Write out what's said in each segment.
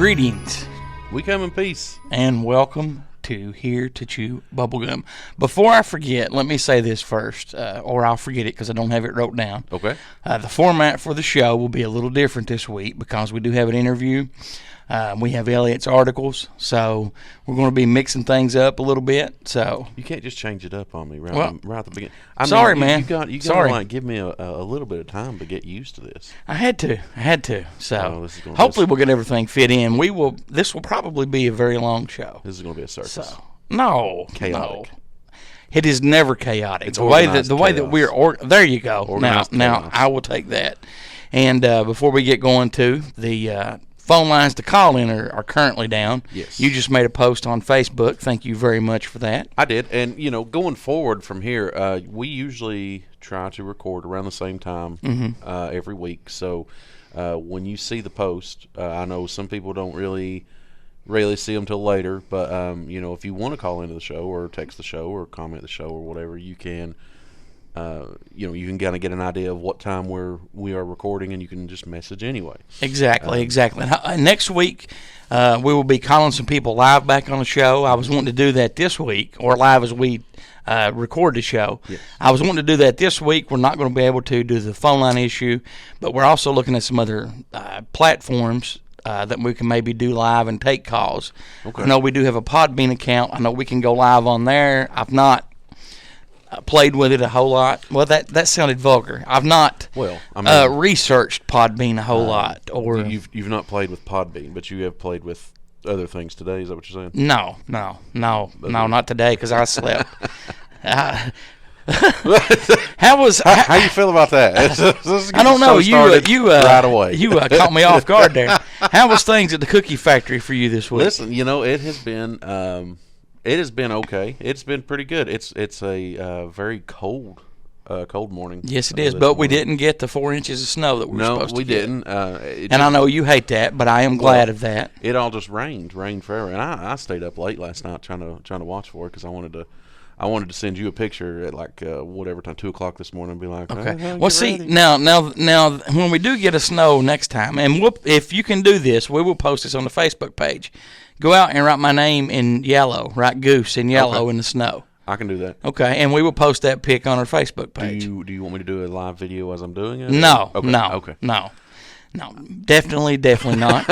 Greetings. We come in peace. And welcome to Here to Chew Bubblegum. Before I forget, let me say this first, or I'll forget it because I don't have it wrote down. Okay. The format for the show will be a little different this week because we do have an interview. We have Elliot's articles, so we're going to be mixing things up a little bit. So you can't just change it up on me right at the beginning. Sorry, man. You got to like give me a little bit of time to get used to this. I had to. So hopefully we'll get everything fit in. This will probably be a very long show. This is going to be a circus. So chaotic. No. It is never chaotic. It's the way that we're there you go. Now I will take that. And before we get going to the phone lines to call in are currently down. Yes. You just made a post on Facebook. Thank you very much for that. I did. And, going forward from here, we usually try to record around the same time every week. So when you see the post, I know some people don't really see them till later. But, if you want to call into the show or text the show or comment the show or whatever, you can. You can kind of get an idea of what time we are recording, and you can just message anyway. Exactly. Next week, we will be calling some people live back on the show. I was wanting to do that this week, or live as we record the show. Yes. I was wanting to do that this week. We're not going to be able to do the phone line issue, but we're also looking at some other platforms that we can maybe do live and take calls. Okay. I know we do have a Podbean account. I know we can go live on there. I've not played with it a whole lot. Well, that sounded vulgar. I've not researched Podbean a whole lot. Or you've not played with Podbean, but you have played with other things today. Is that what you're saying? No, not today because I slept. How you feel about that? I don't know. You right away. You caught me off guard there. How was things at the cookie factory for you this week? Listen, it has been. It has been okay. It's been pretty good. It's a very cold morning. Yes, it is. But we didn't get the 4 inches of snow that we were supposed to get. No, we didn't. And I know you hate that, but I am glad of that. It all just rained forever. And I stayed up late last night trying to watch for it because I wanted to send you a picture at like whatever time, 2:00 this morning, and be like, okay. Well, see, now when we do get a snow next time, and if you can do this, we will post this on the Facebook page. Go out and write my name in yellow. Write Goose in yellow in the snow. I can do that. Okay, and we will post that pic on our Facebook page. Do you want me to do a live video as I'm doing it? No. Okay. No. Definitely not.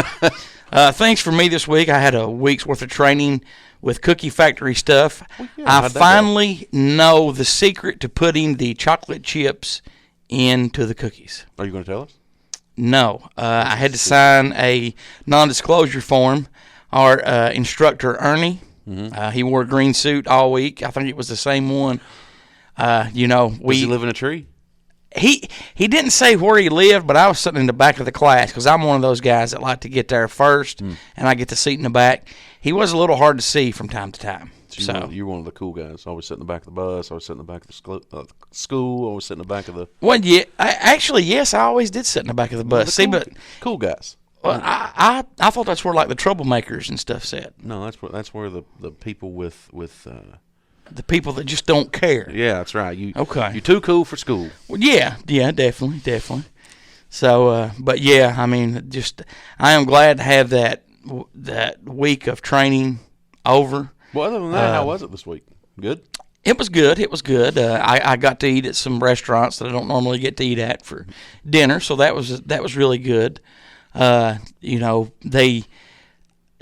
Things for me this week. I had a week's worth of training with cookie factory stuff. Well, yeah, I finally know the secret to putting the chocolate chips into the cookies. Are you going to tell us? No. I had to sign a non-disclosure form. Our instructor, Ernie, he wore a green suit all week. I think it was the same one. Does he live in a tree? He didn't say where he lived, but I was sitting in the back of the class because I'm one of those guys that like to get there first, and I get the seat in the back. He was a little hard to see from time to time. So you're one of the cool guys. Always sit in the back of the bus. Always sit in the back of the school. Always sit in the back of the. Well, yeah, yes, I always did sit in the back of the bus. Cool guys. Well, I thought that's where like the troublemakers and stuff sat. No, that's where the people with the people that just don't care. Yeah, that's right. You're too cool for school. Well, yeah, definitely. So, but yeah, I mean, I am glad to have that week of training over. Well, other than that, how was it this week? Good. It was good. I got to eat at some restaurants that I don't normally get to eat at for dinner, so that was really good. They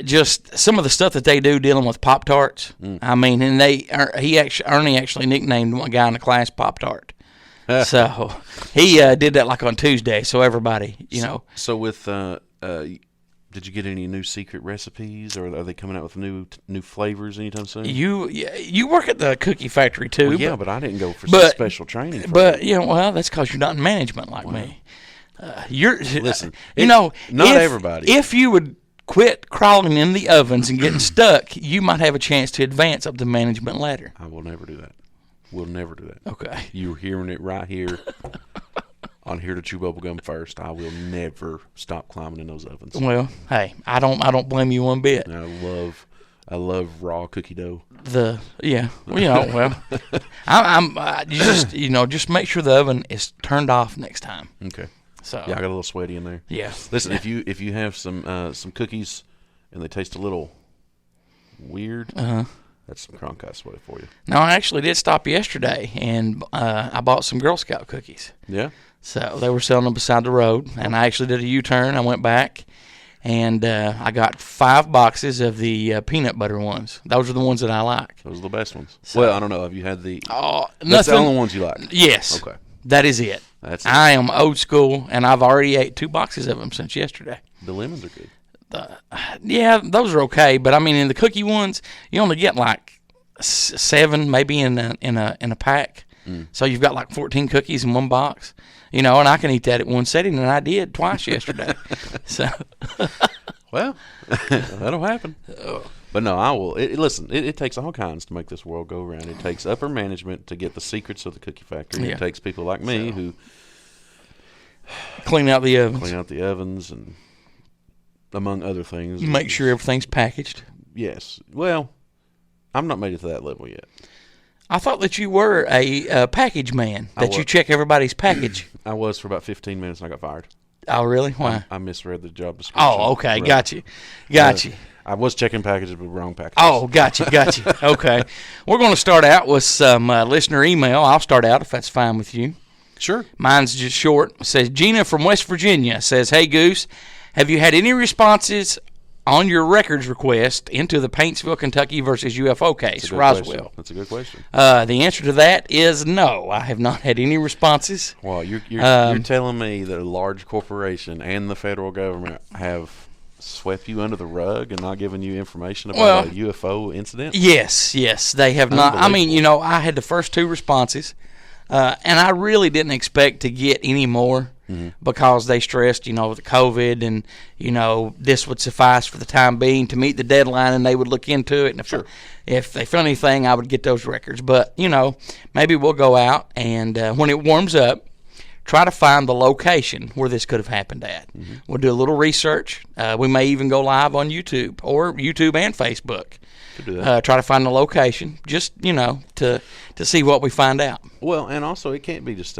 just some of the stuff that they do dealing with Pop-Tarts. I mean, and Ernie actually nicknamed one guy in the class Pop-Tart. So he did that like on Tuesday. So everybody, So with did you get any new secret recipes, or are they coming out with new flavors anytime soon? You work at the cookie factory too. Well, yeah, but I didn't go for some special training. That's because you're not in management like me. Listen. Not everybody. If you would quit crawling in the ovens and getting stuck, you might have a chance to advance up the management ladder. I will never do that. We'll never do that. Okay. You're hearing it right here on Here to Chew Bubblegum first. I will never stop climbing in those ovens. Well, hey, I don't blame you one bit. I love raw cookie dough. Just make sure the oven is turned off next time. Okay. So yeah, I got a little sweaty in there. Yeah. Listen, if you have some cookies and they taste a little weird, that's some Cronkite soy for you. No, I actually did stop yesterday, and I bought some Girl Scout cookies. Yeah? So they were selling them beside the road, and I actually did a U-turn. I went back, and I got 5 boxes of the peanut butter ones. Those are the ones that I like. Those are the best ones. So, well, I don't know. Have you had the... that's the only ones you like? Yes. Okay. That is it. That's it. I am old school, and I've already ate 2 boxes of them since yesterday. The lemons are good. Yeah, those are okay, but I mean, in the cookie ones, you only get like 7, maybe in a pack. So you've got like 14 cookies in one box, and I can eat that at one setting, and I did twice yesterday. So, well, that'll happen. But no, I will. Listen, it takes all kinds to make this world go around. It takes upper management to get the secrets of the cookie factory. Yeah. It takes people like me who clean out the ovens, and among other things. Make sure everything's packaged. Yes. Well, I'm not made it to that level yet. I thought that you were a package man, that you check everybody's package. I was for about 15 minutes and I got fired. Oh, really? Why? I misread the job description. Oh, okay. Right. Got you. I was checking packages, but wrong packages. Oh, got you. Okay. We're going to start out with some listener email. I'll start out if that's fine with you. Sure. Mine's just short. It says, Gina from West Virginia says, hey, Goose, have you had any responses on your records request into the Paintsville, Kentucky versus UFO case, Roswell? That's a good question. The answer to that is no. I have not had any responses. Well, you're telling me that a large corporation and the federal government have swept you under the rug and not given you information about a UFO incident? Yes, they have not. I mean, I had the first 2 responses, and I really didn't expect to get any more. Because they stressed, the COVID and, this would suffice for the time being to meet the deadline, and they would look into it. And if they found anything, I would get those records. But, maybe we'll go out and when it warms up, try to find the location where this could have happened at. We'll do a little research. We may even go live on YouTube or YouTube and Facebook. Do that. Try to find the location, just, to see what we find out. Well, and also it can't be just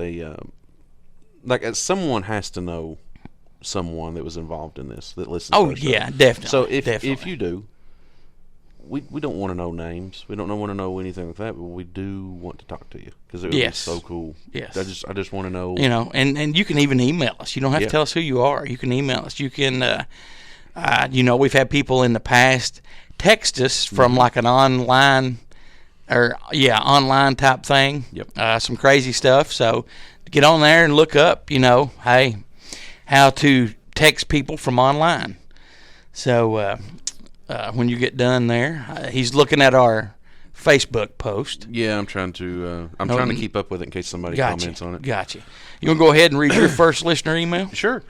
someone has to know someone that was involved in this that listens. Oh, yeah, definitely. So if you do, we don't want to know names. We don't want to know anything like that, but we do want to talk to you because it would be so cool. Yes. I just want to know. And you can even email us. You don't have to tell us who you are. You can email us. You can, we've had people in the past text us from like an online type thing. Yep. Some crazy stuff. So get on there and look up, hey, how to text people from online. So when you get done there, he's looking at our Facebook post. Yeah, I'm trying to keep up with it in case somebody comments on it. Gotcha. You want to go ahead and read your first listener email? Sure.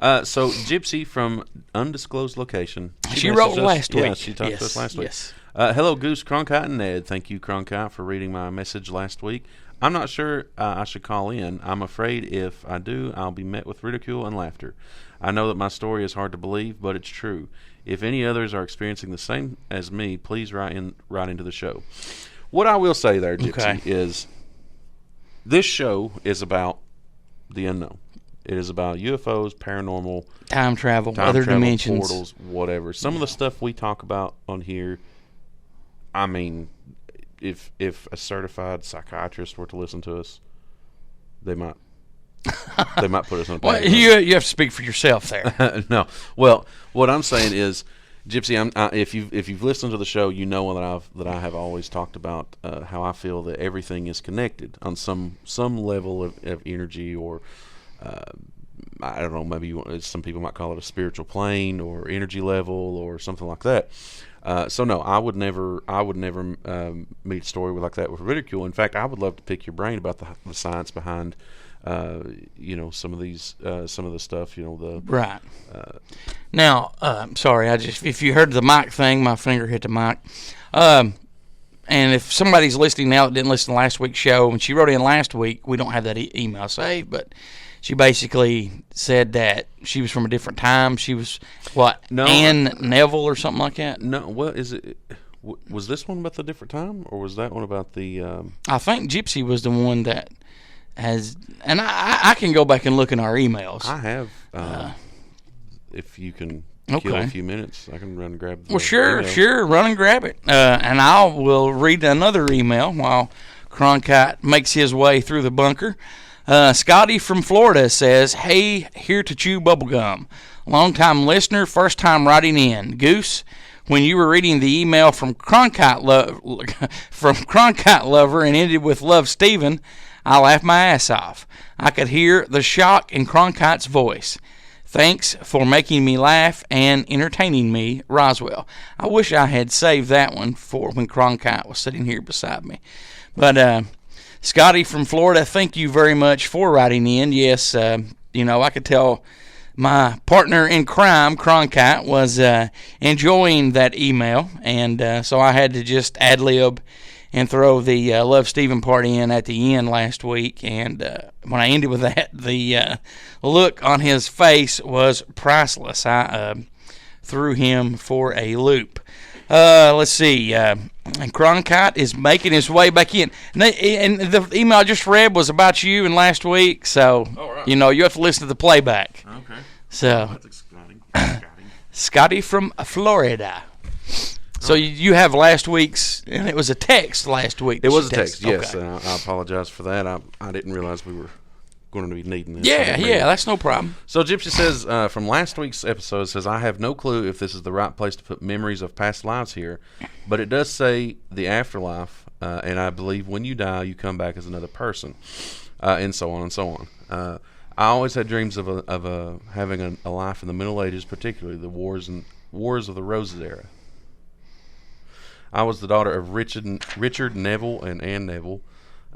So Gypsy from undisclosed location. She wrote last week. Yeah, she talked to us last week. Yes. Hello, Goose, Cronkite, and Ned. Thank you, Cronkite, for reading my message last week. I'm not sure I should call in. I'm afraid if I do, I'll be met with ridicule and laughter. I know that my story is hard to believe, but it's true. If any others are experiencing the same as me, please write into the show. What I will say there, Gypsy, is this show is about the unknown. It is about UFOs, paranormal, time travel, other dimensions, portals, whatever. Some of the stuff we talk about on here, I mean, if a certified psychiatrist were to listen to us, they might put us on a Well, you have to speak for yourself there. No. Well, what I'm saying is, Gypsy, if you've listened to the show, you know that I have always talked about how I feel that everything is connected on some level of energy, or I don't know, maybe some people might call it a spiritual plane or energy level or something like that. So no, I would never meet a story like that with ridicule. In fact, I would love to pick your brain about the science behind some of the stuff, right. Now, sorry, if you heard the mic thing, my finger hit the mic. And if somebody's listening now that didn't listen to last week's show, and she wrote in last week, we don't have that email saved, but she basically said that she was from a different time. She was, Ann Neville or something like that? No, what is it? Was this one about the different time, or was that one about the... I think Gypsy was the one that has... And I can go back and look in our emails. I have, if you can kill a few minutes, I can run and grab the sure. Run and grab it. And I will read another email while Cronkite makes his way through the bunker. Scotty from Florida says, "Hey, here to chew bubblegum. Long-time listener, first time writing in. Goose, when you were reading the email from Cronkite Lover and ended with Love Steven, I laughed my ass off. I could hear the shock in Cronkite's voice. Thanks for making me laugh and entertaining me, Roswell." I wish I had saved that one for when Cronkite was sitting here beside me. But Scotty from Florida, thank you very much for writing in. Yes, I could tell my partner in crime, Cronkite, was enjoying that email, and so I had to just ad-lib and throw the Love Steven part in at the end last week. And when I ended with that, the look on his face was priceless. I threw him for a loop. Let's see. And Cronkite is making his way back in. And the email I just read was about you and last week, so right. You have to listen to the playback. Okay. So that's exciting. Scotty from Florida. So you have last week's, and it was a text last week. It was a text, yes. Okay. I apologize for that. I didn't realize we were going to be needing this. Yeah, that's no problem. So Gypsy says, from last week's episode, says, "I have no clue if this is the right place to put memories of past lives here, but it does say the afterlife, and I believe when you die, you come back as another person, and so on and so on. I always had dreams of having a life in the Middle Ages, particularly the Wars of the Roses era. I was the daughter of Richard Neville and Anne Neville.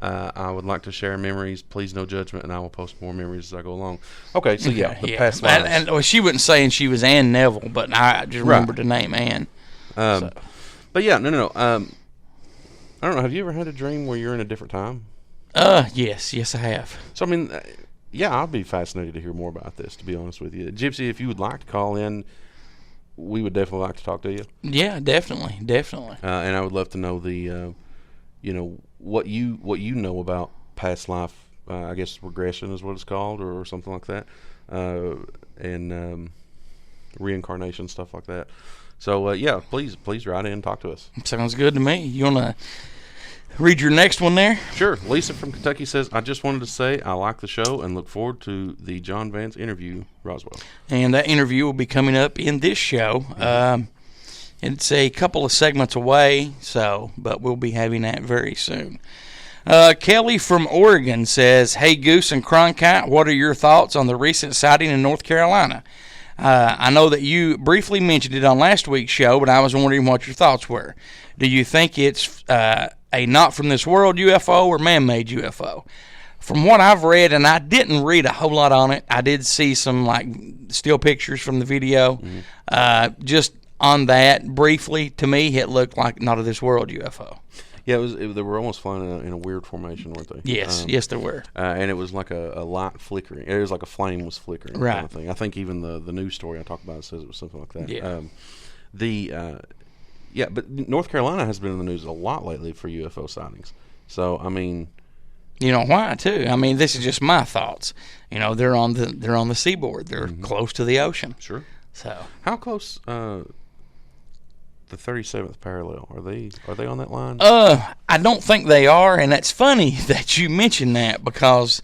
I would like to share memories. Please, no judgment, and I will post more memories as I go along." Okay, so the past lives. And she wasn't saying she was Anne Neville, but I just remembered the name Anne. But yeah, no. I don't know. Have you ever had a dream where you're in a different time? Yes, I have. So I mean, I'd be fascinated to hear more about this. To be honest with you, Gypsy, if you would like to call in, we would definitely like to talk to you. Yeah, definitely. And I would love to know the, what you know about past life. I guess regression is what it's called, or something like that, and reincarnation, stuff like that. So please write in and talk to us. Sounds good to me. You wanna read your next one there? Sure. Lisa from Kentucky says, "I just wanted to say I like the show and look forward to the Jon Vance interview, Roswell." And that interview will be coming up in this show. It's a couple of segments away, but we'll be having that very soon. Kelly from Oregon says, "Hey, Goose and Cronkite, what are your thoughts on the recent sighting in North Carolina? I know that you briefly mentioned it on last week's show, but I was wondering what your thoughts were. Do you think it's a not-from-this-world UFO or man-made UFO? From what I've read, and I didn't read a whole lot on it, I did see some still pictures from the video. Just on that, briefly, to me, it looked like not-of-this-world UFO. Yeah, they were almost flying in a weird formation, weren't they? Yes, they were. And it was like a light flickering. It was like a flame was flickering, right? Kind of thing. I think even the news story I talked about says it was something like that. Yeah. But North Carolina has been in the news a lot lately for UFO sightings. So I mean, you know why too? I mean, this is just my thoughts. They're on the seaboard. They're close to the ocean. Sure. So how close? The 37th parallel, are they on that line? I don't think they are, and it's funny that you mentioned that because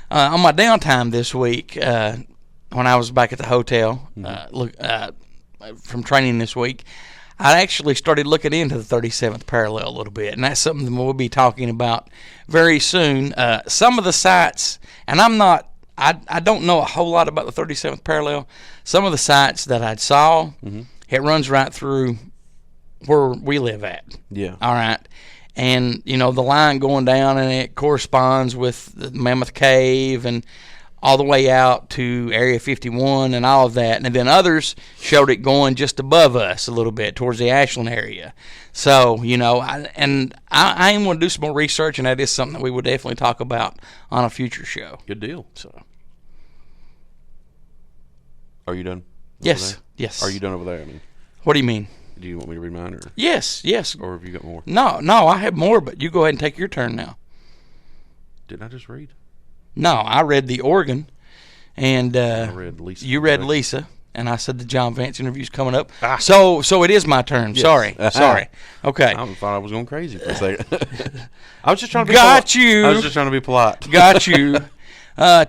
on my downtime this week, when I was back at the hotel, from training this week, I actually started looking into the 37th parallel a little bit, and that's something we'll be talking about very soon. Some of the sites, and I don't know a whole lot about the 37th parallel. Some of the sites that I saw, it runs right through where we live at. Yeah. All right. And, the line going down, and it corresponds with the Mammoth Cave and all the way out to Area 51 and all of that. And then others showed it going just above us a little bit towards the Ashland area. So, I am going to do some more research, and that is something that we will definitely talk about on a future show. Good deal. So, are you done? Yes. Are you done over there? I mean, what do you mean? Do you want me to read mine? Or? Yes. Or have you got more? No, I have more, but you go ahead and take your turn now. Didn't I just read? No, I read the Oregon, and I read Lisa. You read Lisa. and I said the Jon Vance interview's coming up. So it is my turn. Yes. Sorry. Okay. I thought I was going crazy for a second. I was just trying to be polite. You. I was just trying to be polite. Got you.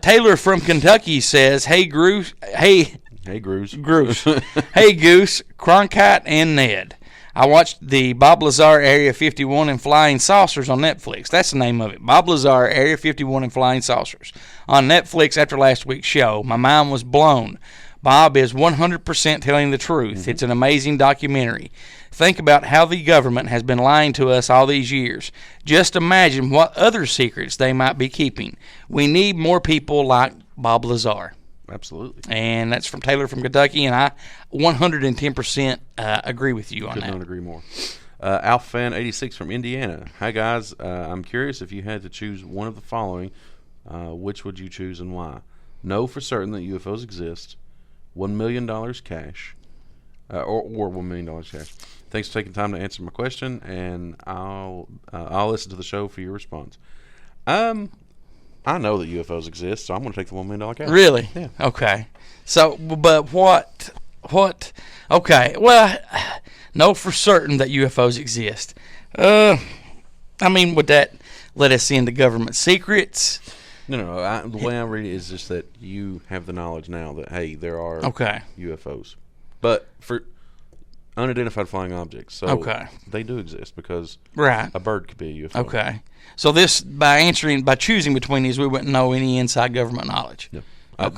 Taylor from Kentucky says, "Hey, Goose. Hey, Goose. Hey, Goose, Cronkite, and Ned. I watched the Bob Lazar Area 51 and Flying Saucers on Netflix. That's the name of it. Bob Lazar Area 51 and Flying Saucers on Netflix after last week's show. My mind was blown. Bob is 100% telling the truth. Mm-hmm. It's an amazing documentary. Think about how the government has been lying to us all these years. Just imagine what other secrets they might be keeping. We need more people like Bob Lazar." Absolutely. And that's from Taylor from Kentucky, and I 110% agree with you on that. Could not agree more. AlphaFan86 from Indiana. Hi, guys. I'm curious, if you had to choose one of the following, which would you choose and why? Know for certain that UFOs exist, $1 million cash, or $1 million cash. Thanks for taking time to answer my question, and I'll listen to the show for your response. I know that UFOs exist, so I'm going to take the $1 million cash. Really? Yeah. Okay. So, but what? Okay. Well, know for certain that UFOs exist. I mean, would that let us into government secrets? No. The way I read it is just that you have the knowledge now that, hey, there are UFOs. But for unidentified flying objects. So they do exist because a bird could be a UFO. Okay. So this, by choosing between these, we wouldn't know any inside government knowledge. Yep.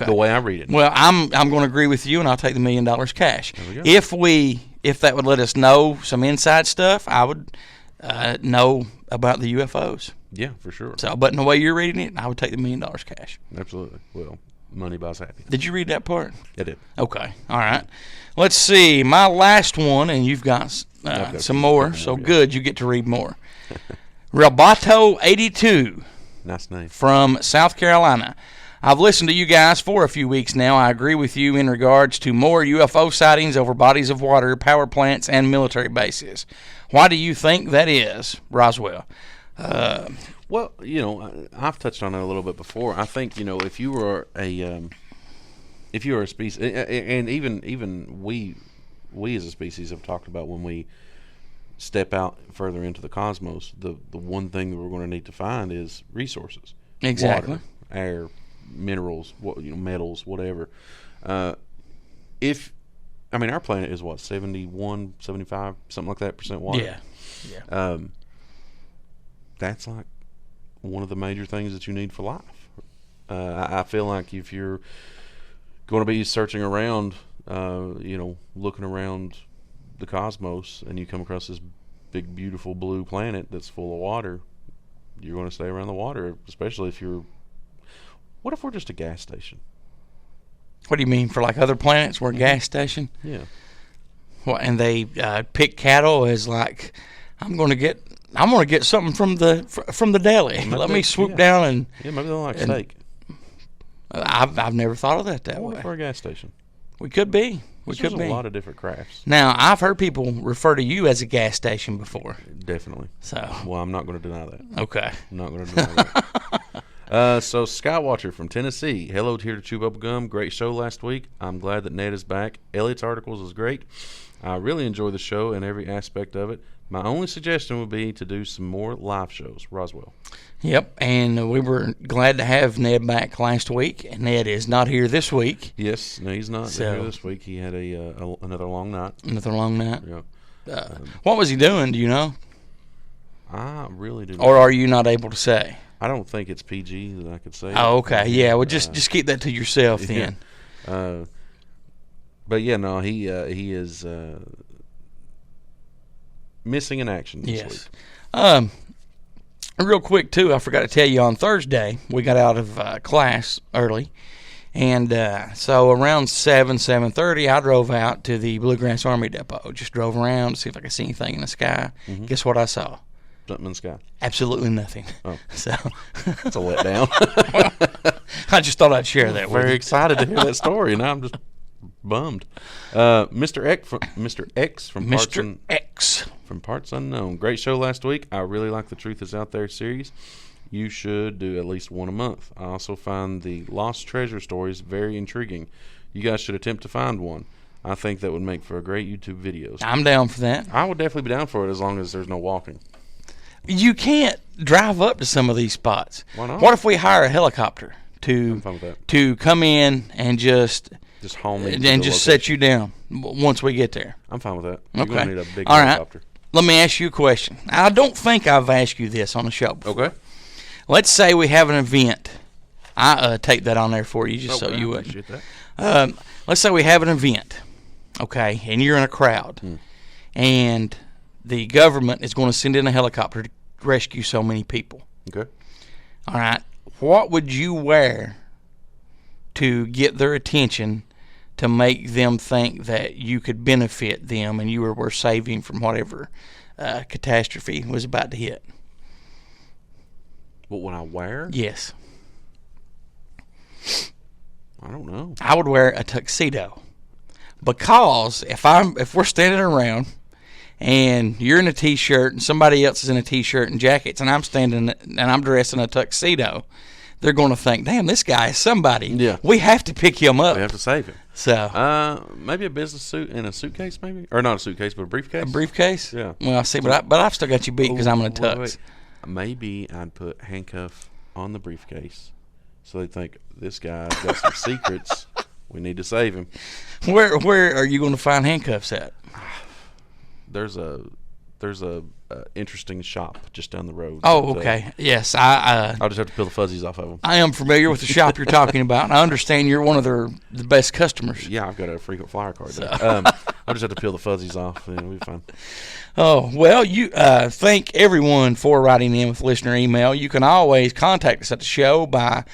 The way I read it. Well, I'm going to agree with you, and I'll take the $1 million cash. There we go. If that would let us know some inside stuff, I would know about the UFOs. Yeah, for sure. So, but in the way you're reading it, I would take the $1 million cash. Absolutely. Well, money buys happiness. Did you read that part? I did. Okay. All right. Let's see. My last one, and you've got some more. So good, you get to read more. Roboto 82. Nice name. From South Carolina. I've listened to you guys for a few weeks now. I agree with you in regards to more UFO sightings over bodies of water, power plants, and military bases. Why do you think that is, Roswell? Well, I've touched on it a little bit before. I think, if you were a species, and even we as a species have talked about when we step out further into the cosmos, the one thing that we're going to need to find is resources. Exactly. Water, air, minerals, metals, whatever. Our planet is what, 71, 75, something like that % water. Yeah. That's like one of the major things that you need for life. I feel like if you're going to be searching around, looking around the cosmos, and you come across this big, beautiful blue planet that's full of water, you're going to stay around the water, especially if you're... What if we're just a gas station? What do you mean, for like other planets, we're a gas station? Yeah. Well, and they pick cattle as like, I'm going to get something from the deli. Let me swoop down and... Yeah, maybe they don't like steak. I've never thought of that way. For a gas station. We could be. There's a lot of different crafts. Now, I've heard people refer to you as a gas station before. Definitely. So. Well, I'm not going to deny that. Okay. I'm not going to deny that. So, Skywatcher from Tennessee. Hello, here to Chew Bubble Gum. Great show last week. I'm glad that Ned is back. Elliot's articles was great. I really enjoy the show and every aspect of it. My only suggestion would be to do some more live shows. Roswell. Yep, and we were glad to have Ned back last week. And Ned is not here this week. Yes, no, he's not here this week. He had another long night. Another long night? Yeah. What was he doing, do you know? I really do not. Or are you not able to say? I don't think it's PG that I could say. Oh, okay. Yeah, well, just keep that to yourself then. But, yeah, no, he is missing in action this week. Real quick, too, I forgot to tell you, on Thursday, we got out of class early. And so around 7:30, I drove out to the Bluegrass Army Depot. Just drove around to see if I could see anything in the sky. Mm-hmm. Guess what I saw? Something in the sky. Absolutely nothing. Oh. So that's a letdown. I just thought I'd share that with you. Very excited to hear that story, and now I'm just bummed. Mr. X from Parts Unknown. Great show last week. I really like the Truth Is Out There series. You should do at least one a month. I also find the Lost Treasure stories very intriguing. you guys should attempt to find one. I think that would make for a great YouTube videos. I'm down for that. I would definitely be down for it as long as there's no walking. You can't drive up to some of these spots. Why not? What if we hire a helicopter I'm fine with that. to come in and just home me and just set you down once we get there? I'm fine with that. Okay. You're going to need a big All right. helicopter. Let me ask you a question. I don't think I've asked you this on the show before. Okay. Let's say we have an event. I take that on there for you just so you wouldn't. Appreciate that. Let's say we have an event, okay, and you're in a crowd, and the government is going to send in a helicopter to rescue so many people. Okay. All right. What would you wear to get their attention to make them think that you could benefit them and you were saving from whatever catastrophe was about to hit? What would I wear? Yes. I don't know. I would wear a tuxedo, because if we're standing around and you're in a t-shirt and somebody else is in a t-shirt and jackets and I'm standing and I'm dressed in a tuxedo, they're going to think, damn, this guy is somebody. Yeah. We have to pick him up. We have to save him. So maybe a business suit and a suitcase, maybe, or not a suitcase, but a briefcase. a briefcase? Yeah. Well, see, but I've still got you beat because I'm in a tux. Wait. Maybe I'd put handcuff on the briefcase so they think this guy's got some secrets. We need to save him. Where are you going to find handcuffs at? There's a interesting shop just down the road. Oh, okay. Yes, I'll just have to peel the fuzzies off of them. I am familiar with the shop you're talking about, and I understand you're one of the best customers. Yeah, I've got a frequent flyer card there. I'll just have to peel the fuzzies off, and we'll be fine. Oh, well, you thank everyone for writing in with listener email. You can always contact us at the show by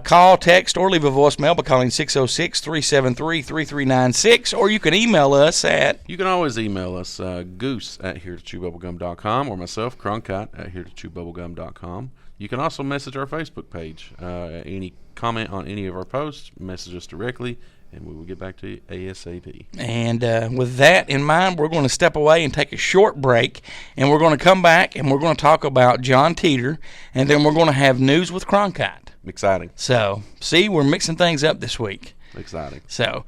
call, text, or leave a voicemail by calling 606-373-3396, or you can email us at... You can always email us, Goose at HereToChewBubblegum.com, or myself, Cronkite at HereToChewBubblegum.com. You can also message our Facebook page. Any comment on any of our posts, message us directly, and we will get back to you ASAP. And with that in mind, we're going to step away and take a short break, and we're going to come back, and we're going to talk about John Titor, and then we're going to have news with Cronkite. Exciting. So, see, we're mixing things up this week. Exciting. So,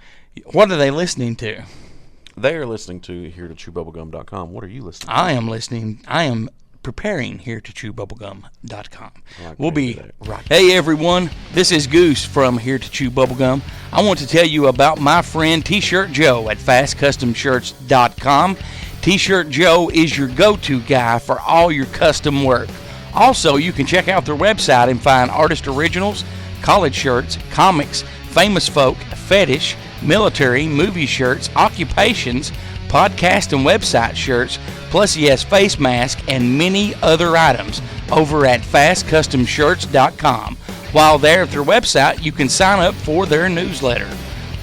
what are they listening to? They are listening to HereToChewBubblegum.com. What are you listening to? I am preparing here to chewbubblegum.com. We'll be right. Hey everyone, this is Goose from Here to Chew Bubblegum. I want to tell you about my friend T-Shirt Joe at FastCustomShirts.com. T-Shirt Joe is your go-to guy for all your custom work. Also, you can check out their website and find artist originals, college shirts, comics, famous folk, fetish, military, movie shirts, occupations, podcast and website shirts, plus he has face mask and many other items over at FastCustomShirts.com. While there at their website, you can sign up for their newsletter.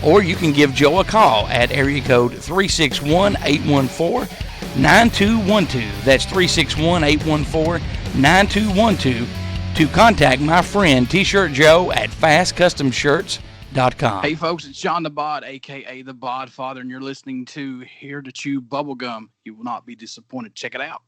Or you can give Joe a call at area code 361-814-9212. That's 361-814-9212 to contact my friend T-Shirt Joe at FastCustomShirts.com. Hey folks, it's John the Bod, aka the Bodfather, and you're listening to Here to Chew Bubblegum. You will not be disappointed. Check it out.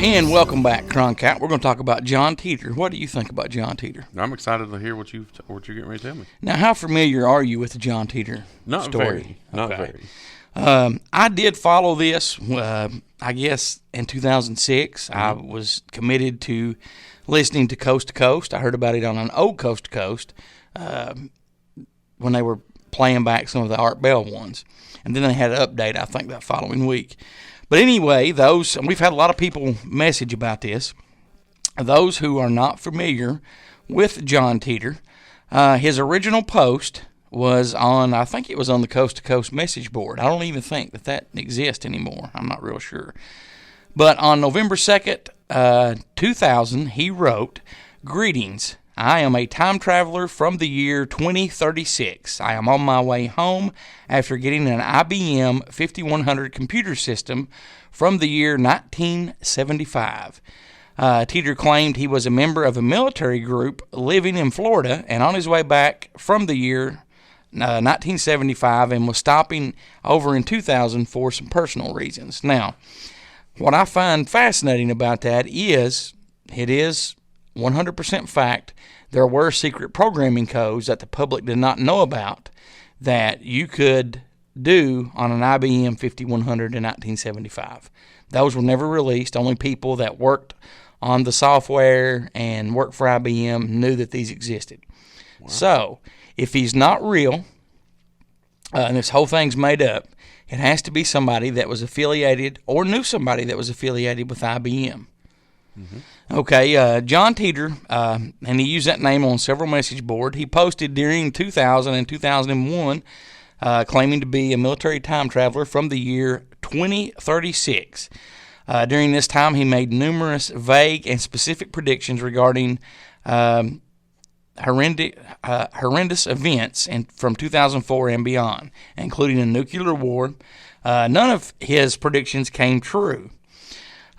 And welcome back, Cronkite. We're going to talk about John Titor. What do you think about John Titor? I'm excited to hear what you're getting ready to tell me. Now, how familiar are you with the John Titor story? Not very. I did follow this, I guess, in 2006. I was committed to listening to Coast to Coast. I heard about it on an old Coast to Coast when they were playing back some of the Art Bell ones. And then they had an update, I think, that following week. But anyway, we've had a lot of people message about this. Those who are not familiar with John Titor, his original post was on, I think it was on the Coast to Coast message board. I don't even think that exists anymore. I'm not real sure. But on November 2nd, 2000, he wrote, "Greetings. I am a time traveler from the year 2036. I am on my way home after getting an IBM 5100 computer system from the year 1975. Titor claimed he was a member of a military group living in Florida and on his way back from the year 1975 and was stopping over in 2000 for some personal reasons. Now, what I find fascinating about that is it is 100% fact there were secret programming codes that the public did not know about that you could do on an IBM 5100 in 1975. Those were never released. Only people that worked on the software and worked for IBM knew that these existed. Wow. So, if he's not real, and this whole thing's made up, it has to be somebody that was affiliated or knew somebody that was affiliated with IBM. Mm-hmm. Okay, John Titor, and he used that name on several message boards. He posted during 2000 and 2001 claiming to be a military time traveler from the year 2036. During this time, he made numerous vague and specific predictions regarding horrendous events from 2004 and beyond, including a nuclear war. None of his predictions came true.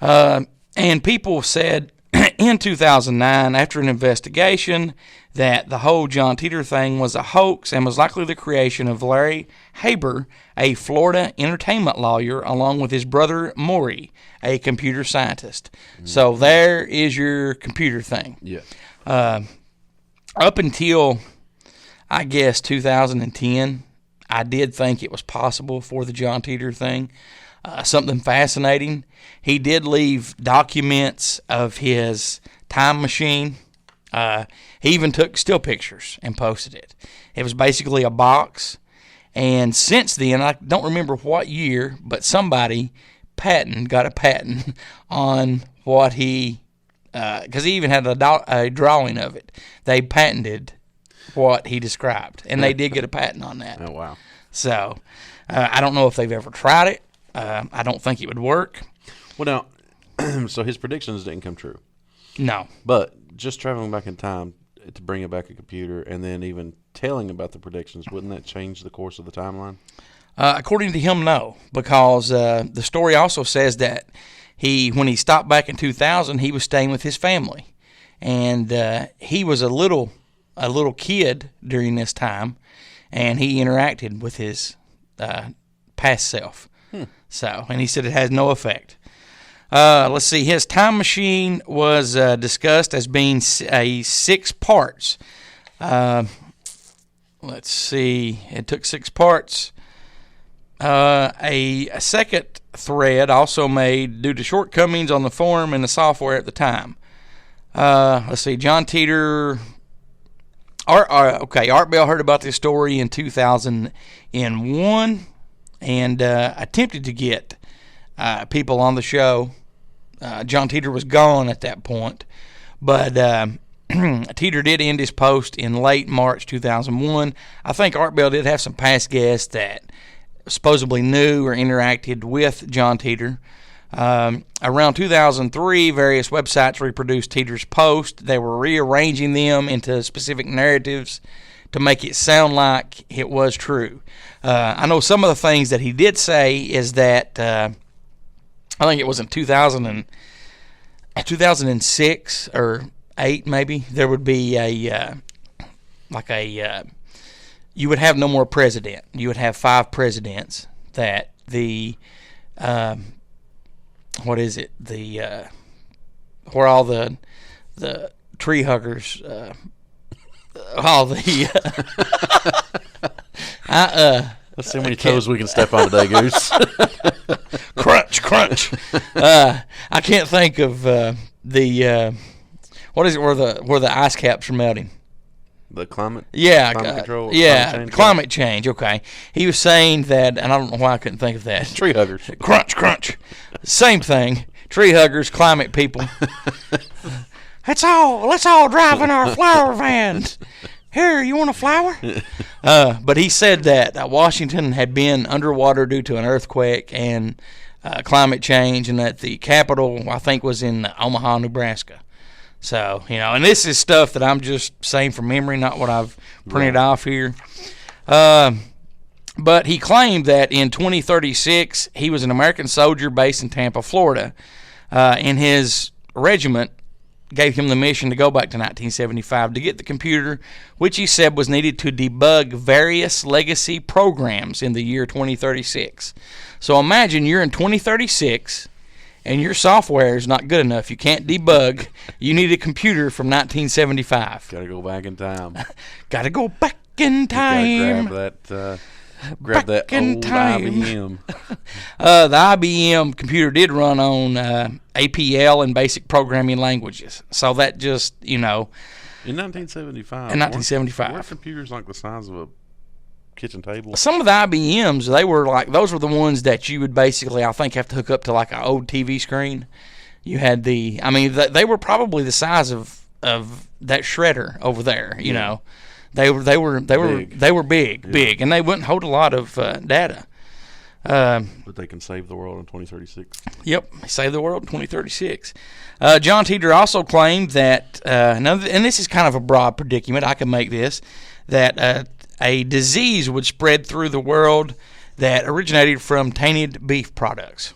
And people said in 2009, after an investigation, that the whole John Titor thing was a hoax and was likely the creation of Larry Haber, a Florida entertainment lawyer, along with his brother Maury, a computer scientist. Mm-hmm. So there is your computer thing. Yeah. Up until, I guess, 2010, I did think it was possible for the John Titor thing. Something fascinating. He did leave documents of his time machine. He even took still pictures and posted it. It was basically a box. And since then, I don't remember what year, but somebody got a patent on what he, because he even had a drawing of it. They patented what he described, and they did get a patent on that. Oh, wow. So, I don't know if they've ever tried it. I don't think it would work. Well, now, so his predictions didn't come true. No. But just traveling back in time to bring it back a computer and then even telling about the predictions, wouldn't that change the course of the timeline? According to him, no, because the story also says that when he stopped back in 2000, he was staying with his family, and he was a little kid during this time, and he interacted with his past self. So, and he said it has no effect. Let's see. His time machine was discussed as being 6 parts. Let's see. It took 6 parts. A second thread also made due to shortcomings on the form and the software at the time. Let's see. John Titor. Art Bell heard about this story in 2001 and attempted to get people on the show. John Titor was gone at that point, but Titor did end his post in late March 2001. I think Art Bell did have some past guests that supposedly knew or interacted with John Titor. Around 2003, various websites reproduced Titor's post. They were rearranging them into specific narratives to make it sound like it was true. I know some of the things that he did say is that I think it was in 2006 or 8 maybe, there would be you would have no more president. You would have 5 presidents that where all the tree huggers, all the let's see how many toes we can step on today, Goose. Crunch, crunch. I can't think of what is it where the ice caps are melting. The climate? Yeah. Climate control? Yeah, climate change. Okay. He was saying that, and I don't know why I couldn't think of that. Tree huggers. Crunch, crunch. Same thing. Tree huggers, climate people. Let's all drive in our flower vans. Here, you want a flower? But he said that Washington had been underwater due to an earthquake and climate change, and that the capital, I think, was in Omaha, Nebraska. So, and this is stuff that I'm just saying from memory, not what I've printed off here. But he claimed that in 2036, he was an American soldier based in Tampa, Florida. In his regiment gave him the mission to go back to 1975 to get the computer, which he said was needed to debug various legacy programs in the year 2036. So imagine you're in 2036 and your software is not good enough. You can't debug. You need a computer from 1975. Got to go back in time. Got to go back in time. Grab that old IBM. The IBM computer did run on APL and basic programming languages. So that just, In 1975. In 1975. Were computers like the size of a kitchen table? Some of the IBMs, those were the ones that you would basically, I think, have to hook up to like an old TV screen. You had they were probably the size of that shredder over there, you know. They were big, and they wouldn't hold a lot of data. But they can save the world in 2036. Yep, save the world in 2036. John Titor also claimed that, and this is kind of a broad predicament, I can make this, that a disease would spread through the world that originated from tainted beef products.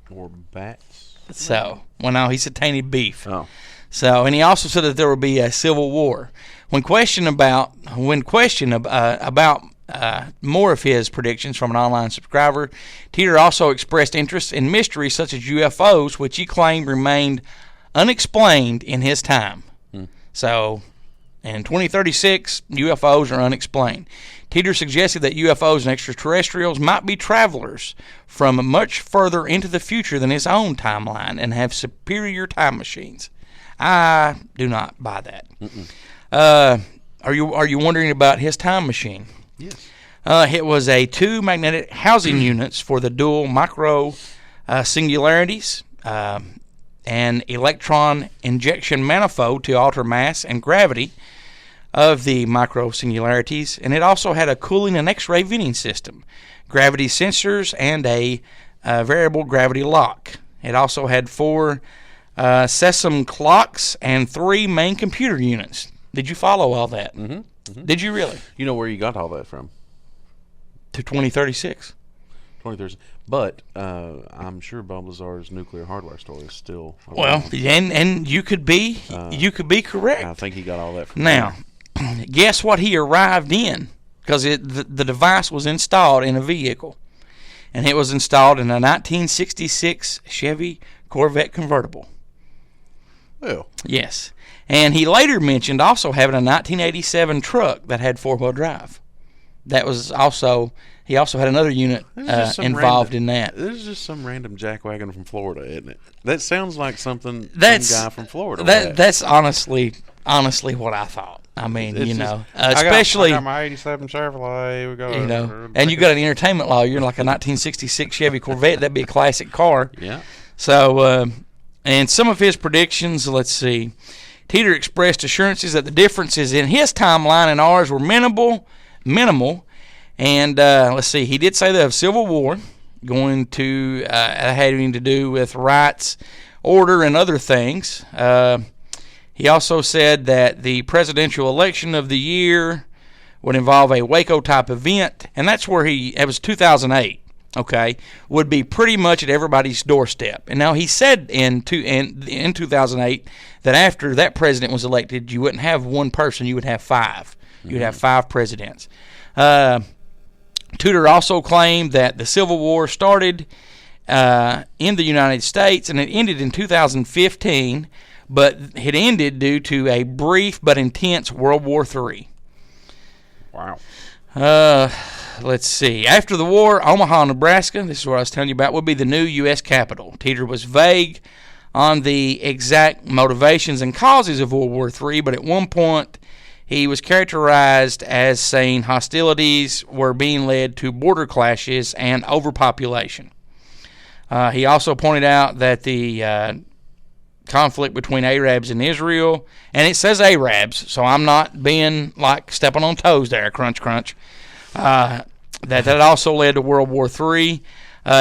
Or bats? So, well, no, he said tainted beef. Oh. So, and he also said that there would be a civil war. When questioned about more of his predictions from an online subscriber, Titor also expressed interest in mysteries such as UFOs, which he claimed remained unexplained in his time. So, in 2036, UFOs are unexplained. Titor suggested that UFOs and extraterrestrials might be travelers from much further into the future than his own timeline and have superior time machines. I do not buy that. Are you wondering about his time machine? Yes. It was a 2 magnetic housing units for the dual micro singularities, an electron injection manifold to alter mass and gravity of the micro singularities, and it also had a cooling and X-ray venting system, gravity sensors, and a variable gravity lock. It also had 4 Sesame clocks and 3 main computer units. Did you follow all that? Mm-hmm. Mm-hmm. Did you really? You know where you got all that from? To 2036. 2036. But I'm sure Bob Lazar's nuclear hardware store is still around. Well, and you could be correct. I think he got all that from now. Guess what he arrived in? Because the device was installed in a vehicle, and it was installed in a 1966 Chevy Corvette convertible. Well, yes. And he later mentioned also having a 1987 truck that had 4-wheel drive. That was also, he also had another unit involved in that. This is just some random jackwagon from Florida, isn't it? That sounds like some guy from Florida. That's honestly what I thought. I mean, especially I got my 87 Chevrolet. We got and you got an entertainment law. You're like a 1966 Chevy Corvette. That'd be a classic car. Yeah. So, and some of his predictions, let's see. Titor expressed assurances that the differences in his timeline and ours were minimal, and let's see, he did say that a civil war having to do with rights, order, and other things. He also said that the presidential election of the year would involve a Waco-type event, and that's where it was 2008. Okay, would be pretty much at everybody's doorstep. And now he said in 2008 that after that president was elected, you wouldn't have one person, you would have 5. You'd have 5 presidents. Titor also claimed that the Civil War started in the United States and it ended in 2015, but it ended due to a brief but intense World War III. Wow. Let's see. After the war, Omaha, Nebraska, this is what I was telling you about, would be the new U.S. capital. Titor was vague on the exact motivations and causes of World War III, but at one point he was characterized as saying hostilities were being led to border clashes and overpopulation. He also pointed out that the conflict between Arabs and Israel, and it says Arabs, so I'm not being like stepping on toes there, crunch, crunch. That also led to World War III.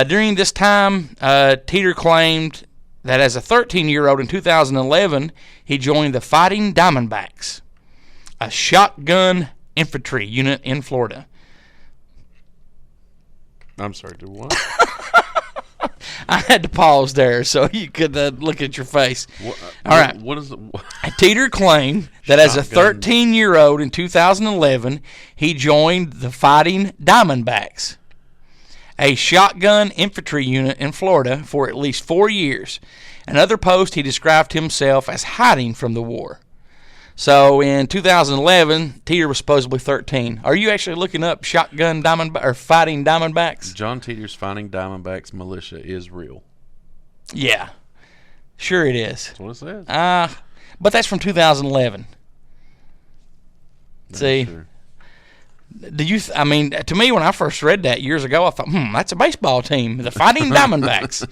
During this time, Titor claimed that as a 13-year-old in 2011, he joined the Fighting Diamondbacks, a shotgun infantry unit in Florida. I'm sorry, do what? I had to pause there so you could look at your face. All right. What is it? Titor claimed that as a 13-year-old in 2011, he joined the Fighting Diamondbacks, a shotgun infantry unit in Florida, for at least 4 years. In other posts, he described himself as hiding from the war. So in 2011, Titor was supposedly 13. Are you actually looking up shotgun diamondback or Fighting Diamondbacks? John Titor's Fighting Diamondbacks militia is real. Yeah, sure it is. That's what it says. But that's from 2011. See, sure. I mean, to me, when I first read that years ago, I thought, that's a baseball team, the Fighting Diamondbacks.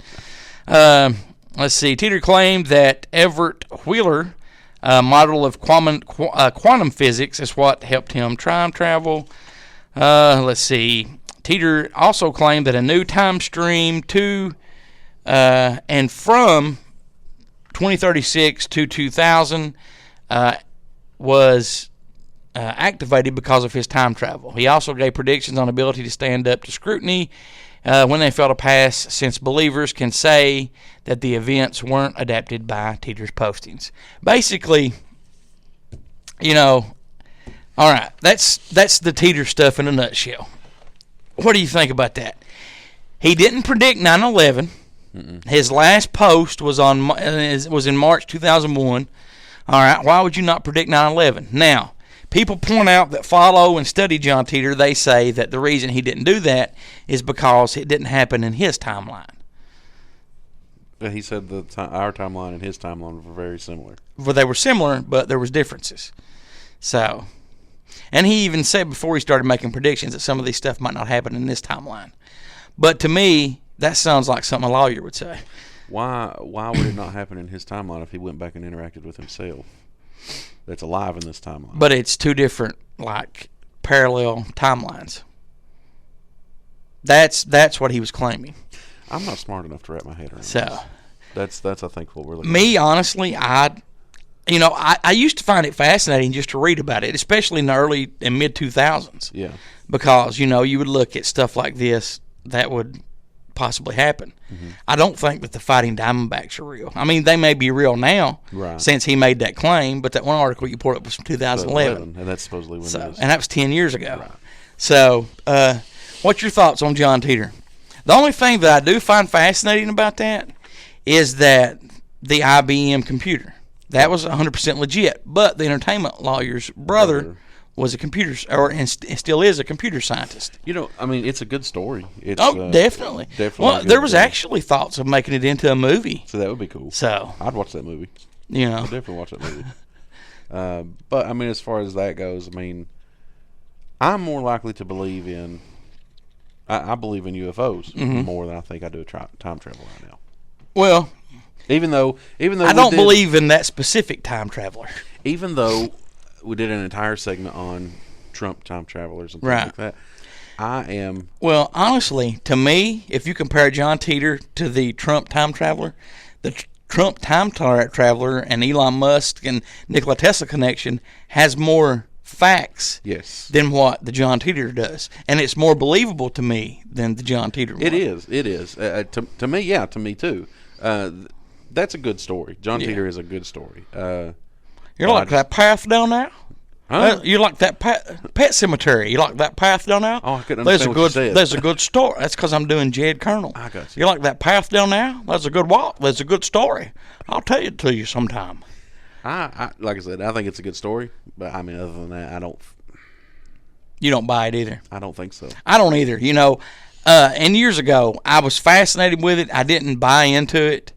Let's see. Titor claimed that Everett Wheeler, model of quantum physics, is what helped him time travel. Let's see. Titor also claimed that a new time stream to and from 2036 to 2000 was activated because of his time travel. He also gave predictions on ability to stand up to scrutiny when they fail to pass, since believers can say that the events weren't adapted by Titor's postings. Basically, all right, that's the Titor stuff in a nutshell. What do you think about that? He didn't predict 9/11. His last post was in March 2001. All right, why would you not predict 9/11? Now, people point out that follow and study John Titor. They say that the reason he didn't do that is because it didn't happen in his timeline. But he said our timeline and his timeline were very similar. Well, they were similar, but there was differences. So, and he even said before he started making predictions that some of these stuff might not happen in this timeline. But to me, that sounds like something a lawyer would say. Why would it not happen in his timeline if he went back and interacted with himself? That's alive in this timeline. But it's two different, parallel timelines. That's what he was claiming. I'm not smart enough to wrap my head around So, this. That's I think what we're looking at. Me, honestly, I used to find it fascinating just to read about it, especially in the early and mid 2000s. Yeah. Because, you would look at stuff like this that would possibly happen. Mm-hmm. I don't think that the Fighting Diamondbacks are real. I mean, they may be real now, right, since he made that claim, but that one article you pulled up was from 2011. And that's supposedly when it is. And that was 10 years ago. Right. So, what's your thoughts on John Titor? The only thing that I do find fascinating about that is that the IBM computer, that was 100% legit, but the entertainment lawyer's brother was a and still is a computer scientist. It's a good story. It's, definitely. Well, there was actually thoughts of making it into a movie. So that would be cool. So I'd watch that movie. I'd definitely watch that movie. But as far as that goes, I'm more likely to believe in. I believe in UFOs more than I think I do time travel right now. Well, even though I don't believe in that specific time traveler. Even though we did an entire segment on Trump time travelers and things like that, I am. Well, honestly, to me, if you compare John Titor to the Trump time traveler, the Trump time traveler and Elon Musk and Nikola Tesla connection has more facts than what the John Titor does, and it's more believable to me than the John Titor one. It is to me, to me too. That's a good story. John Titor is a good story. You like that path down there? Huh? You like that pet cemetery? You like that path down there? Oh, I couldn't understand what you said. There's a good story. That's because I'm doing Jed Colonel. I got you. You like that path down there? That's a good walk. That's a good story. I'll tell it to you sometime. I like I said, I think it's a good story, but other than that, I don't. You don't buy it either. I don't think so. I don't either. And years ago, I was fascinated with it. I didn't buy into it,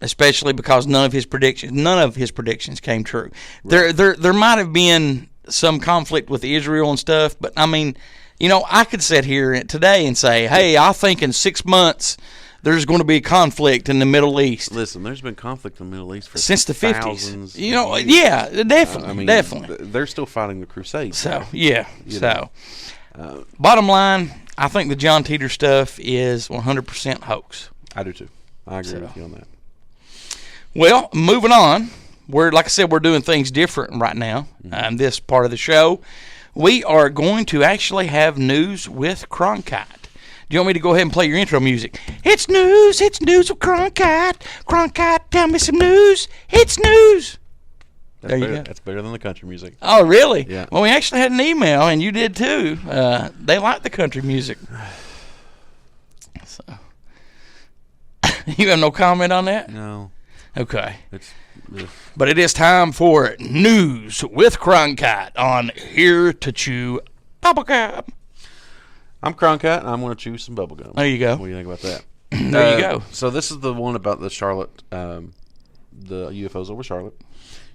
especially because none of his predictions came true. Right. There might have been some conflict with Israel and stuff, but I could sit here today and say, hey, I think in 6 months there's going to be a conflict in the Middle East. Listen, there's been conflict in the Middle East since the 50s. Yeah, definitely, definitely. They're still fighting the Crusades. So, bottom line, I think the John Titor stuff is 100% hoax. I do too. I agree with you on that. Well, moving on. Like I said, we're doing things different right now. In this part of the show, we are going to actually have news with Cronkite. Do you want me to go ahead and play your intro music? It's news with Cronkite. Cronkite, tell me some news. It's news. There you go. That's better than the country music. Oh, really? Yeah. Well, we actually had an email, and you did too. They like the country music. So, you have no comment on that? No. Okay. Ugh. But it is time for news with Cronkite on Here to Chew Bubblegum. I'm Cronkite, and I'm going to chew some bubblegum. There you go. What do you think about that? There you go. So this is the one about the Charlotte, the UFOs over Charlotte.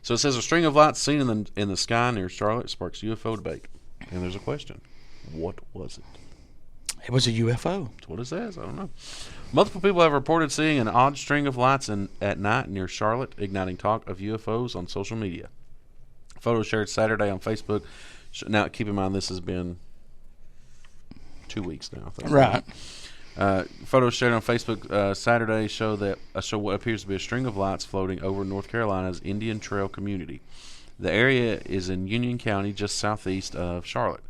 So it says a string of lights seen in the sky near Charlotte sparks UFO debate. And there's a question. What was it? It was a UFO. That's what it says. I don't know. Multiple people have reported seeing an odd string of lights at night near Charlotte, igniting talk of UFOs on social media. Photos shared Saturday on Facebook. Now, keep in mind, this has been 2 weeks now. I think. Right. Photos shared on Facebook Saturday show what appears to be a string of lights floating over North Carolina's Indian Trail community. The area is in Union County, just southeast of Charlotte.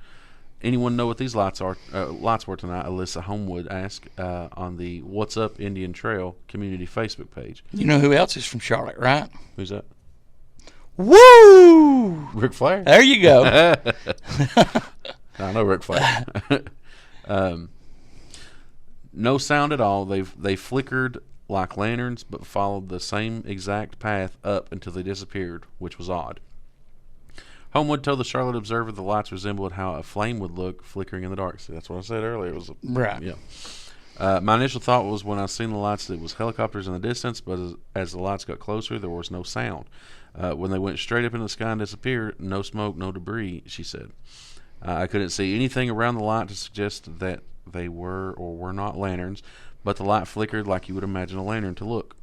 Anyone know what these lights were tonight? Alyssa Homewood asked on the What's Up Indian Trail community Facebook page. You know who else is from Charlotte, right? Who's that? Woo! Ric Flair. There you go. I know Ric Flair. No sound at all. They flickered like lanterns, but followed the same exact path up until they disappeared, which was odd. Homewood told the Charlotte Observer the lights resembled how a flame would look flickering in the dark. See, that's what I said earlier. It was right. Yeah. My initial thought was when I seen the lights that it was helicopters in the distance, but as the lights got closer, there was no sound. When they went straight up into the sky and disappeared, no smoke, no debris, she said. I couldn't see anything around the light to suggest that they were or were not lanterns, but the light flickered like you would imagine a lantern to look.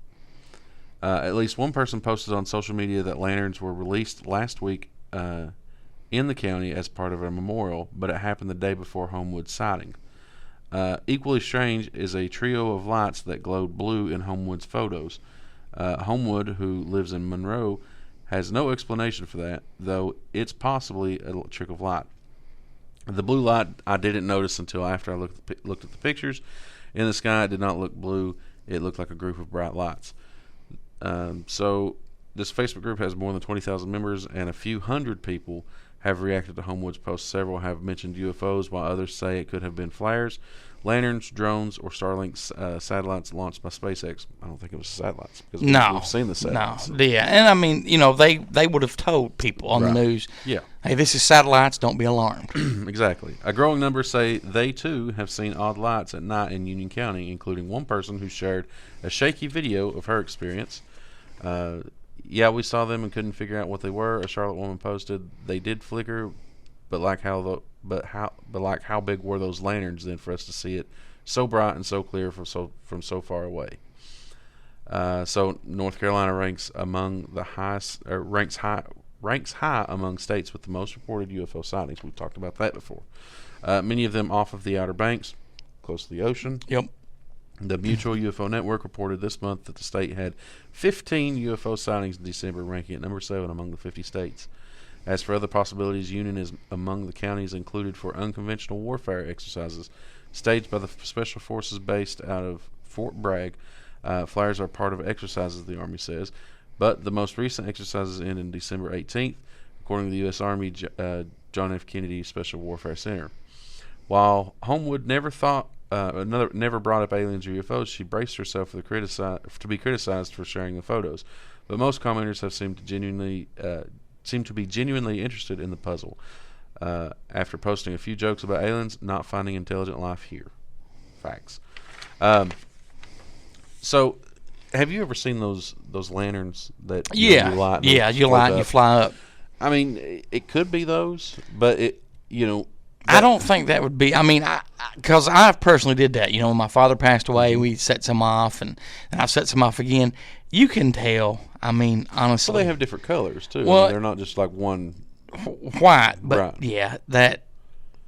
At least one person posted on social media that lanterns were released last week in the county as part of a memorial, but it happened the day before Homewood's sighting. Equally strange is a trio of lights that glowed blue in Homewood's photos. Homewood, who lives in Monroe, has no explanation for that, though it's possibly a trick of light. The blue light I didn't notice until after I looked at the pictures. In the sky, it did not look blue. It looked like a group of bright lights. So this Facebook group has more than 20,000 members, and a few hundred people have reacted to Homewood's post. Several have mentioned UFOs, while others say it could have been flares, lanterns, drones, or Starlink satellites launched by SpaceX. I don't think it was satellites because we've seen the satellites. No, yeah, and I mean, they would have told people on the news, yeah, hey, this is satellites, don't be alarmed. Exactly. A growing number say they too have seen odd lights at night in Union County, including one person who shared a shaky video of her experience. Yeah, we saw them and couldn't figure out what they were. A Charlotte woman posted, "They did flicker, but how big were those lanterns then for us to see it so bright and so clear from so far away?" So North Carolina ranks high among states with the most reported UFO sightings. We've talked about that before. Many of them off of the Outer Banks, close to the ocean. Yep. The Mutual UFO Network reported this month that the state had 15 UFO sightings in December, ranking at number 7 among the 50 states. As for other possibilities, Union is among the counties included for unconventional warfare exercises staged by the Special Forces based out of Fort Bragg. Flyers are part of exercises, the Army says, but the most recent exercises end in December 18th, according to the U.S. Army John F. Kennedy Special Warfare Center. While Homewood never brought up aliens or UFOs, she braced herself to be criticized for sharing the photos. But most commenters have seemed to be genuinely interested in the puzzle. After posting a few jokes about aliens not finding intelligent life here. Facts. So, have you ever seen those lanterns that you light? Yeah, you light and you fly up. I mean, it could be those, but I don't think that would be. I mean, because I personally did that. When my father passed away, we set some off, and I've set some off again. You can tell. I mean, honestly. Well, they have different colors too. Well, they're not just like one white, but right. Yeah, that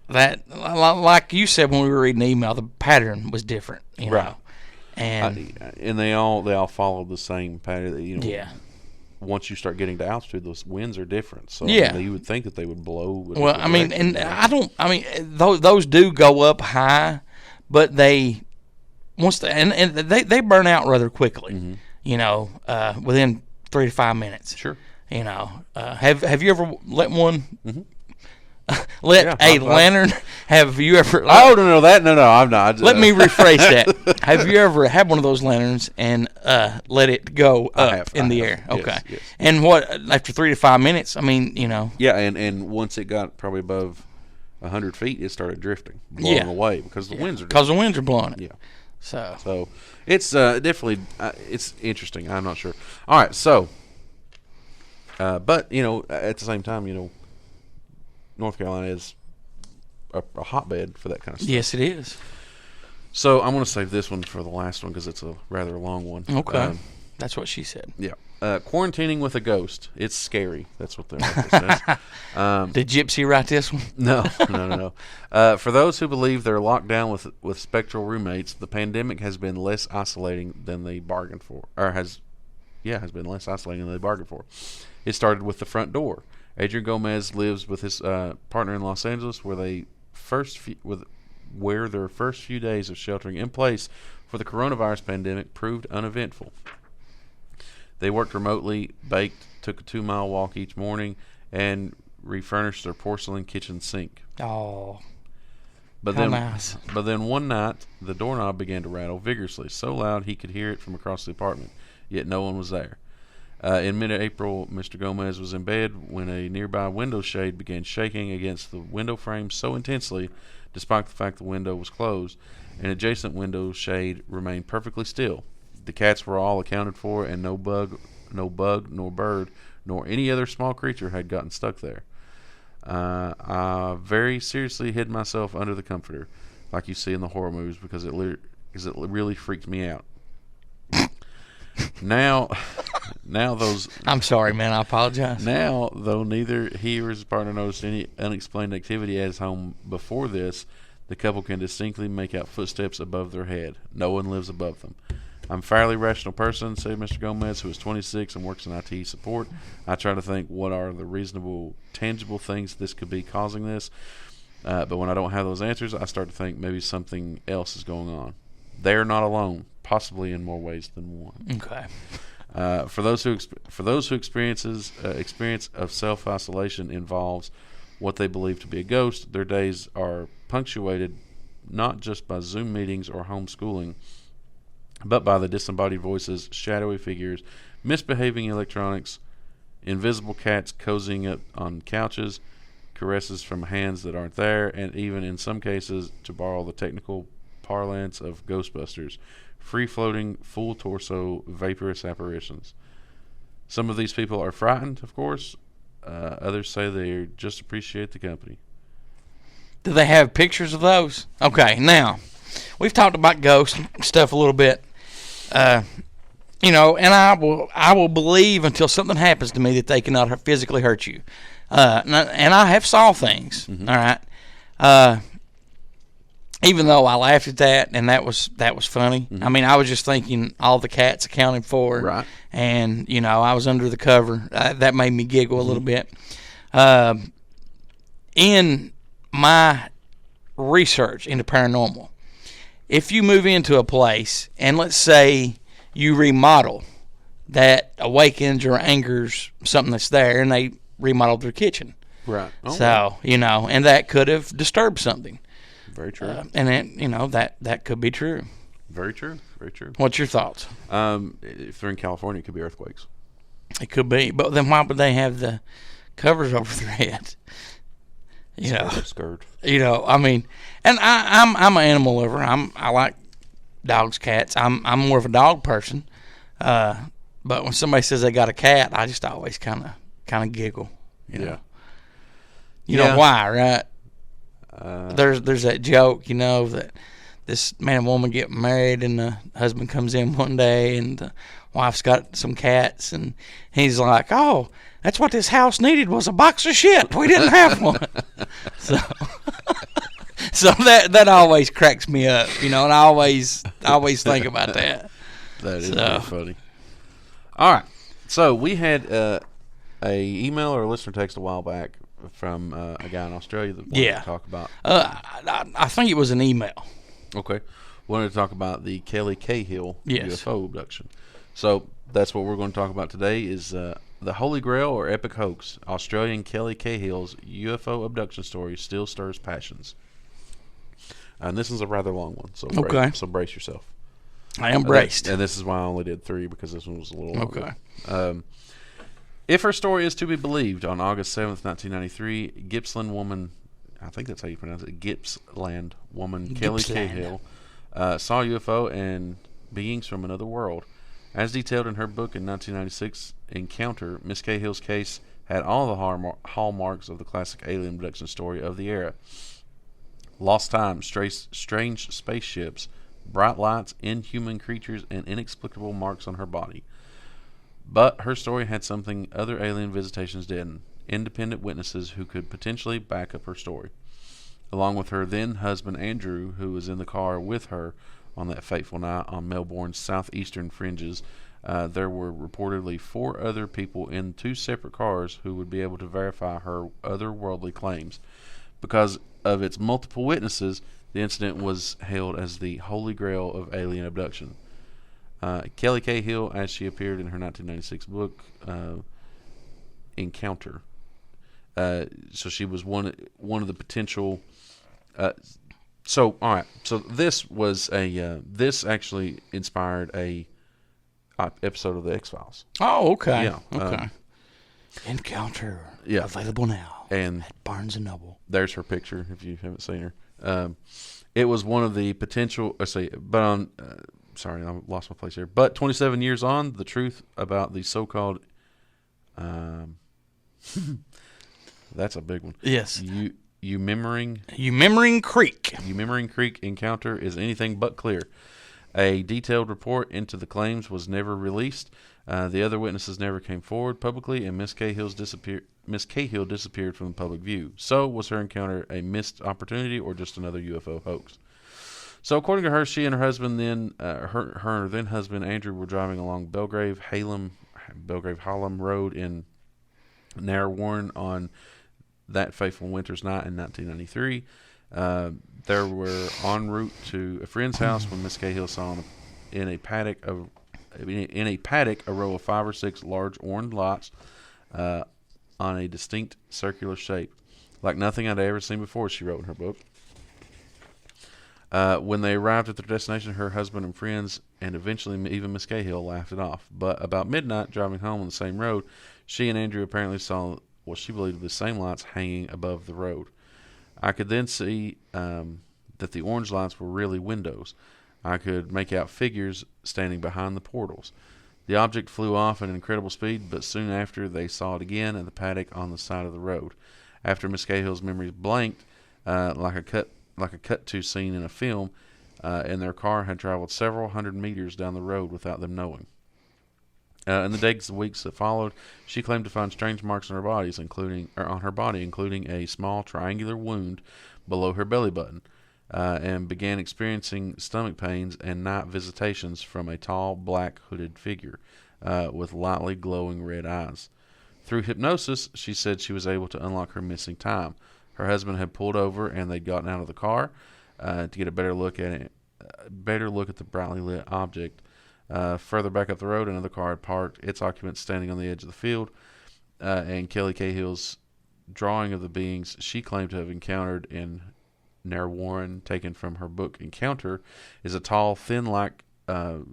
like you said when we were reading the email, the pattern was different. Right. And they all follow the same pattern. Yeah. Once you start getting to altitude, those winds are different. So yeah, you would think that they would blow. Well, I mean, and I mean, those do go up high, but they burn out rather quickly. Within 3 to 5 minutes. Sure. Have you ever let one? Yeah, lantern? Have you ever? Oh no, I'm not. Let me rephrase that. Have you ever had one of those lanterns and let it go up in the air? Okay. Yes. And what after 3 to 5 minutes? I mean, Yeah, and once it got probably above 100 feet, it started drifting, blowing away because the winds are blowing it. Yeah. So it's definitely it's interesting. I'm not sure. All right, so but at the same time, North Carolina is a hotbed for that kind of stuff. Yes, it is. So I'm going to save this one for the last one because it's a rather long one. Okay, that's what she said. Yeah, quarantining with a ghost. It's scary. That's what the article says. Did Gypsy write this one? No. For those who believe they're locked down with spectral roommates, the pandemic has been less isolating than they bargained for, has been less isolating than they bargained for. It started with the front door. Adrian Gomez lives with his partner in Los Angeles, where their first few days of sheltering in place for the coronavirus pandemic proved uneventful. They worked remotely, baked, took a 2-mile walk each morning, and refurnished their porcelain kitchen sink. Oh, But how then, nice. But then one night, the doorknob began to rattle vigorously, so loud he could hear it from across the apartment, yet no one was there. In mid-April, Mr. Gomez was in bed when a nearby window shade began shaking against the window frame so intensely, despite the fact the window was closed, an adjacent window shade remained perfectly still. The cats were all accounted for, and no bug, nor bird, nor any other small creature had gotten stuck there. I very seriously hid myself under the comforter, like you see in the horror movies, because it really freaked me out. Now those. I'm sorry, man. I apologize. Now, though neither he or his partner noticed any unexplained activity at his home before this, the couple can distinctly make out footsteps above their head. No one lives above them. I'm a fairly rational person, said Mr. Gomez, who is 26 and works in IT support. I try to think what are the reasonable, tangible things this could be causing this. But when I don't have those answers, I start to think maybe something else is going on. They're not alone, possibly in more ways than one. Okay. For those who experience of self-isolation involves what they believe to be a ghost, their days are punctuated not just by Zoom meetings or homeschooling, but by the disembodied voices, shadowy figures, misbehaving electronics, invisible cats cozying up on couches, caresses from hands that aren't there, and even in some cases, to borrow the technical parlance of Ghostbusters, free-floating, full-torso, vaporous apparitions. Some of these people are frightened, of course. Others say they just appreciate the company. Do they have pictures of those? Okay, now, we've talked about ghost stuff a little bit. And I will believe until something happens to me that they cannot physically hurt you. And I have saw things, all right? Even though I laughed at that, and that was funny. I mean, I was just thinking all the cats accounted for, right? And I was under the cover. That made me giggle a little bit. In my research into paranormal, if you move into a place and let's say you remodel, that awakens or angers something that's there, and they remodeled their kitchen, right? Oh, so and that could have disturbed something. Very true. And that could be true. Very true. Very true. What's your thoughts? If they're in California, it could be earthquakes. It could be, but then why would they have the covers over their head? Skirt. I mean, and I'm an animal lover. I like dogs, cats. I'm more of a dog person. But when somebody says they got a cat, I just always kind of giggle. You know why, right? There's that joke, that this man and woman get married, and the husband comes in one day, and the wife's got some cats, and he's like, "Oh, that's what this house needed was a box of shit. We didn't have one." So that always cracks me up, and I always think about that. That is really funny. All right, so we had a email or a listener text a while back from a guy in Australia that wanted to talk about. I think it was an email. Okay. Wanted to talk about the Kelly Cahill Yes. UFO abduction. So that's what we're going to talk about today is the Holy Grail or epic hoax. Australian Kelly Cahill's UFO abduction story still stirs passions. And this is a rather long one, so brace yourself. I am braced. And this is why I only did 3 because this one was a little longer. Okay. If her story is to be believed, on August 7th, 1993, Gippsland woman, I think that's how you pronounce it, Gippsland woman Kelly Cahill saw a UFO and beings from another world. As detailed in her book in 1996, Encounter, Miss Cahill's case had all the hallmarks of the classic alien abduction story of the era. Lost time, strange spaceships, bright lights, inhuman creatures, and inexplicable marks on her body. But her story had something other alien visitations didn't. Independent witnesses who could potentially back up her story. Along with her then husband Andrew, who was in the car with her on that fateful night on Melbourne's southeastern fringes, there were reportedly 4 other people in 2 separate cars who would be able to verify her otherworldly claims. Because of its multiple witnesses, the incident was hailed as the Holy Grail of alien abduction. Kelly Cahill, as she appeared in her 1996 book, Encounter. So she was one of the potential. So all right. So this was this actually inspired a episode of the X-Files. Oh, okay. Yeah. Okay. Encounter. Yeah. Available now. And at Barnes and Noble. There's her picture if you haven't seen her. It was one of the potential. But on. Sorry, I lost my place here. But 27 years on, the truth about the so-called. That's a big one. Yes. Umemmering Creek encounter is anything but clear. A detailed report into the claims was never released. The other witnesses never came forward publicly, and Miss Cahill disappeared from the public view. So, was her encounter a missed opportunity or just another UFO hoax? So, according to her, she and her husband her then husband Andrew were driving along Belgrave Hallam Road in Narrwarren on that fateful winter's night in 1993. They were en route to a friend's house when Miss Cahill saw in a paddock a row of 5 or 6 large orange lights on a distinct circular shape, like nothing I'd ever seen before. She wrote in her book. When they arrived at their destination, her husband and friends, and eventually even Miss Cahill, laughed it off. But about midnight, driving home on the same road, she and Andrew apparently saw what she believed were the same lights hanging above the road. I could then see that the orange lights were really windows. I could make out figures standing behind the portals. The object flew off at incredible speed, but soon after they saw it again in the paddock on the side of the road. After Miss Cahill's memories blanked, like a cut-to scene in a film, and their car had traveled several hundred meters down the road without them knowing. In the days and weeks that followed, she claimed to find strange marks on her body, including a small triangular wound below her belly button, and began experiencing stomach pains and night visitations from a tall, black hooded figure with lightly glowing red eyes. Through hypnosis, she said she was able to unlock her missing time. Her husband had pulled over, and they'd gotten out of the car to get a better look at the brightly lit object. Further back up the road, another car had parked, its occupants standing on the edge of the field, and Kelly Cahill's drawing of the beings she claimed to have encountered in Narrwarren, taken from her book Encounter, is a tall, thin-like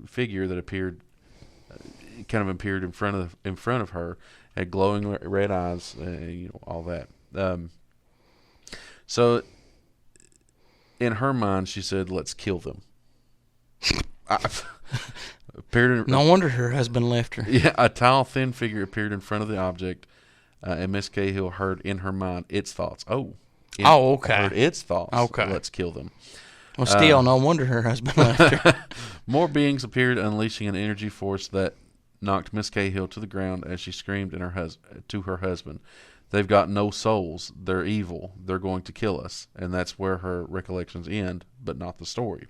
figure that appeared in front of her, had glowing red eyes, all that. So, in her mind, she said, "Let's kill them." No wonder her husband left her. Yeah, a tall, thin figure appeared in front of the object, and Miss Cahill heard in her mind its thoughts. Okay. Heard its thoughts. Okay. Let's kill them. Well, still, no wonder her husband left her. More beings appeared, unleashing an energy force that knocked Miss Cahill to the ground as she screamed to her husband, "They've got no souls. They're evil. They're going to kill us." And that's where her recollections end, but not the story.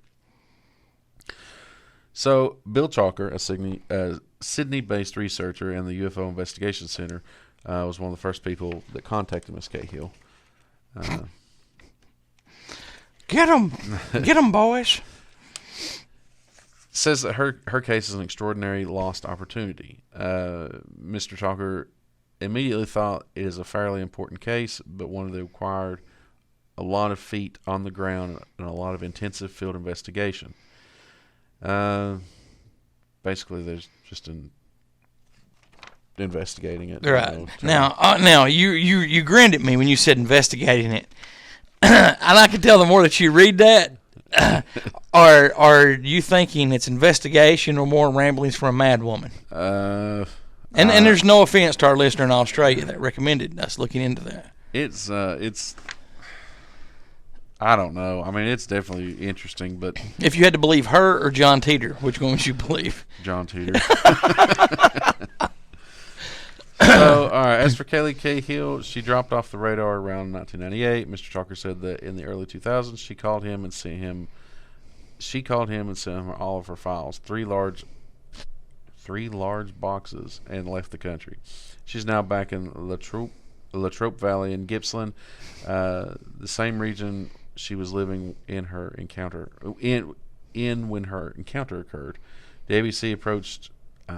So, Bill Chalker, a Sydney-based researcher in the UFO Investigation Center, was one of the first people that contacted Miss Cahill. Get them, boys. Says that her case is an extraordinary lost opportunity. Mr. Talker immediately thought it is a fairly important case, but one that required a lot of feet on the ground and a lot of intensive field investigation. Basically, there's just investigating it. Right. Now you grinned at me when you said investigating it. And I can tell the more that you read that, are you thinking it's investigation or more ramblings from a mad woman? And there's no offense to our listener in Australia that recommended us looking into that. It's I don't know. I mean, it's definitely interesting, but if you had to believe her or John Titor, which one would you believe? John Titor. So, all right. As for Kaylee Cahill, she dropped off the radar around 1998. Mr. Talker said that in the early 2000s, she called him and sent him all of her files, three large boxes, and left the country. She's now back in Latrobe Valley in Gippsland, the same region she was living in when her encounter occurred. The ABC approached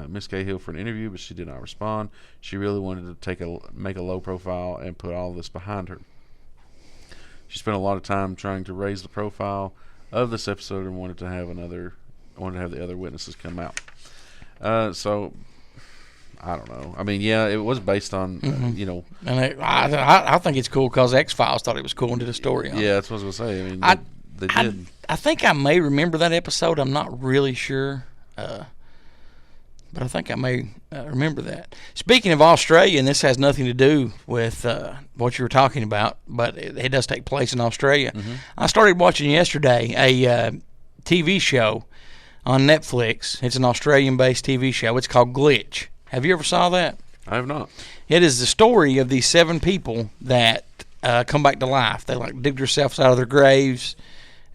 Miss Cahill for an interview, but she did not respond. She really wanted to make a low profile and put all this behind her. She spent a lot of time trying to raise the profile of this episode and wanted to have the other witnesses come out. So I don't know. I mean, yeah, it was based on And I think it's cool because X-Files thought it was cool and did a story on it. Yeah, that's what I was going to say. I mean, they did. I think I may remember that episode. I'm not really sure. But I think I may remember that. Speaking of Australia, and this has nothing to do with what you were talking about, but it does take place in Australia. Mm-hmm. I started watching yesterday a TV show on Netflix. It's an Australian-based TV show. It's called Glitch. Have you ever saw that? I have not. It is the story of these 7 people that come back to life. They dig themselves out of their graves,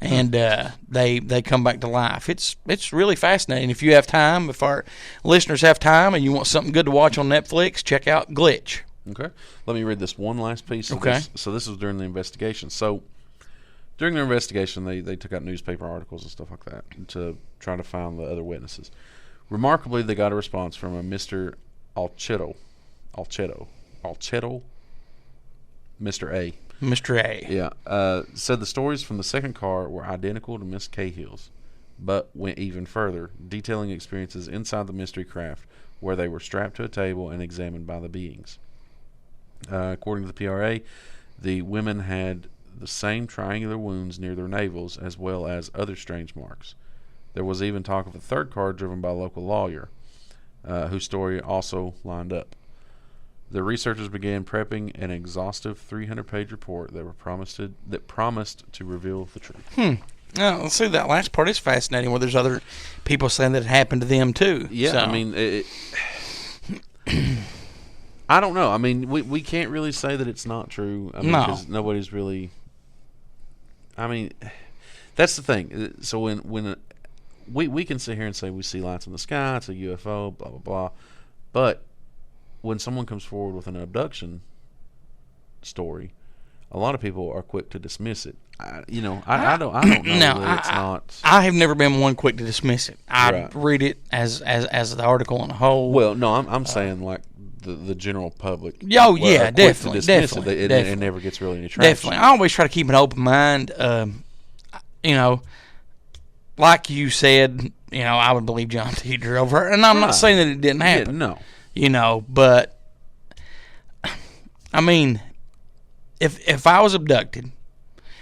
and they come back to life. It's really fascinating. If you have time, if our listeners have time, and you want something good to watch on Netflix, check out Glitch. Okay. Let me read this one last piece. Okay. So this was during the investigation. So during their investigation, they took out newspaper articles and stuff like that to try to find the other witnesses. Remarkably, they got a response from a Mr. Alchetto, Mr. A. Mr. A. Yeah. Said the stories from the second car were identical to Miss Cahill's, but went even further, detailing experiences inside the mystery craft where they were strapped to a table and examined by the beings. According to the PRA, the women had the same triangular wounds near their navels as well as other strange marks. There was even talk of a third car driven by a local lawyer, whose story also lined up. The researchers began prepping an exhaustive 300-page report that promised to reveal the truth. Now, let's see, that last part is fascinating, where there's other people saying that it happened to them too. Yeah, so. I mean, I don't know. I mean, we can't really say that it's not true. I mean, No. because nobody's really. I mean, that's the thing. So when we can sit here and say we see lights in the sky, it's a UFO, blah blah blah, but when someone comes forward with an abduction story, a lot of people are quick to dismiss it. I don't know that it's not. I have never been one quick to dismiss it. I Right. read it as the article on a whole. Well, no, I'm saying like the general public. Oh, yeah, are quick to definitely, dismiss definitely, it. definitely. It never gets really any traction. Definitely. I always try to keep an open mind. Like you said, I would believe John Titor over her. And I'm not saying that it didn't happen. Yeah, no. But, I mean, if I was abducted,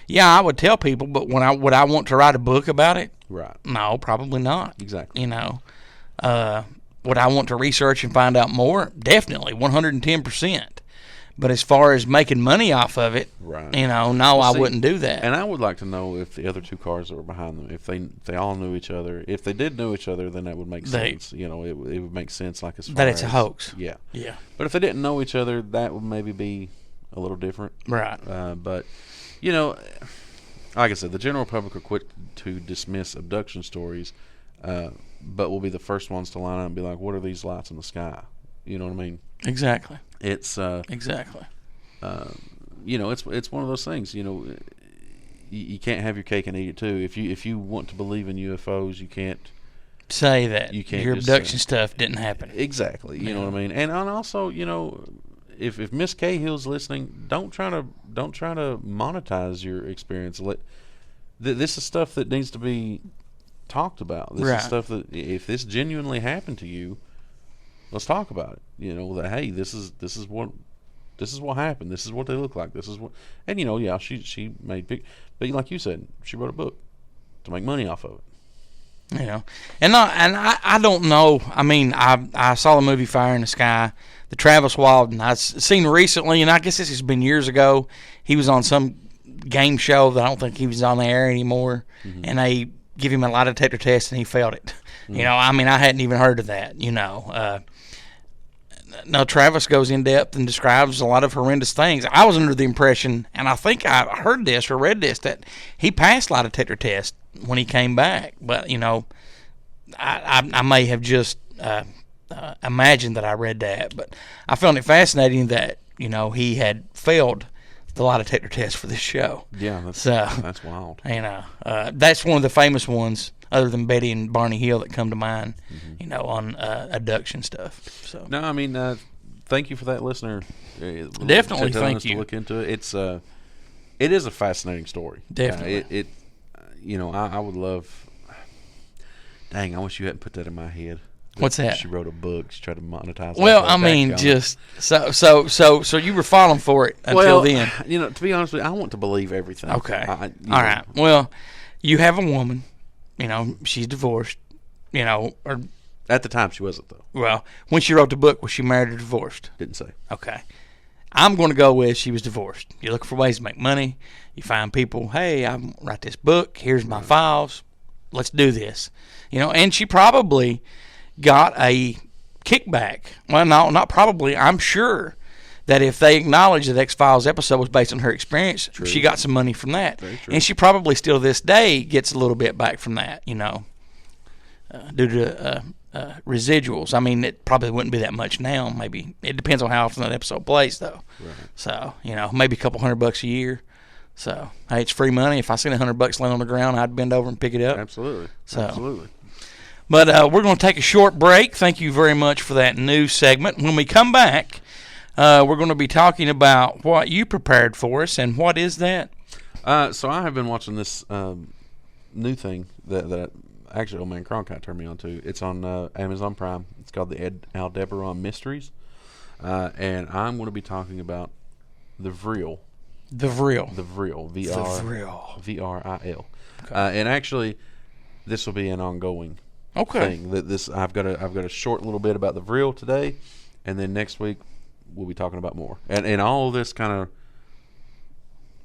yeah, I would tell people, but would I want to write a book about it? Right. No, probably not. Exactly. Would I want to research and find out more? Definitely, 110%. But as far as making money off of it, right. No, I wouldn't do that. And I would like to know if the other two cars that were behind them, if they all knew each other. If they did know each other, then that would make sense. It would make sense, like as far that it's as, a hoax. Yeah. Yeah. But if they didn't know each other, that would maybe be a little different. Right. But like I said, the general public are quick to dismiss abduction stories, but will be the first ones to line up and be like, "What are these lights in the sky?" You know what I mean? Exactly. It's exactly. It's one of those things. you can't have your cake and eat it too. If you want to believe in UFOs, you can't say that your just abduction stuff didn't happen. Exactly. You know what I mean? And also, if Miss Cahill's listening, don't try to monetize your experience. This is stuff that needs to be talked about. This is stuff that if this genuinely happened to you, let's talk about it. That hey, this is what happened. This is what they look like. This is what, and she made big, but like you said, she wrote a book to make money off of it. And I don't know. I mean, I saw the movie Fire in the Sky, the Travis Walton. I've seen recently, and I guess this has been years ago. He was on some game show that I don't think he was on the air anymore, and they give him a lie detector test, and he failed it. I mean, I hadn't even heard of that. No, Travis goes in depth and describes a lot of horrendous things. I was under the impression, and I think I heard this or read this, that he passed lie detector test when he came back. But, I may have just imagined that I read that. But I found it fascinating that, he had failed the lie detector test for this show. Yeah, that's wild. That's one of the famous ones, other than Betty and Barney Hill, that come to mind, on abduction stuff. So no, I mean, thank you for that, listener. Definitely, thank you. To look into it. It is a fascinating story. Definitely. I would love. Dang, I wish you hadn't put that in my head. What's that? She wrote a book. She tried to monetize. Well, I mean, just so you were falling for it until then. To be honest with you, I want to believe everything. Okay. All right. Well, you have a woman. She's divorced. Or at the time she wasn't though. Well, when she wrote the book, was she married or divorced? Didn't say. Okay. I'm going to go with she was divorced. You're looking for ways to make money. You find people. Hey, I'm write this book. Here's my files. Let's do this. And she probably got a kickback. Well, no, not probably. I'm sure that if they acknowledge that X-Files episode was based on her experience, she got some money from that. Very true. And she probably still to this day gets a little bit back from that, due to residuals. I mean, it probably wouldn't be that much now. Maybe it depends on how often that episode plays, though. Right. So, maybe a couple $100 a year. So, hey, it's free money. If I seen $100 laying on the ground, I'd bend over and pick it up. Absolutely. So, absolutely. But we're going to take a short break. Thank you very much for that news segment. When we come back, we're going to be talking about what you prepared for us, and what is that? So I have been watching this new thing that actually old man Cronkite turned me on to. It's on Amazon Prime. It's called the Aldebaran Mysteries, and I'm going to be talking about the Vril. The Vril. The Vril. V-R-I-L. Okay. And actually, this will be an ongoing thing. I've got a short little bit about the Vril today, and then next week we'll be talking about more. And all of this kind of,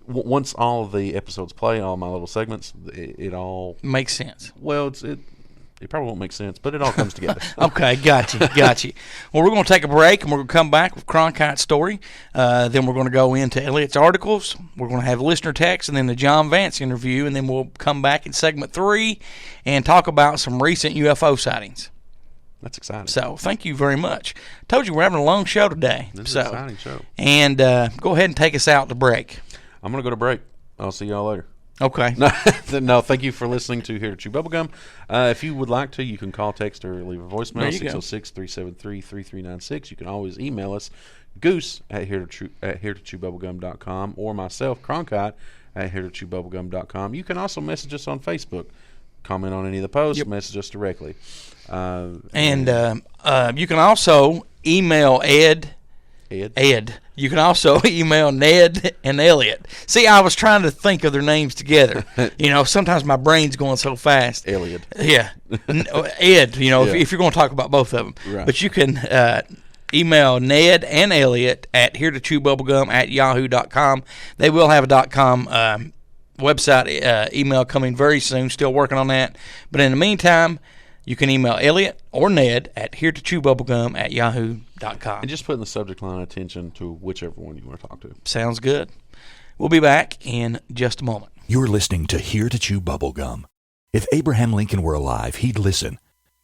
once all of the episodes play, all my little segments, it all makes sense. Well, it probably won't make sense, but it all comes together. Okay, got you. Well, we're going to take a break, and we're going to come back with Cronkite's story. Then we're going to go into Elliot's articles. We're going to have listener text, and then the Jon Vance interview, and then we'll come back in segment 3 and talk about some recent UFO sightings. That's exciting. So, thank you very much. Told you we're having a long show today. This is an exciting show. And go ahead and take us out to break. I'm going to go to break. I'll see y'all later. Okay. No, thank you for listening to Here to Chew Bubblegum. If you would like to, you can call, text, or leave a voicemail, 606-373-3396. You can always email us, goose at heretotchewbubblegum.com, or myself, Cronkite, at heretotchewbubblegum.com. You can also message us on Facebook. Comment on any of the posts, message us directly. And you can also email Ed. You can also email Ned and Elliot. See, I was trying to think of their names together. Sometimes my brain's going so fast. Elliot. Yeah. Ed, if you're going to talk about both of them. Right. But you can email Ned and Elliot at heretotchewbubblegum@yahoo.com. They will have a .com website email coming very soon. Still working on that. But in the meantime, you can email Elliot or Ned at heretotchewbubblegum@yahoo.com. And just put in the subject line attention to whichever one you want to talk to. Sounds good. We'll be back in just a moment. You're listening to Here to Chew Bubblegum. If Abraham Lincoln were alive, he'd listen.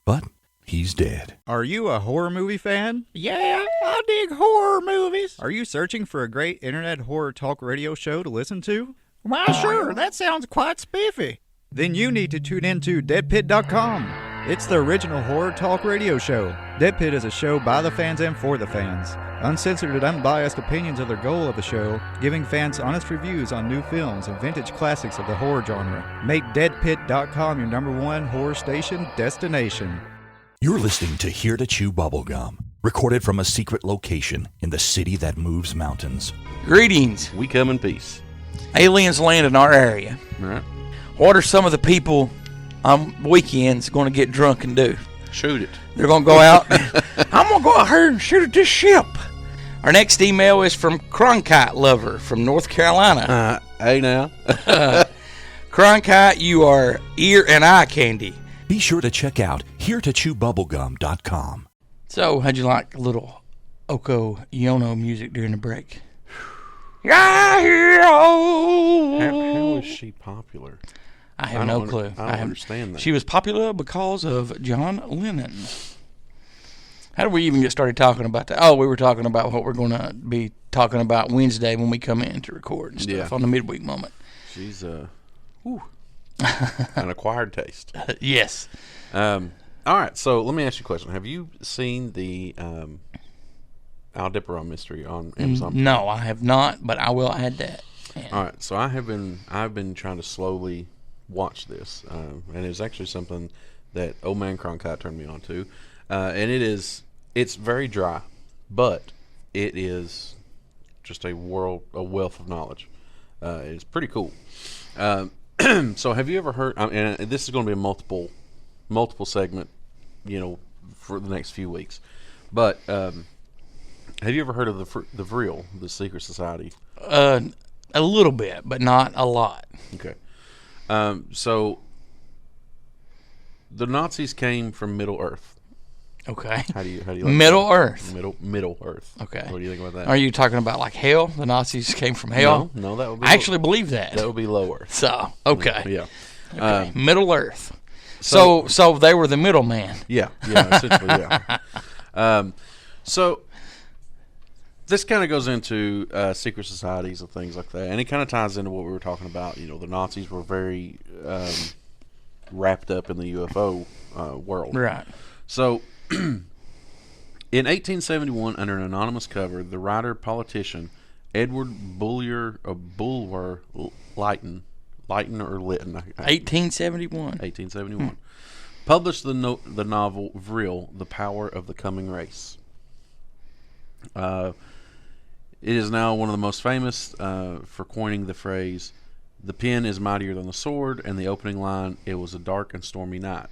But he's dead. Are you a horror movie fan? Yeah, I dig horror movies. Are you searching for a great internet horror talk radio show to listen to? Why, sure, that sounds quite spiffy. Then you need to tune into deadpit.com. It's the original horror talk radio show. Dead Pit is a show by the fans and for the fans. Uncensored and unbiased opinions are the goal of the show, giving fans honest reviews on new films and vintage classics of the horror genre. Make deadpit.com your #1 horror station destination. You're listening to Here to Chew Bubblegum, recorded from a secret location in the city that moves mountains. Greetings. We come in peace. Aliens land in our area. All right. What are some of the people on weekends going to get drunk and do? Shoot it. They're going to go out. I'm going to go out here and shoot at this ship. Our next email is from Cronkite Lover from North Carolina. Hey now. Cronkite, you are ear and eye candy. Be sure to check out HereToChewBubblegum.com. So, how'd you like a little Oko Yono music during the break? How How is she popular? I have no clue. I don't understand that. She was popular because of John Lennon. How did we even get started talking about that? Oh, we were talking about what we're going to be talking about Wednesday when we come in to record and stuff on the midweek moment. She's an acquired taste. Yes. All right, so let me ask you a question. Have you seen the Aldebaran mystery on Amazon? No, I have not, but I will add that. All right, so I've been trying to slowly watch this, and it's actually something that old man Cronkite turned me on to, and it's very dry, but it is just a wealth of knowledge. It's pretty cool. So have you ever heard? And this is going to be a multiple segment, for the next few weeks. But have you ever heard of the Vril, the secret society? A little bit, but not a lot. Okay. So the Nazis came from Middle Earth. Okay. How do you like Middle that? Earth. Middle Earth. Okay. What do you think about that? Are you talking about like hell? The Nazis came from hell? No, that would be. I actually believe that. That would be Low Earth. So okay. Yeah. Okay. Middle Earth. So they were the middleman. Yeah. Essentially, yeah. So this kind of goes into secret societies and things like that, and it kind of ties into what we were talking about. The Nazis were very wrapped up in the UFO world. Right. So, in 1871, under an anonymous cover, the writer-politician Edward Bulwer Lytton, or Lytton, 1871. Published the novel Vril, The Power of the Coming Race. It is now one of the most famous for coining the phrase, "The pen is mightier than the sword," and the opening line, "It was a dark and stormy night."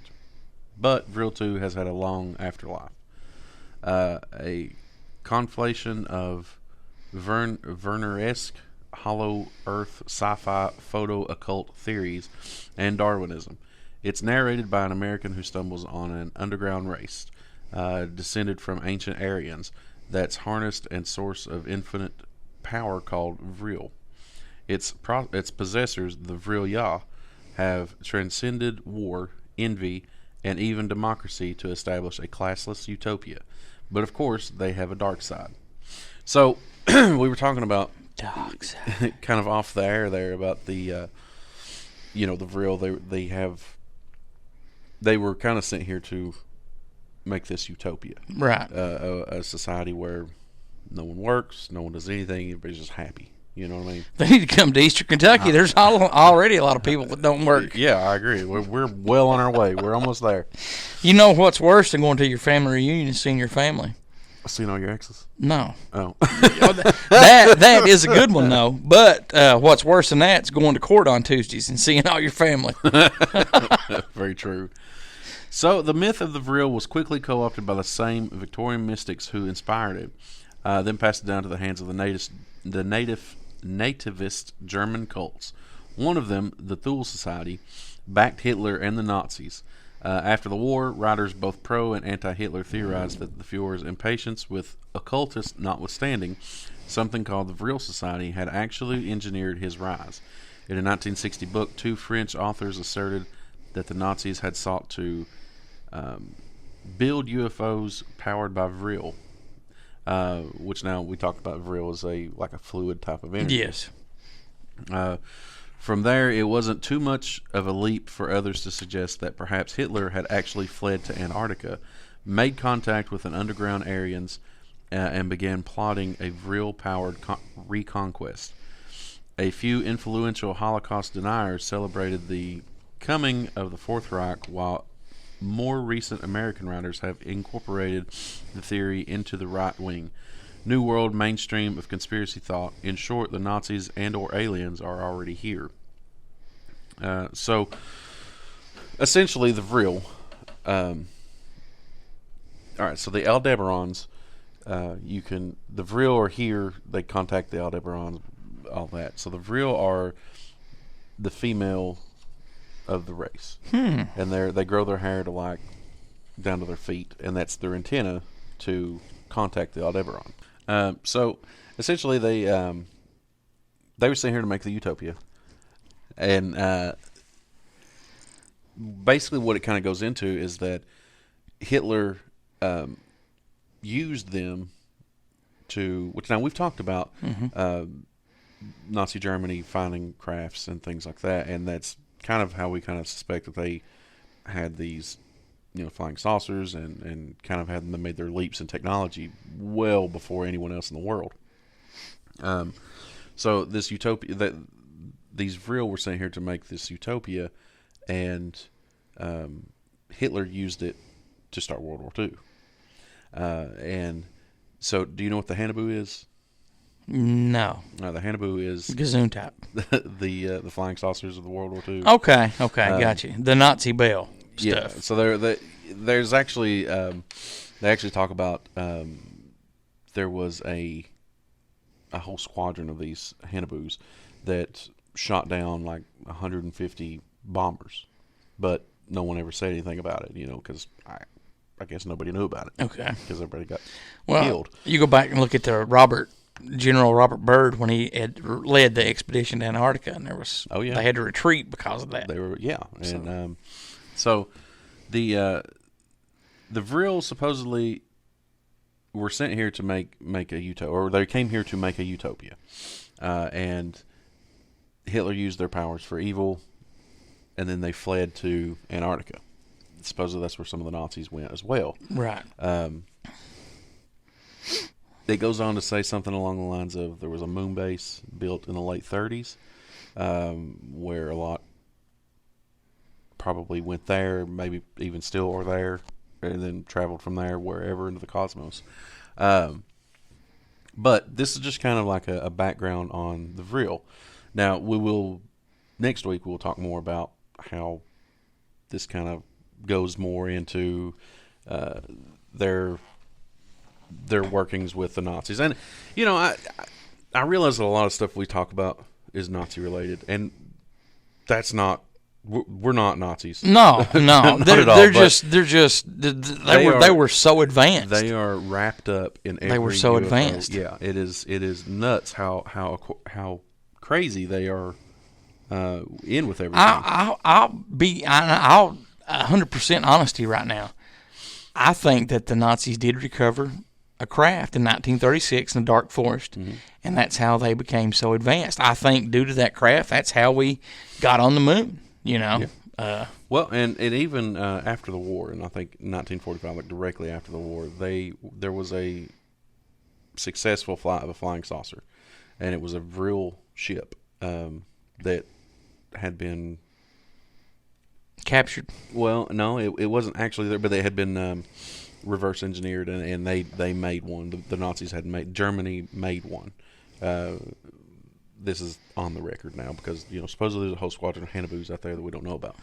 But Vril 2 has had a long afterlife. A conflation of Werner-esque, hollow earth, sci-fi, photo-occult theories, and Darwinism. It's narrated by an American who stumbles on an underground race, descended from ancient Aryans, that's harnessed and source of infinite power called Vril. Its possessors, the Vril Yah, have transcended war, envy, and even democracy to establish a classless utopia. But of course, they have a dark side. So, we were talking about Dark side. kind of off the air there about the Vril. They were kind of sent here to make this utopia, Right. a society where no one works, no one does anything, everybody's just happy. You know what I mean? They need to come to Eastern Kentucky. There's already a lot of people that don't work. Yeah, I agree. We're well on our way. We're almost there. You know what's worse than going to your family reunion and seeing your family? Seeing all your exes? No. Oh. That is a good one, though. But what's worse than that is going to court on Tuesdays and seeing all your family. Very true. So the myth of the Vril was quickly co-opted by the same Victorian mystics who inspired it, then passed it down to the hands of the nativist German cults. One of them, the Thule Society, backed Hitler and the Nazis. After the war, writers both pro and anti-Hitler theorized that the Fuhrer's impatience with occultists notwithstanding, something called the Vril Society had actually engineered his rise. In a 1960 book, two French authors asserted that the Nazis had sought to build UFOs powered by Vril, which now we talked about Vril as like a fluid type of energy. Yes. From there, it wasn't too much of a leap for others to suggest that perhaps Hitler had actually fled to Antarctica, made contact with an underground Aryans, and began plotting a vril-powered reconquest. A few influential Holocaust deniers celebrated the coming of the Fourth Reich, while more recent American writers have incorporated the theory into the right-wing New World mainstream of conspiracy thought. In short, the Nazis and or aliens are already here. So, essentially, the vril. All right, so the Aldebarans, the vril are here. They contact the Aldebarans, all that. So the vril are the female of the race, and they grow their hair to like down to their feet, and that's their antenna to contact the Aldebaran. So essentially, they were sent here to make the utopia, and basically what it kind of goes into is that Hitler used them to, which now we've talked about Nazi Germany finding crafts and things like that, and that's kind of how we kind of suspect that they had these, flying saucers and kind of had them made their leaps in technology well before anyone else in the world. So this utopia, that these vril were sent here to make this utopia, and Hitler used it to start World War II. And so, do you know what the Hanabu is? No. The Hanabu is Gesundheit. the flying saucers of the World War II. Okay, got you. The Nazi bell stuff. Yeah. So there's actually they actually talk about there was a whole squadron of these Hanabus that shot down like 150 bombers, but no one ever said anything about it, because I guess nobody knew about it. Okay. Because everybody got killed. killed. You go back and look at General Robert Byrd when he had led the expedition to Antarctica, and they had to retreat because of that. They were, and so the vril supposedly were sent here to make a utopia, or they came here to make a utopia, and Hitler used their powers for evil, and then they fled to Antarctica. Supposedly that's where some of the Nazis went as well. Right. It goes on to say something along the lines of there was a moon base built in the late 30s, where a lot probably went there, maybe even still are there, and then traveled from there wherever into the cosmos. But this is just kind of like a background on the vril. Now, next week we'll talk more about how this kind of goes more into their workings with the Nazis. And, I realize that a lot of stuff we talk about is Nazi related, and that's not, we're not Nazis. No. They were so advanced. They are wrapped up in every They were so UFO. advanced. Yeah, it is nuts how crazy they are in with everything. I'll 100% honesty right now. I think that the Nazis did recover a craft in 1936 in the Dark Forest, and that's how they became so advanced. I think due to that craft, that's how we got on the moon. Yeah. Well, and even after the war, and I think 1945, like directly after the war, there was a successful flight of a flying saucer, and it was a vril ship that had been captured. Well, no, it wasn't actually there, but they had been reverse engineered, and they made one. The Nazis had Germany made one. This is on the record now because supposedly there's a whole squadron of Hanabus out there that we don't know about,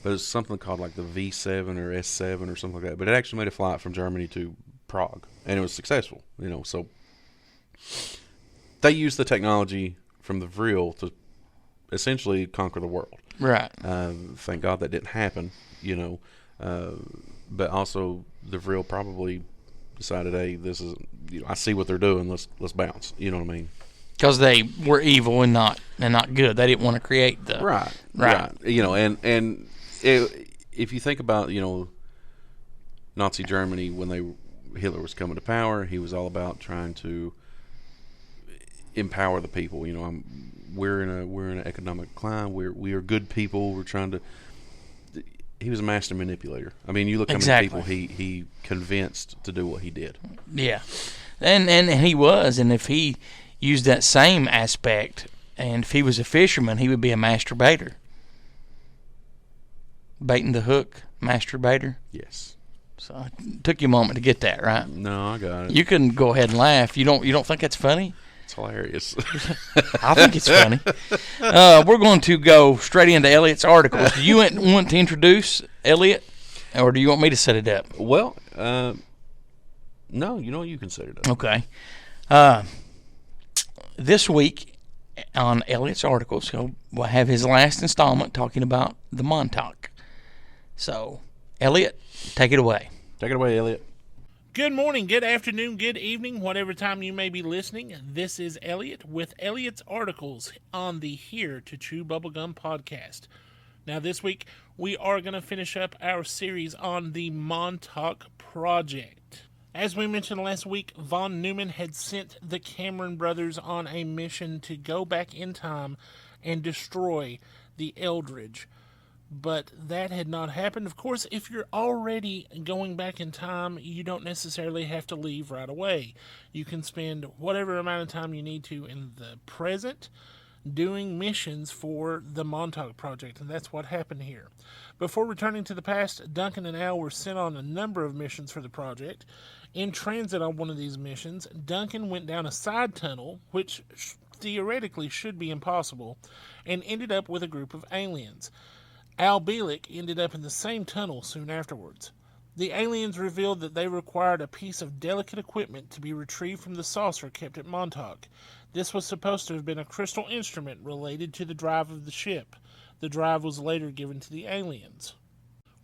but it's something called like the V7 or S7 or something like that. But it actually made a flight from Germany to Prague, and it was successful. So they used the technology from the vril to essentially conquer the world. Right. Thank God that didn't happen. But also the vril probably decided, hey, this is I see what they're doing. Let's bounce. You know what I mean? Because they were evil and not good. They didn't want to create the right. And if you think about Nazi Germany when Hitler was coming to power, he was all about trying to empower the people. You know, we're in an economic climb. We are good people. We're trying to. He was a master manipulator. I mean, you look how many people he convinced to do what he did. Yeah, and he was, and if he used that same aspect, and if he was a fisherman, he would be a masturbator. Baiting the hook, masturbator. Yes. So it took you a moment to get that, right? No, I got it. You can go ahead and laugh. You don't think that's funny? It's hilarious. I think it's funny. We're going to go straight into Elliot's articles. Do you want to introduce Elliot, or do you want me to set it up? Well, no, you can set it up. Okay. This week on Elliot's articles, we'll have his last installment talking about the Montauk. So, Elliot, take it away. Take it away, Elliot. Good morning, good afternoon, good evening, whatever time you may be listening. This is Elliot with Elliot's Articles on the Here to Chew Bubblegum podcast. Now, this week, we are going to finish up our series on the Montauk Project. As we mentioned last week, von Neumann had sent the Cameron brothers on a mission to go back in time and destroy the Eldridge. But that had not happened. Of course, if you're already going back in time, you don't necessarily have to leave right away. You can spend whatever amount of time you need to in the present doing missions for the Montauk Project, and that's what happened here. Before returning to the past, Duncan and Al were sent on a number of missions for the project. In transit on one of these missions, Duncan went down a side tunnel, which theoretically should be impossible, and ended up with a group of aliens. Al Bielek ended up in the same tunnel soon afterwards. The aliens revealed that they required a piece of delicate equipment to be retrieved from the saucer kept at Montauk. This was supposed to have been a crystal instrument related to the drive of the ship. The drive was later given to the aliens.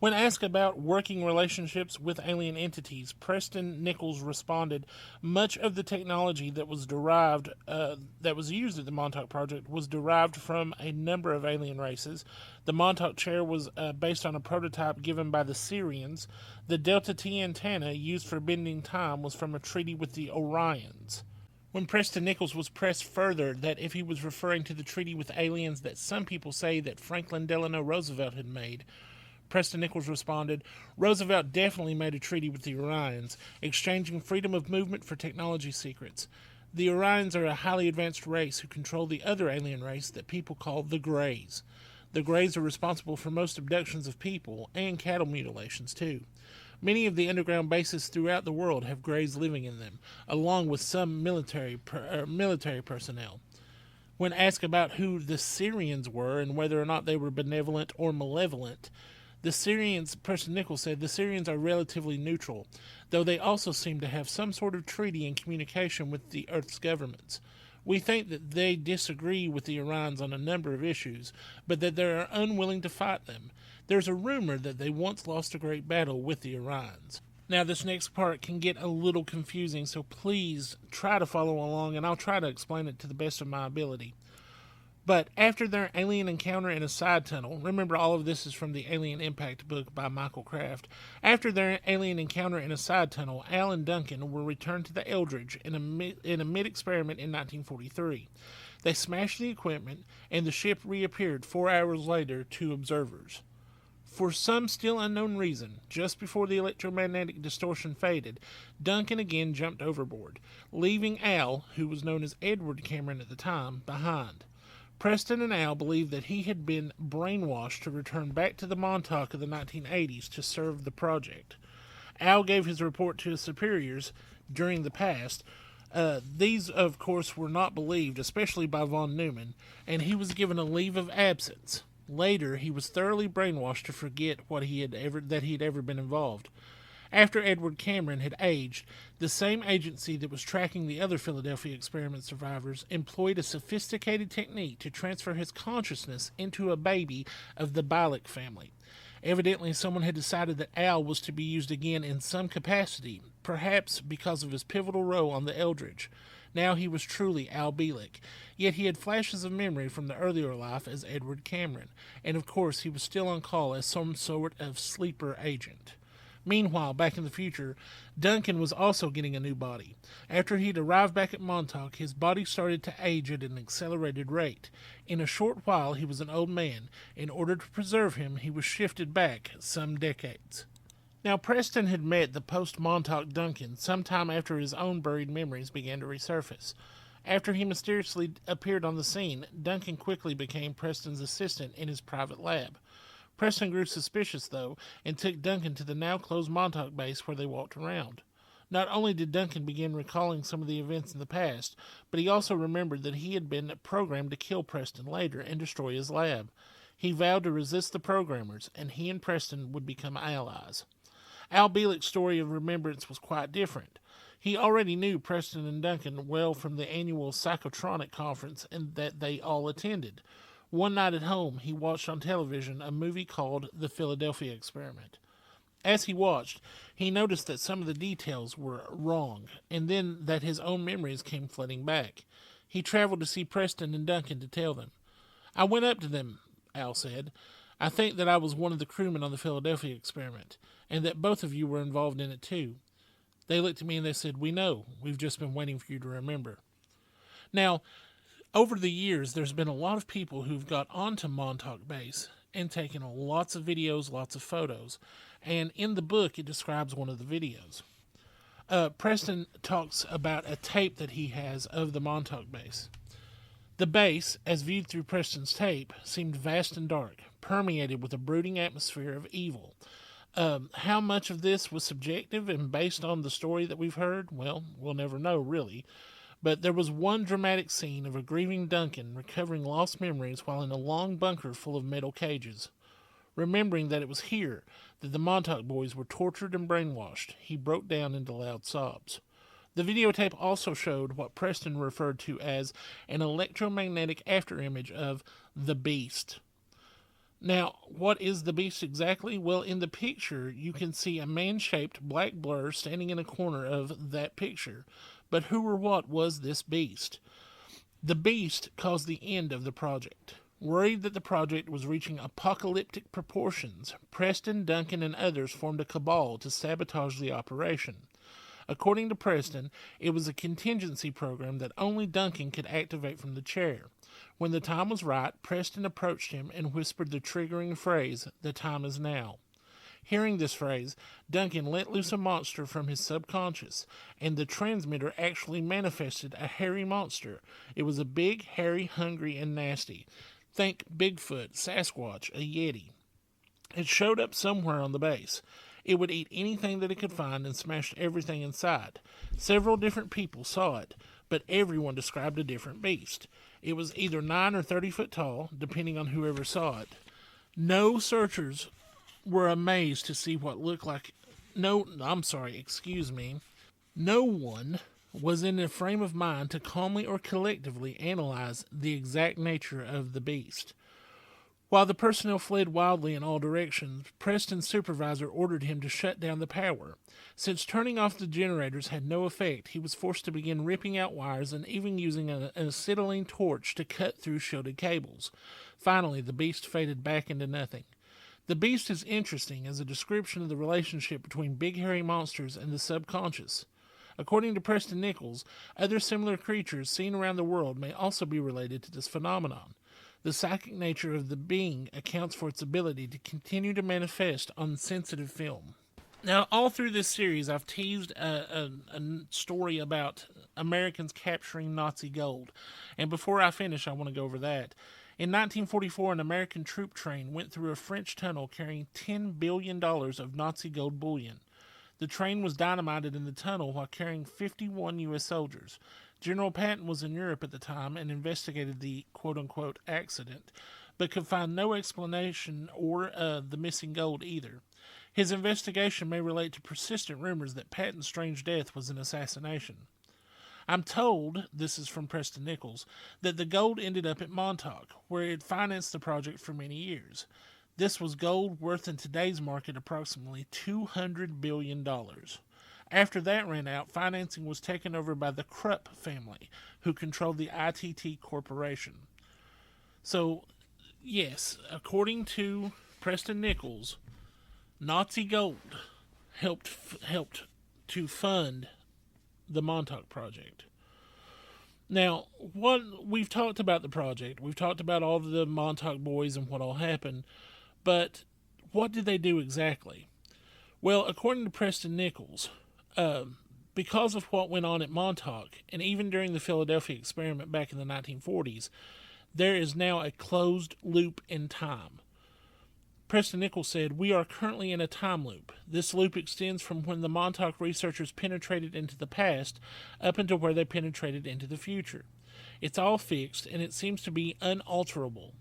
When asked about working relationships with alien entities, Preston Nichols responded, "Much of the technology that was used at the Montauk Project was derived from a number of alien races. The Montauk chair was based on a prototype given by the Syrians. The Delta T antenna used for bending time was from a treaty with the Orions." When Preston Nichols was pressed further that if he was referring to the treaty with aliens that some people say that Franklin Delano Roosevelt had made, Preston Nichols responded, "Roosevelt definitely made a treaty with the Orions, exchanging freedom of movement for technology secrets. The Orions are a highly advanced race who control the other alien race that people call the Greys. The Greys are responsible for most abductions of people and cattle mutilations, too. Many of the underground bases throughout the world have Greys living in them, along with some military personnel." When asked about who the Syrians were and whether or not they were benevolent or malevolent, Preston Nichols said, "The Syrians are relatively neutral, though they also seem to have some sort of treaty and communication with the Earth's governments. We think that they disagree with the Orions on a number of issues, but that they are unwilling to fight them. There's a rumor that they once lost a great battle with the Orions." Now, this next part can get a little confusing, so please try to follow along, and I'll try to explain it to the best of my ability. But after their alien encounter in a side tunnel, remember all of this is from the Alien Impact book by Michael Kraft. After their alien encounter in a side tunnel, Al and Duncan were returned to the Eldridge in a mid-experiment in 1943. They smashed the equipment, and the ship reappeared 4 hours later to observers. For some still unknown reason, just before the electromagnetic distortion faded, Duncan again jumped overboard, leaving Al, who was known as Edward Cameron at the time, behind. Preston and Al believed that he had been brainwashed to return back to the Montauk of the 1980s to serve the project. Al gave his report to his superiors during the past. These, of course, were not believed, especially by von Neumann, and he was given a leave of absence. Later, he was thoroughly brainwashed to forget that he had ever been involved. After Edward Cameron had aged, the same agency that was tracking the other Philadelphia experiment survivors employed a sophisticated technique to transfer his consciousness into a baby of the Bielek family. Evidently, someone had decided that Al was to be used again in some capacity, perhaps because of his pivotal role on the Eldridge. Now he was truly Al Bielek, yet he had flashes of memory from the earlier life as Edward Cameron, and of course he was still on call as some sort of sleeper agent. Meanwhile, back in the future, Duncan was also getting a new body. After he'd arrived back at Montauk, his body started to age at an accelerated rate. In a short while, he was an old man. In order to preserve him, he was shifted back some decades. Now, Preston had met the post-Montauk Duncan sometime after his own buried memories began to resurface. After he mysteriously appeared on the scene, Duncan quickly became Preston's assistant in his private lab. Preston grew suspicious, though, and took Duncan to the now-closed Montauk base where they walked around. Not only did Duncan begin recalling some of the events in the past, but he also remembered that he had been programmed to kill Preston later and destroy his lab. He vowed to resist the programmers, and he and Preston would become allies. Al Bielek's story of remembrance was quite different. He already knew Preston and Duncan well from the annual Psychotronic conference and that they all attended. One night at home, he watched on television a movie called The Philadelphia Experiment. As he watched, he noticed that some of the details were wrong, and then that his own memories came flooding back. He traveled to see Preston and Duncan to tell them. "I went up to them," Al said. "I think that I was one of the crewmen on the Philadelphia Experiment, and that both of you were involved in it too. They looked at me and they said, 'We know. We've just been waiting for you to remember.'" Now, over the years, there's been a lot of people who've got onto Montauk Base and taken lots of videos, lots of photos. And in the book, it describes one of the videos. Preston talks about a tape that he has of the Montauk Base. The base, as viewed through Preston's tape, seemed vast and dark, permeated with a brooding atmosphere of evil. How much of this was subjective and based on the story that we've heard? Well, we'll never know, really. But there was one dramatic scene of a grieving Duncan recovering lost memories while in a long bunker full of metal cages. Remembering that it was here that the Montauk boys were tortured and brainwashed, he broke down into loud sobs. The videotape also showed what Preston referred to as an electromagnetic afterimage of the Beast. Now, what is the Beast exactly? Well, in the picture, you can see a man-shaped black blur standing in a corner of that picture. But who or what was this Beast? The Beast caused the end of the project. Worried that the project was reaching apocalyptic proportions, Preston, Duncan, and others formed a cabal to sabotage the operation. According to Preston, it was a contingency program that only Duncan could activate from the chair. When the time was right, Preston approached him and whispered the triggering phrase, "The time is now." Hearing this phrase, Duncan let loose a monster from his subconscious, and the transmitter actually manifested a hairy monster. It was a big, hairy, hungry, and nasty. Think Bigfoot, Sasquatch, a Yeti. It showed up somewhere on the base. It would eat anything that it could find and smashed everything inside. Several different people saw it, but everyone described a different beast. It was either 9 or 30 foot tall, depending on whoever saw it. No searchers were amazed to see what looked like... No one was in a frame of mind to calmly or collectively analyze the exact nature of the beast. While the personnel fled wildly in all directions, Preston's supervisor ordered him to shut down the power. Since turning off the generators had no effect, he was forced to begin ripping out wires and even using an acetylene torch to cut through shielded cables. Finally, the beast faded back into nothing. The Beast is interesting as a description of the relationship between big hairy monsters and the subconscious. According to Preston Nichols, other similar creatures seen around the world may also be related to this phenomenon. The psychic nature of the being accounts for its ability to continue to manifest on sensitive film. Now, all through this series, I've teased a story about Americans capturing Nazi gold. And before I finish, I want to go over that. In 1944, an American troop train went through a French tunnel carrying $10 billion of Nazi gold bullion. The train was dynamited in the tunnel while carrying 51 U.S. soldiers. General Patton was in Europe at the time and investigated the quote-unquote accident, but could find no explanation or the missing gold either. His investigation may relate to persistent rumors that Patton's strange death was an assassination. I'm told, this is from Preston Nichols, that the gold ended up at Montauk, where it financed the project for many years. This was gold worth in today's market approximately $200 billion. After that ran out, financing was taken over by the Krupp family, who controlled the ITT Corporation. So, yes, according to Preston Nichols, Nazi gold helped to fund the Montauk Project. Now, we've talked about the project, we've talked about all the Montauk boys and what all happened, but what did they do exactly? Well, according to Preston Nichols, because of what went on at Montauk, and even during the Philadelphia experiment back in the 1940s, there is now a closed loop in time. Preston Nichols said, "We are currently in a time loop. This loop extends from when the Montauk researchers penetrated into the past up until where they penetrated into the future. It's all fixed, and it seems to be unalterable.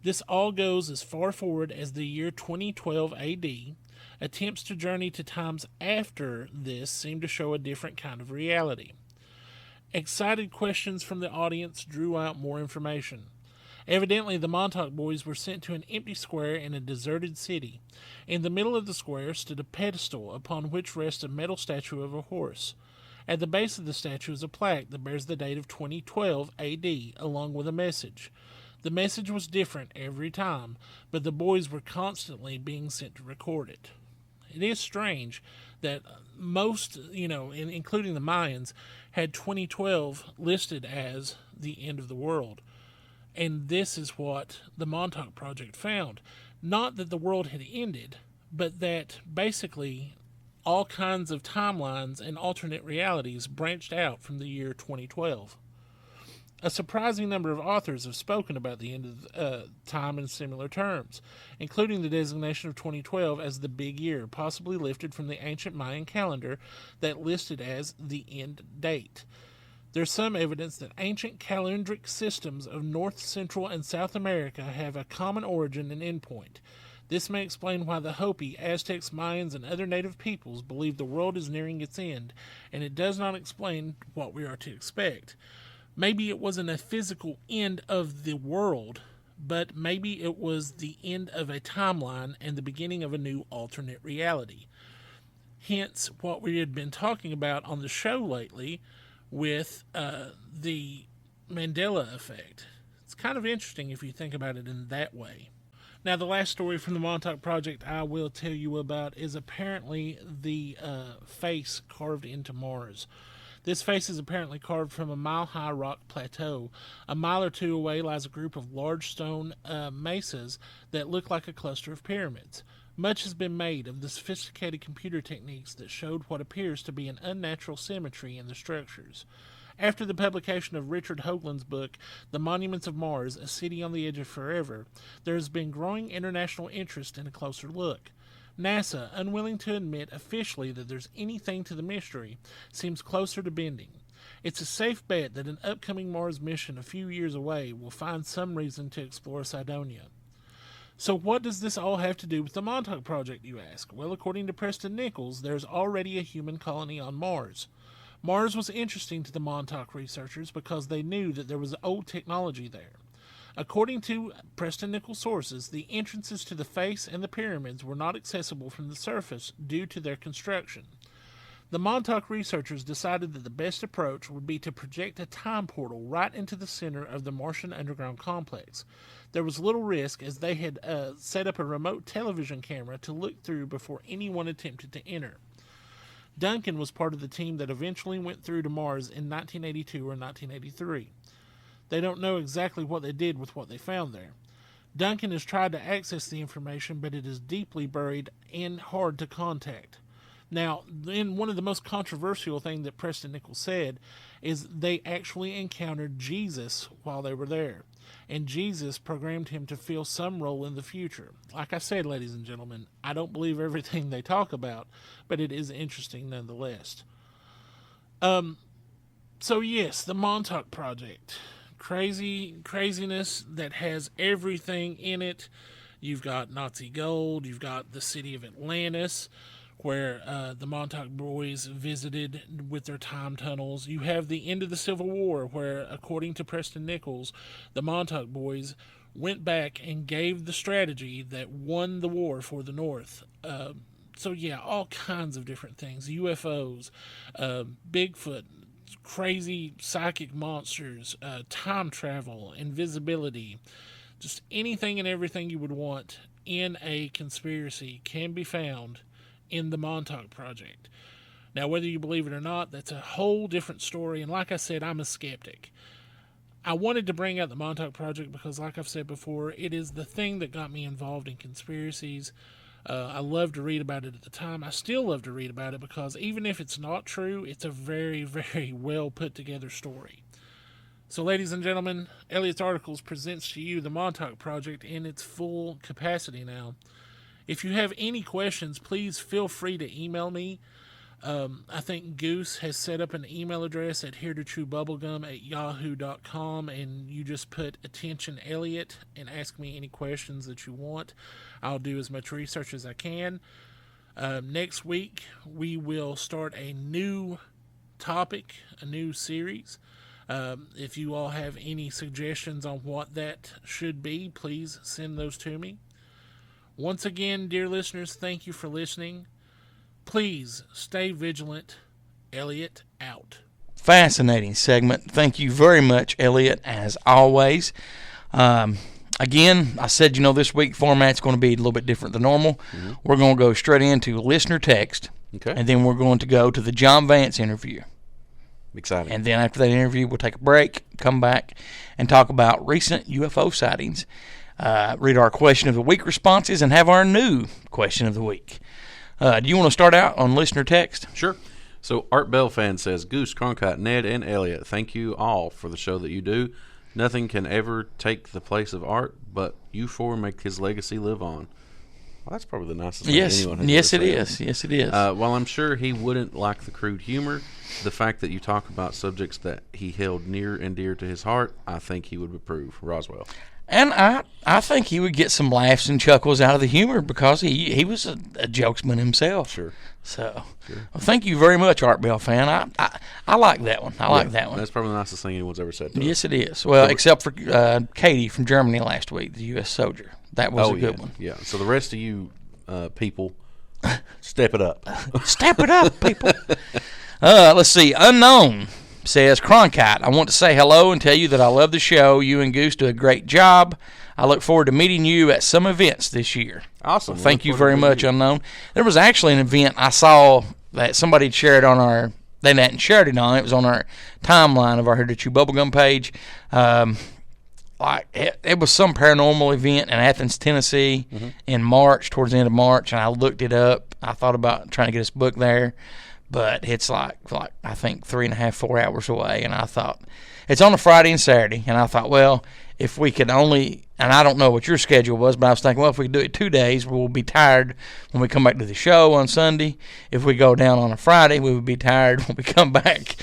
This all goes as far forward as the year 2012 AD. Attempts to journey to times after this seem to show a different kind of reality." Excited questions from the audience drew out more information. Evidently, the Montauk boys were sent to an empty square in a deserted city. In the middle of the square stood a pedestal upon which rests a metal statue of a horse. At the base of the statue is a plaque that bears the date of 2012 AD, along with a message. The message was different every time, but the boys were constantly being sent to record it. It is strange that most, including the Mayans, had 2012 listed as the end of the world. And this is what the Montauk Project found. Not that the world had ended, but that basically all kinds of timelines and alternate realities branched out from the year 2012. A surprising number of authors have spoken about the end of time in similar terms, including the designation of 2012 as the big year, possibly lifted from the ancient Mayan calendar that listed as the end date. There's some evidence that ancient calendric systems of North, Central, and South America have a common origin and endpoint. This may explain why the Hopi, Aztecs, Mayans, and other native peoples believe the world is nearing its end, and it does not explain what we are to expect. Maybe it wasn't a physical end of the world, but maybe it was the end of a timeline and the beginning of a new alternate reality. Hence, what we had been talking about on the show lately with the Mandela effect. It's kind of interesting if you think about it in that way. Now, the last story from the Montauk Project I will tell you about is apparently the face carved into Mars. This face is apparently carved from a mile-high rock plateau. A mile or two away lies a group of large stone mesas that look like a cluster of pyramids. Much has been made of the sophisticated computer techniques that showed what appears to be an unnatural symmetry in the structures. After the publication of Richard Hoagland's book, The Monuments of Mars, A City on the Edge of Forever, there has been growing international interest in a closer look. NASA, unwilling to admit officially that there's anything to the mystery, seems closer to bending. It's a safe bet that an upcoming Mars mission a few years away will find some reason to explore Cydonia. So what does this all have to do with the Montauk Project, you ask? Well, according to Preston Nichols, there's already a human colony on Mars. Mars was interesting to the Montauk researchers because they knew that there was old technology there. According to Preston Nichols' sources, the entrances to the face and the pyramids were not accessible from the surface due to their construction. The Montauk researchers decided that the best approach would be to project a time portal right into the center of the Martian underground complex. There was little risk as they had set up a remote television camera to look through before anyone attempted to enter. Duncan was part of the team that eventually went through to Mars in 1982 or 1983. They don't know exactly what they did with what they found there. Duncan has tried to access the information, but it is deeply buried and hard to contact. Now, then one of the most controversial things that Preston Nichols said is they actually encountered Jesus while they were there, and Jesus programmed him to fill some role in the future. Like I said, ladies and gentlemen, I don't believe everything they talk about, but it is interesting nonetheless. So yes, the Montauk Project. Craziness that has everything in it. You've got Nazi gold, you've got the city of Atlantis, where the Montauk boys visited with their time tunnels. You have the end of the Civil War, where, according to Preston Nichols, the Montauk boys went back and gave the strategy that won the war for the North. So yeah, all kinds of different things. UFOs, Bigfoot, crazy psychic monsters, time travel, invisibility, just anything and everything you would want in a conspiracy can be found in the Montauk Project. Now, whether you believe it or not, that's a whole different story. And like I said, I'm a skeptic. I wanted to bring out the Montauk Project because, like I've said before, it is the thing that got me involved in conspiracies. I loved to read about it at the time. I still love to read about it because even if it's not true, it's a very, very well put together story. So, ladies and gentlemen, Elliot's Articles presents to you the Montauk Project in its full capacity now. If you have any questions, please feel free to email me. I think Goose has set up an email address at heretechewbubblegum@yahoo.com, and you just put attention Elliot and ask me any questions that you want. I'll do as much research as I can. Next week, we will start a new topic, a new series. If you all have any suggestions on what that should be, please send those to me. Once again, dear listeners, thank you for listening. Please stay vigilant. Elliot out. Fascinating segment. Thank you very much, Elliot, as always. Again, I said, this week format's going to be a little bit different than normal. Mm-hmm. We're going to go straight into listener text, and then we're going to go to the Jon Vance interview. Exciting. And then after that interview, we'll take a break, come back, and talk about recent UFO sightings, read our question of the week responses, and have our new question of the week. Do you want to start out on listener text? Sure. So Art Bell fan says, Goose, Cronkite, Ned, and Elliot, thank you all for the show that you do. Nothing can ever take the place of Art, but you four make his legacy live on. Well, that's probably the nicest thing anyone has Yes, ever it said. is. Yes, it is. While I'm sure he wouldn't like the crude humor, the fact that you talk about subjects that he held near and dear to his heart, I think he would approve. Roswell. And I think he would get some laughs and chuckles out of the humor because he was a jokesman himself. Sure. So, Well, thank you very much, Art Bell fan. I like that one. I like that one. That's probably the nicest thing anyone's ever said to us. Yes, it is. Well, except for Katie from Germany last week, the U.S. soldier. That was a good one. Yeah. So the rest of you people, step it up. Step it up, people. Let's see. Unknown says, Cronkite, I want to say hello and tell you that I love the show. You and Goose do a great job. I look forward to meeting you at some events this year. Awesome. Well, thank you very much, Unknown. There was actually an event I saw that somebody shared on our, they hadn't shared it on, it was on our timeline of our Here to Chew Bubblegum page. It was some paranormal event in Athens, Tennessee in March, towards the end of March, and I looked it up. I thought about trying to get us booked there. But it's like I think 3.5, 4 hours away. And I thought, it's on a Friday and Saturday. And I thought, well, if we could only, and I don't know what your schedule was, but I was thinking, well, if we could do it 2 days, we'll be tired when we come back to the show on Sunday. If we go down on a Friday, we would be tired when we come back,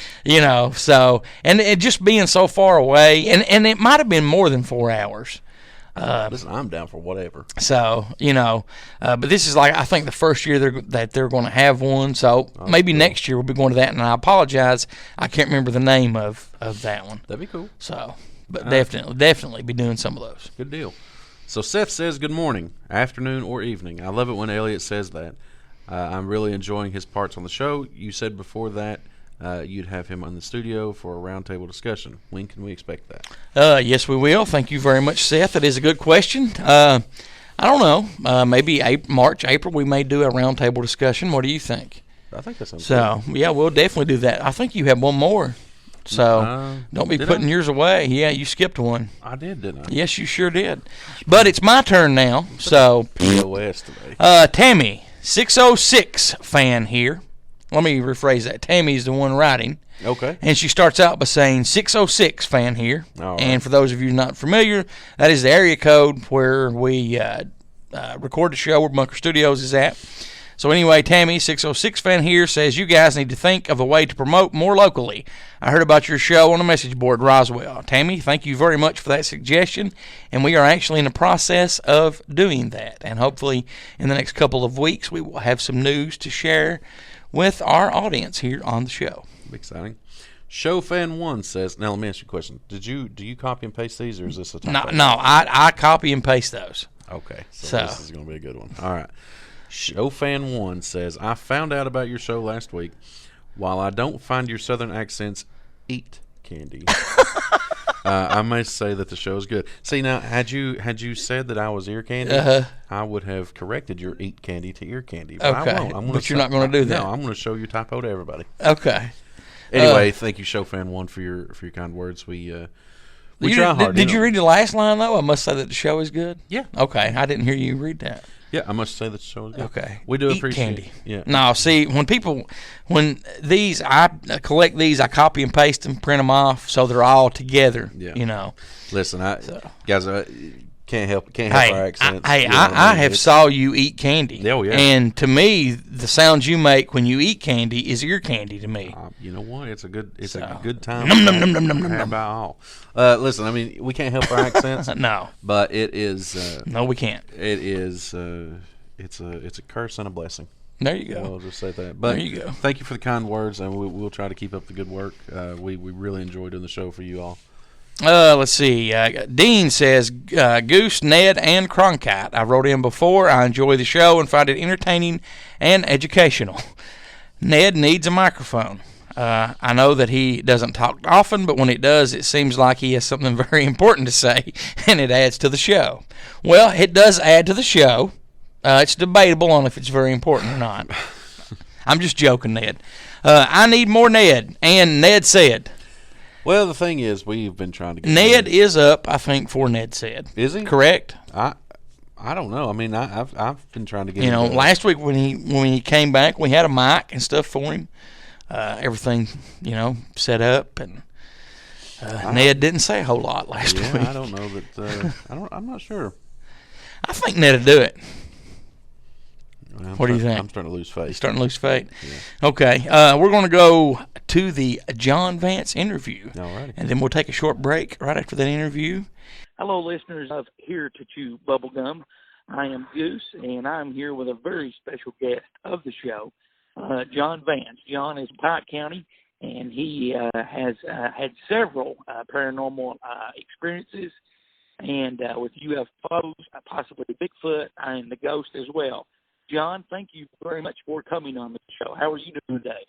So, and it just being so far away, and it might have been more than 4 hours. Listen, I'm down for whatever. So, but this is I think the first year that they're going to have one. So maybe cool. Next year we'll be going to that. And I apologize, I can't remember the name of that one. That'd be cool. So, but definitely be doing some of those. Good deal. So Seth says, good morning, afternoon, or evening. I love it when Elliot says that. I'm really enjoying his parts on the show. You said before that you'd have him on the studio for a roundtable discussion. When can we expect that? Yes, we will. Thank you very much, Seth. That is a good question. I don't know. Maybe March, April, we may do a roundtable discussion. What do you think? I think that sounds good. Yeah, we'll definitely do that. I think you have one more. So don't be putting yours away. Yeah, you skipped one. I did, didn't I? Yes, you sure did. But it's my turn now. So POS today. Tammy, 606 fan here. Let me rephrase that. Tammy's the one writing. Okay. And she starts out by saying 606 fan here. All right. And for those of you not familiar, that is the area code where we record the show, where Bunker Studios is at. So anyway, Tammy, 606 fan here, says you guys need to think of a way to promote more locally. I heard about your show on the message board, Roswell. Tammy, thank you very much for that suggestion, and we are actually in the process of doing that. And hopefully in the next couple of weeks we will have some news to share with our audience here on the show. Exciting. Show fan 1 says, now let me ask you a question. Do you copy and paste these, or is this a typo? No, I copy and paste those. Okay, so this is going to be a good one. All right. Show fan 1 says, I found out about your show last week. While I don't find your southern accents eat candy, I may say that the show is good. See, now, had you said that I was ear candy, I would have corrected your eat candy to ear candy. But Okay. I won't. But you're not going to do that. No, I'm going to show your typo to everybody. Okay. Anyway, thank you, Show Fan One, for your kind words. We try hard. Did you read the last line, though? I must say that the show is good? Yeah. Okay. I didn't hear you read that. Yeah, I must say that the show is good. Okay. We do Eat appreciate candy. it. Yeah. No, see, when I collect these, I copy and paste them, print them off, so they're all together. Yeah. Listen, guys, can't help our accents. I have saw you eat candy. Oh, yeah. And to me, the sounds you make when you eat candy is ear candy to me. You know what? It's a good time. Num, num, num, num, num, num, How num. about all? Listen, I mean, we can't help our accents. No. But it is. No, we can't. It is. It's a curse and a blessing. There you go. I'll just say that. But there you go. Thank you for the kind words, and we'll try to keep up the good work. We really enjoy doing the show for you all. Let's see. Dean says, Goose, Ned, and Cronkite. I wrote in before. I enjoy the show and find it entertaining and educational. Ned needs a microphone. I know that he doesn't talk often, but when he does, it seems like he has something very important to say, and it adds to the show. Well, it does add to the show. It's debatable on if it's very important or not. I'm just joking, Ned. I need more Ned, and Ned said. Well, the thing is, we've been trying to get Ned is up, I think, for Ned said. Is he? Correct? I don't know. I mean, I've been trying to get. Last week when he came back, we had a mic and stuff for him. Everything, set up, and Ned didn't say a whole lot last week. I don't know that. I'm not sure. I think Ned will do it. Well, What do you think? I'm starting to lose faith. You're starting to lose faith? Yeah. Okay. We're going to go to the Jon Vance interview. All right. And then we'll take a short break right after that interview. Hello, listeners of Here to Chew Bubblegum. I am Goose, and I'm here with a very special guest of the show, Jon Vance. Jon is Pike County, and he has had several paranormal experiences, and with UFOs, possibly Bigfoot, and the ghost as well. Jon, thank you very much for coming on the show. How are you doing today?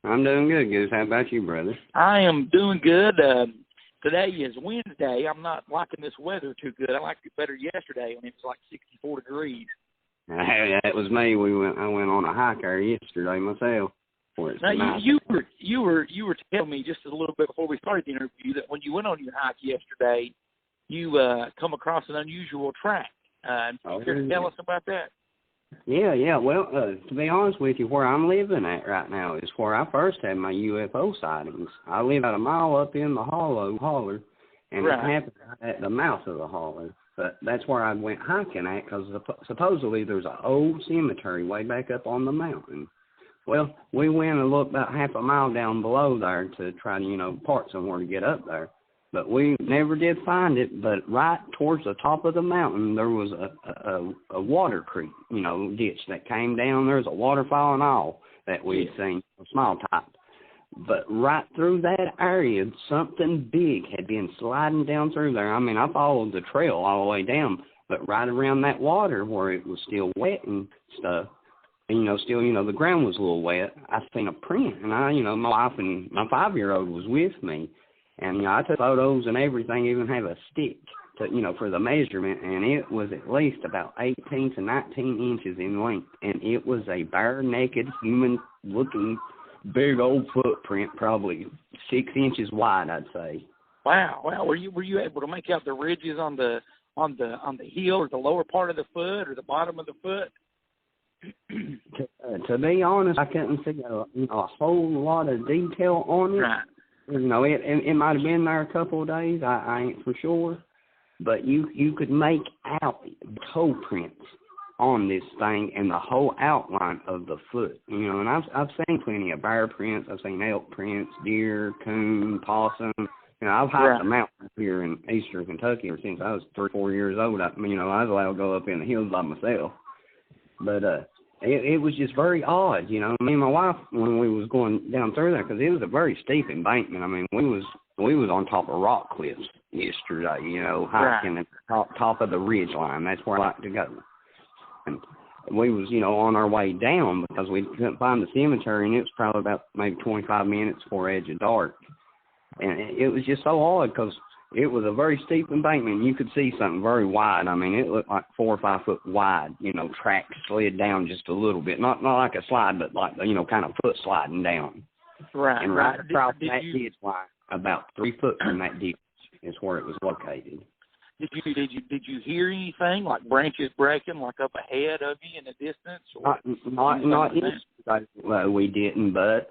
I'm doing good, Goose. How about you, brother? I am doing good. Today is Wednesday. I'm not liking this weather too good. I liked it better yesterday when it was like 64 degrees. That was me. I went on a hike there yesterday myself. Now, you were telling me just a little bit before we started the interview that when you went on your hike yesterday, you come across an unusual track. Can you tell us about that? Yeah. Well, to be honest with you, where I'm living at right now is where I first had my UFO sightings. I live about a mile up in the holler, and It happened at the mouth of the holler. But that's where I went hiking at because supposedly there's an old cemetery way back up on the mountain. Well, we went and looked about half a mile down below there to try to, park somewhere to get up there. But we never did find it. But right towards the top of the mountain, there was a water creek, ditch that came down. There was a waterfall and all that we'd seen, a small type. But right through that area, something big had been sliding down through there. I mean, I followed the trail all the way down, but right around that water where it was still wet and stuff, and, the ground was a little wet, I seen a print. And my wife and my 5-year-old was with me. And, I took photos and everything, even have a stick to, for the measurement. And it was at least about 18 to 19 inches in length. And it was a bare naked human-looking big old footprint, probably 6 inches wide, I'd say. Wow. Were you able to make out the ridges on the heel or the lower part of the foot or the bottom of the foot? To be honest, I couldn't see a whole lot of detail on it. Right. It might have been there a couple of days. I ain't for sure, but you could make out toe prints on this thing and the whole outline of the foot. And I've seen plenty of bear prints. I've seen elk prints, deer, coon, possum. I've hiked the mountains here in eastern Kentucky since I was 3 or 4 years old. I was allowed to go up in the hills by myself. But it was just very odd, Me and my wife, when we was going down through there, because it was a very steep embankment. I mean, we was on top of rock cliffs yesterday, hiking at the top of the ridge line. That's where I like to go. And we was, on our way down because we couldn't find the cemetery, and it was probably about maybe 25 minutes before edge of dark. And it was just so odd because it was a very steep embankment. You could see something very wide. I mean, it looked like 4 or 5 foot wide, track slid down just a little bit. Not like a slide, but like, kind of foot sliding down. Right. And right across that ditch line, about 3 foot from that ditch is where it was located. Did you hear anything like branches breaking like up ahead of you in the distance? Or not well, we didn't, but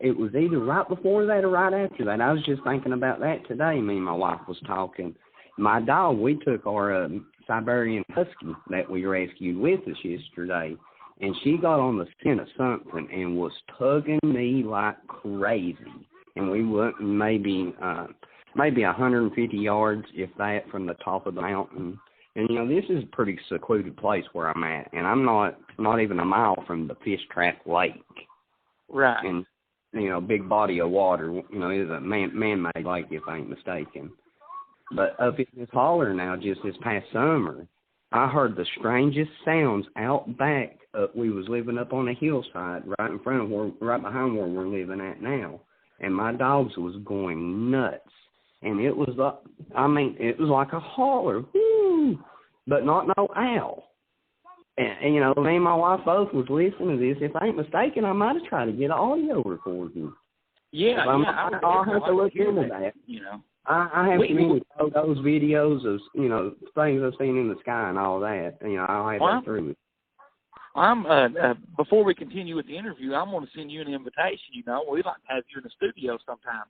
it was either right before that or right after that. I was just thinking about that today. Me and my wife was talking. My dog, we took our Siberian Husky that we rescued with us yesterday, and she got on the scent of something and was tugging me like crazy. And we went maybe 150 yards, if that, from the top of the mountain. And, this is a pretty secluded place where I'm at, and I'm not even a mile from the Fish Trap Lake. Right. And, big body of water, is a man-made lake, if I ain't mistaken. But up in this holler now, just this past summer, I heard the strangest sounds out back. We was living up on a hillside right behind where we're living at now. And my dogs was going nuts. And it was it was like a holler, whoo, but not no owl. And me and my wife both was listening to this. If I ain't mistaken, I might have tried to get an audio recording. Yeah, I'll have to look into that. I have many photos, videos of, things I've seen in the sky and all that. I'll have that through it. Before we continue with the interview, I'm going to send you an invitation. We'd like to have you in the studio sometime.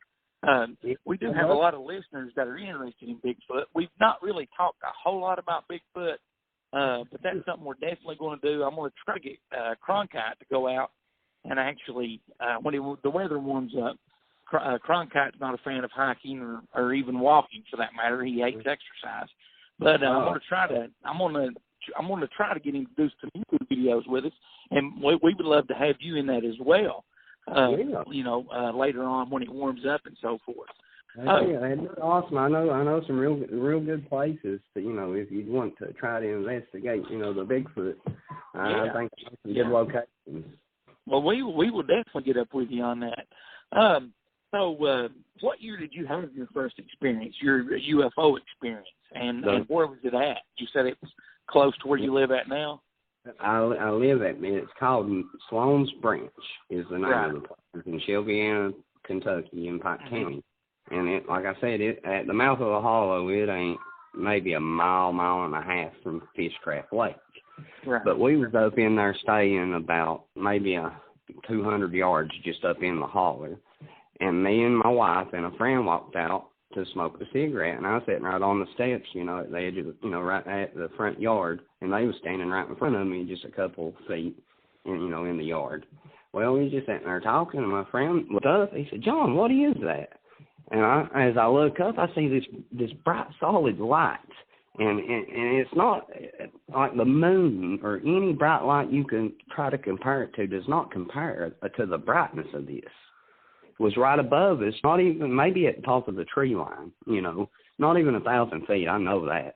We do have a lot of listeners that are interested in Bigfoot. We've not really talked a whole lot about Bigfoot, but that's something we're definitely going to do. I'm going to try to get Cronkite to go out and actually, when the weather warms up, Cronkite's not a fan of hiking or even walking for that matter. He hates exercise. But I'm going to try to get him to do some YouTube videos with us, and we would love to have you in that as well. Later on when it warms up and so forth. That'd be awesome. I know some real good places to, if you'd want to try to investigate, the Bigfoot. I think some good locations. Well, we will definitely get up with you on that. So what year did you have your first experience, your UFO experience, and where was it at? You said it was close to where you live at now? I live at, it's called Sloan's Branch is the name of the place, in Shelby, Kentucky, in Pike County. And it, like I said, at the mouth of the hollow, it ain't maybe a mile and a half from Fish Trap Lake. Right. But we was up in there staying about maybe 200 yards just up in the holler. And me and my wife and a friend walked out to smoke a cigarette, and I was sitting right on the steps, at the edge of right at the front yard, and they was standing right in front of me, just a couple feet, in the yard. Well, we was just sitting there talking, and my friend looked up. He said, "John, what is that?" And as I look up, I see this bright, solid light, and it's not like the moon or any bright light you can try to compare it to. Does not compare to the brightness of this. Was right above us, not even, maybe at the top of the tree line, not even 1,000 feet, I know that.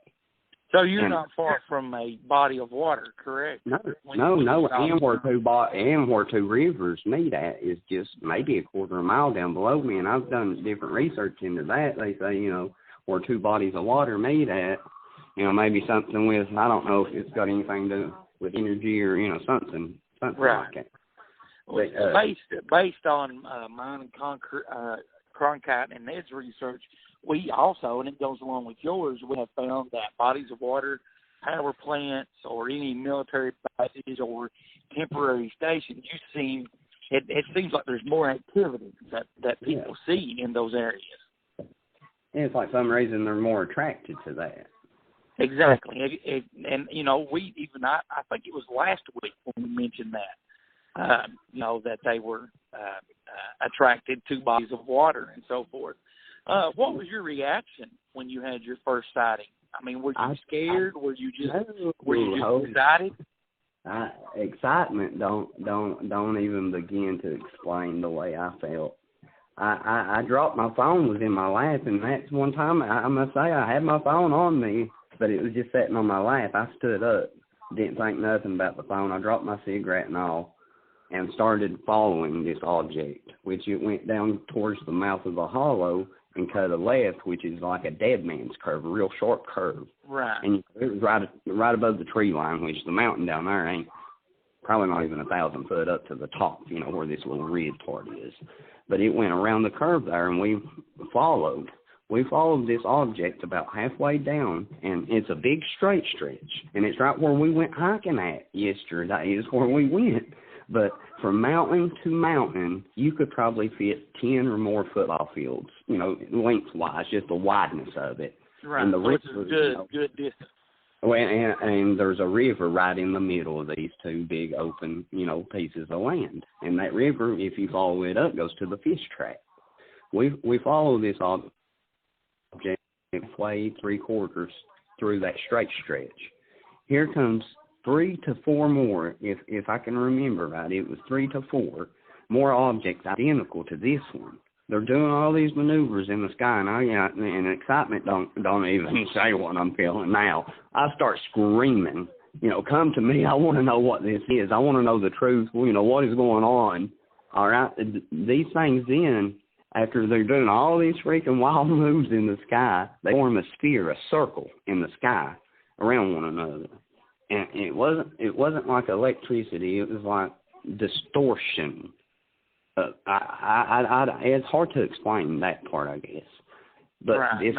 So you're not far from a body of water, correct? No, and where two rivers meet at is just maybe a quarter of a mile down below me, and I've done different research into that. They say, where two bodies of water meet at, maybe something with, I don't know if it's got anything to do with energy or, something right. like that. Based on mine and Cronkite and Ned's research, we also, and it goes along with yours, we have found that bodies of water, power plants, or any military bases or temporary stations, it seems like there's more activity that people see in those areas. And it's like some reason they're more attracted to that. Exactly. And I think it was last week when we mentioned that. That they were attracted to bodies of water and so forth. What was your reaction when you had your first sighting? I mean, were you scared? Were you just excited? Excitement don't even begin to explain the way I felt. I dropped my phone, was in my lap, and that's one time I must say I had my phone on me, but it was just sitting on my lap. I stood up, didn't think nothing about the phone. I dropped my cigarette and all, and started following this object, which it went down towards the mouth of the hollow, and cut a left, which is like a dead man's curve, a real sharp curve. Right. And it was right above the tree line, which the mountain down there ain't probably not even 1,000 foot up to the top, where this little ridge part is. But it went around the curve there, and we followed. We followed this object about halfway down, and it's a big straight stretch. And it's right where we went hiking at yesterday is where we went. But from mountain to mountain, you could probably fit 10 or more football fields, lengthwise, just the wideness of it. Right, and the which is good distance. Well, and there's a river right in the middle of these two big open, pieces of land. And that river, if you follow it up, goes to the fish track. We follow this object halfway, 3/4 through that straight stretch. Here comes 3 to 4 more, if I can remember right. It was 3 to 4 more objects identical to this one. They're doing all these maneuvers in the sky, and excitement don't even say what I'm feeling now. I start screaming, come to me. I want to know what this is. I want to know the truth. What is going on? All right, these things then, after they're doing all these freaking wild moves in the sky, they form a sphere, a circle in the sky around one another. And it wasn't like electricity. It was like distortion. It's hard to explain that part, I guess. But right.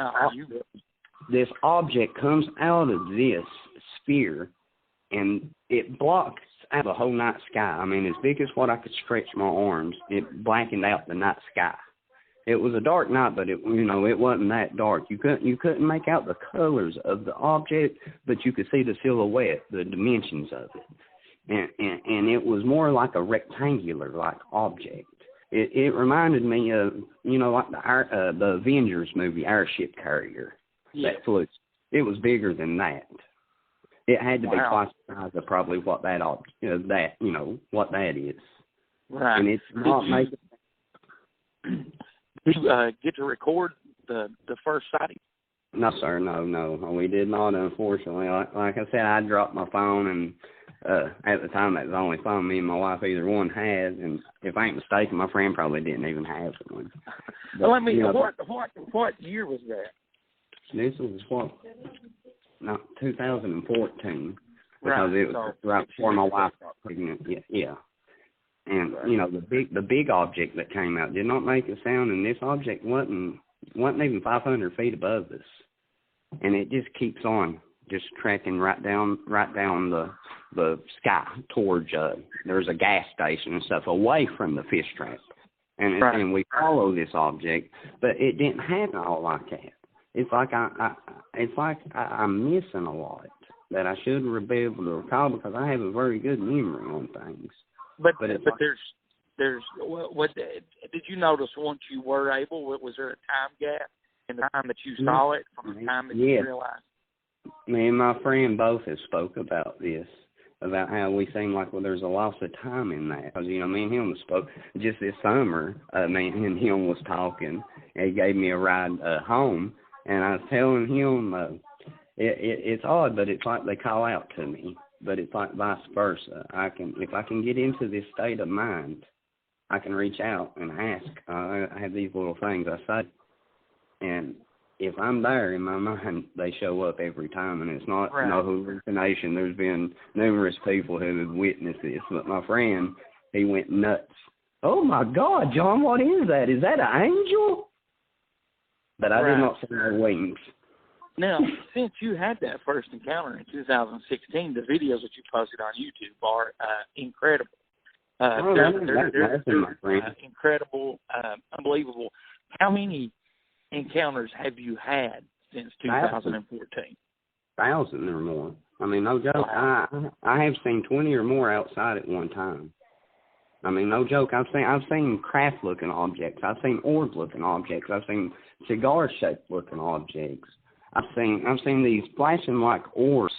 this object comes out of this sphere, and it blocks out the whole night sky. I mean, as big as what I could stretch my arms, it blackened out the night sky. It was a dark night, but it wasn't that dark. You couldn't make out the colors of the object, but you could see the silhouette, the dimensions of it. And it was more like a rectangular object. It reminded me of like the Avengers movie, Airship Carrier. Yes. That flew. It was bigger than that. It had to be twice the size of probably what that what that is. Right. And it's not making. Did you get to record the first sighting? No, sir. No. We did not, unfortunately. Like I said, I dropped my phone, and at the time, that was the only phone me and my wife either one had. And if I ain't mistaken, my friend probably didn't even have one. But, Let me. What year was that? This was 2014. Because right. It was right before my wife got pregnant. Yeah. And the big object that came out did not make a sound, and this object wasn't even 500 feet above us, and it just keeps on just tracking right down the sky towards there's a gas station and stuff away from the fish trap, and right. And we follow this object, but it didn't happen all like that. It's like I'm missing a lot that I should be able to recall because I have a very good memory on things. But there's what did you notice once you were able? Was there a time gap in the time that you saw it from the time that you realized? Me and my friend both have spoke about this, about how we seem like there's a loss of time in that. Because me and him spoke just this summer. Me and him was talking, and he gave me a ride home, and I was telling him it's odd, but it's like they call out to me. But it's like vice versa. If I can get into this state of mind, I can reach out and ask. I have these little things I say, and if I'm there in my mind, they show up every time, and it's not no hallucination. There's been numerous people who have witnessed this, but my friend, he went nuts. Oh my God, John, what is that? Is that an angel? But I did not see no wings. Now, since you had that first encounter in 2016, the videos that you posted on YouTube are incredible. They're incredible, unbelievable. How many encounters have you had since 2014? 1,000 or more. I mean, no joke. Wow. I have seen 20 or more outside at one time. I mean, no joke. I've seen craft-looking objects. I've seen orb-looking objects. I've seen cigar-shaped looking objects. I've seen these flashing like orbs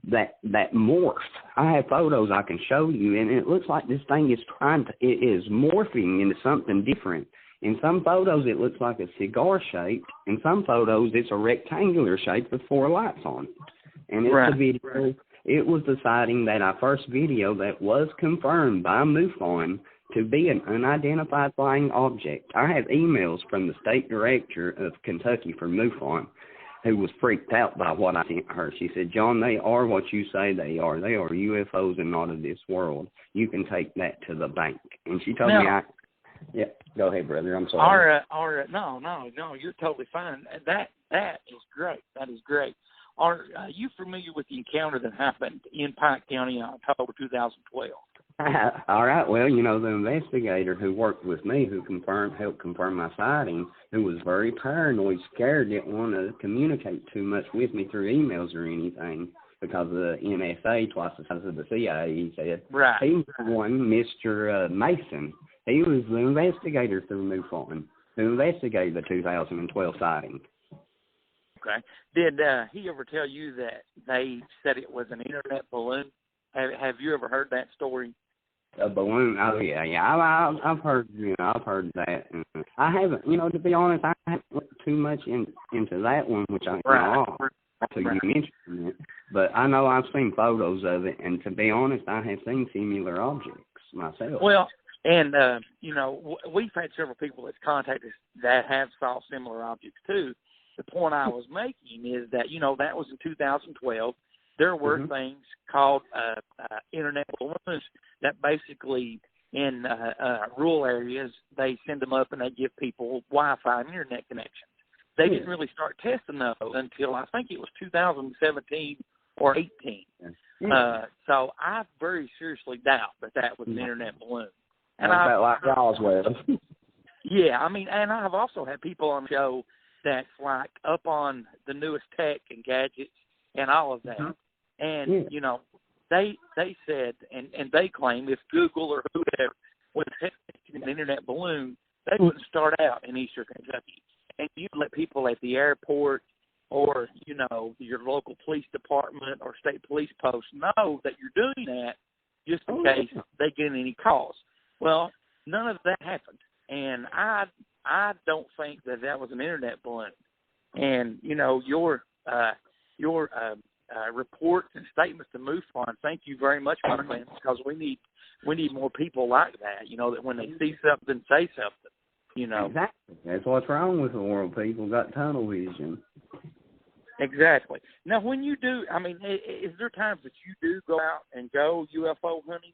that morph. I have photos I can show you, and it looks like this thing it is morphing into something different. In some photos, it looks like a cigar shape. In some photos, it's a rectangular shape with 4 lights on it. And it's a video. It was the sighting that I first videoed that was confirmed by MUFON to be an unidentified flying object. I have emails from the state director of Kentucky for MUFON, who was freaked out by what I sent her. She said, John, they are what you say they are. They are UFOs and not of this world. You can take that to the bank. And she told me yeah, go ahead, brother. I'm sorry. No, you're totally fine. That is great. That is great. Are you familiar with the encounter that happened in Pike County in October 2012? All right. Well, the investigator who worked with me, who helped confirm my sighting, who was very paranoid, scared, didn't want to communicate too much with me through emails or anything because of the NSA, twice the size of the CIA, he said. Right. He was one, Mr. Mason. He was the investigator through MUFON who investigated the 2012 sighting. Okay. Did he ever tell you that they said it was an internet balloon? Have you ever heard that story? A balloon? Oh yeah. I've heard. I've heard that. I haven't. To be honest, I haven't looked too much into that one, which I you mentioned it. But I know I've seen photos of it, and to be honest, I have seen similar objects myself. Well, and we've had several people that's contacted us that have saw similar objects too. The point I was making is that that was in 2012. There were things called internet balloons that basically in rural areas, they send them up and they give people Wi-Fi and internet connections. They didn't really start testing those until I think it was 2017 or 18. So I very seriously doubt that was an internet balloon. And I bet like Roswell. Yeah, and I've also had people on the show that's like up on the newest tech and gadgets and all of that. And, they said, and they claim if Google or whoever was testing an internet balloon, they wouldn't start out in eastern Kentucky. And you'd let people at the airport or, your local police department or state police post know that you're doing that just in case they get any calls. Well, none of that happened. And I don't think that was an internet balloon. And, your reports and statements to MUFON, thank you very much, my friend, because we need more people like that, that when they see something, say something, Exactly. That's what's wrong with the world. People got tunnel vision. Exactly. Now, when you do, is there times that you do go out and go UFO hunting?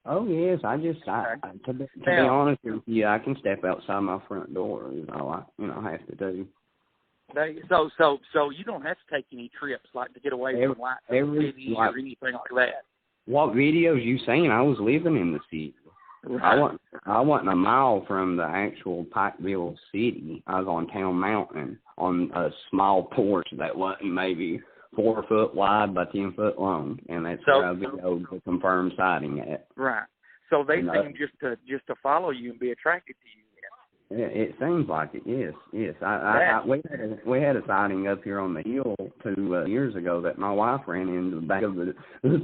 Oh, yes. To be honest with you, I can step outside my front door is all I have to do. So you don't have to take any trips like to get away from cities or anything like that. What videos you seen? I was living in the city. Right. I wasn't a mile from the actual Pikeville city. I was on Town Mountain on a small porch that wasn't maybe 4 foot wide by 10 foot long, and that's where I videoed the confirmed sighting at. Right. So they seem just to follow you and be attracted to you. It seems like it. Yes. We had a sighting up here on the hill 2 years ago that my wife ran into the back of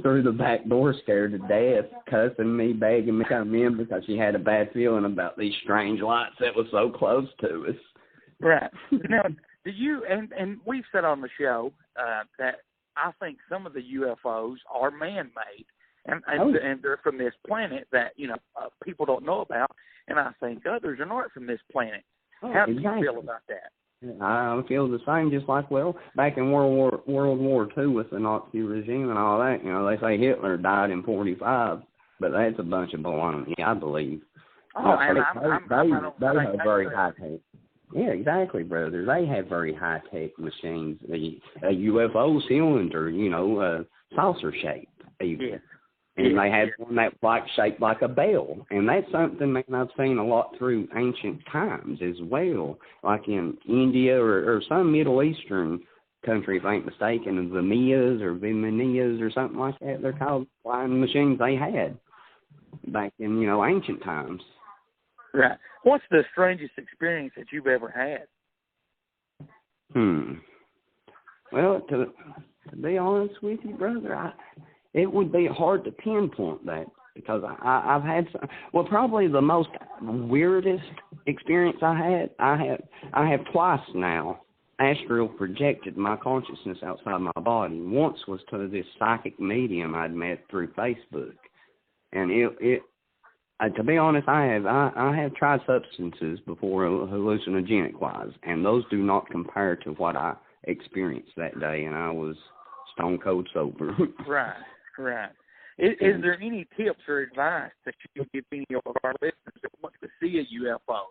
through the back door, scared to death, cussing me, begging me to come in because she had a bad feeling about these strange lights that was so close to us. Right. Now, do you and we've said on the show that I think some of the UFOs are man-made. And they're from this planet that, people don't know about. And I think others are not from this planet. How do you feel about that? I feel the same, just like, back in World War II with the Nazi regime and all that, they say Hitler died in 1945, but that's a bunch of baloney, I believe. They have very high-tech. Yeah, exactly, brother. They have very high-tech machines. A UFO cylinder, saucer shape, even. Yeah. And they had one that shaped like a bell. And that's something that I've seen a lot through ancient times as well. Like in India or some Middle Eastern country, if I ain't mistaken, the Mias or Vimanias or something like that. They're called flying machines they had back in, ancient times. Right. What's the strangest experience that you've ever had? Well, to be honest with you, brother, it would be hard to pinpoint that because I've had probably the most weirdest experience I have twice now astral projected my consciousness outside my body. Once was to this psychic medium I'd met through Facebook, and To be honest, I have tried substances before, hallucinogenic-wise, and those do not compare to what I experienced that day, and I was stone cold sober. Right. Is there any tips or advice that you would give any of our listeners that want to see a UFO?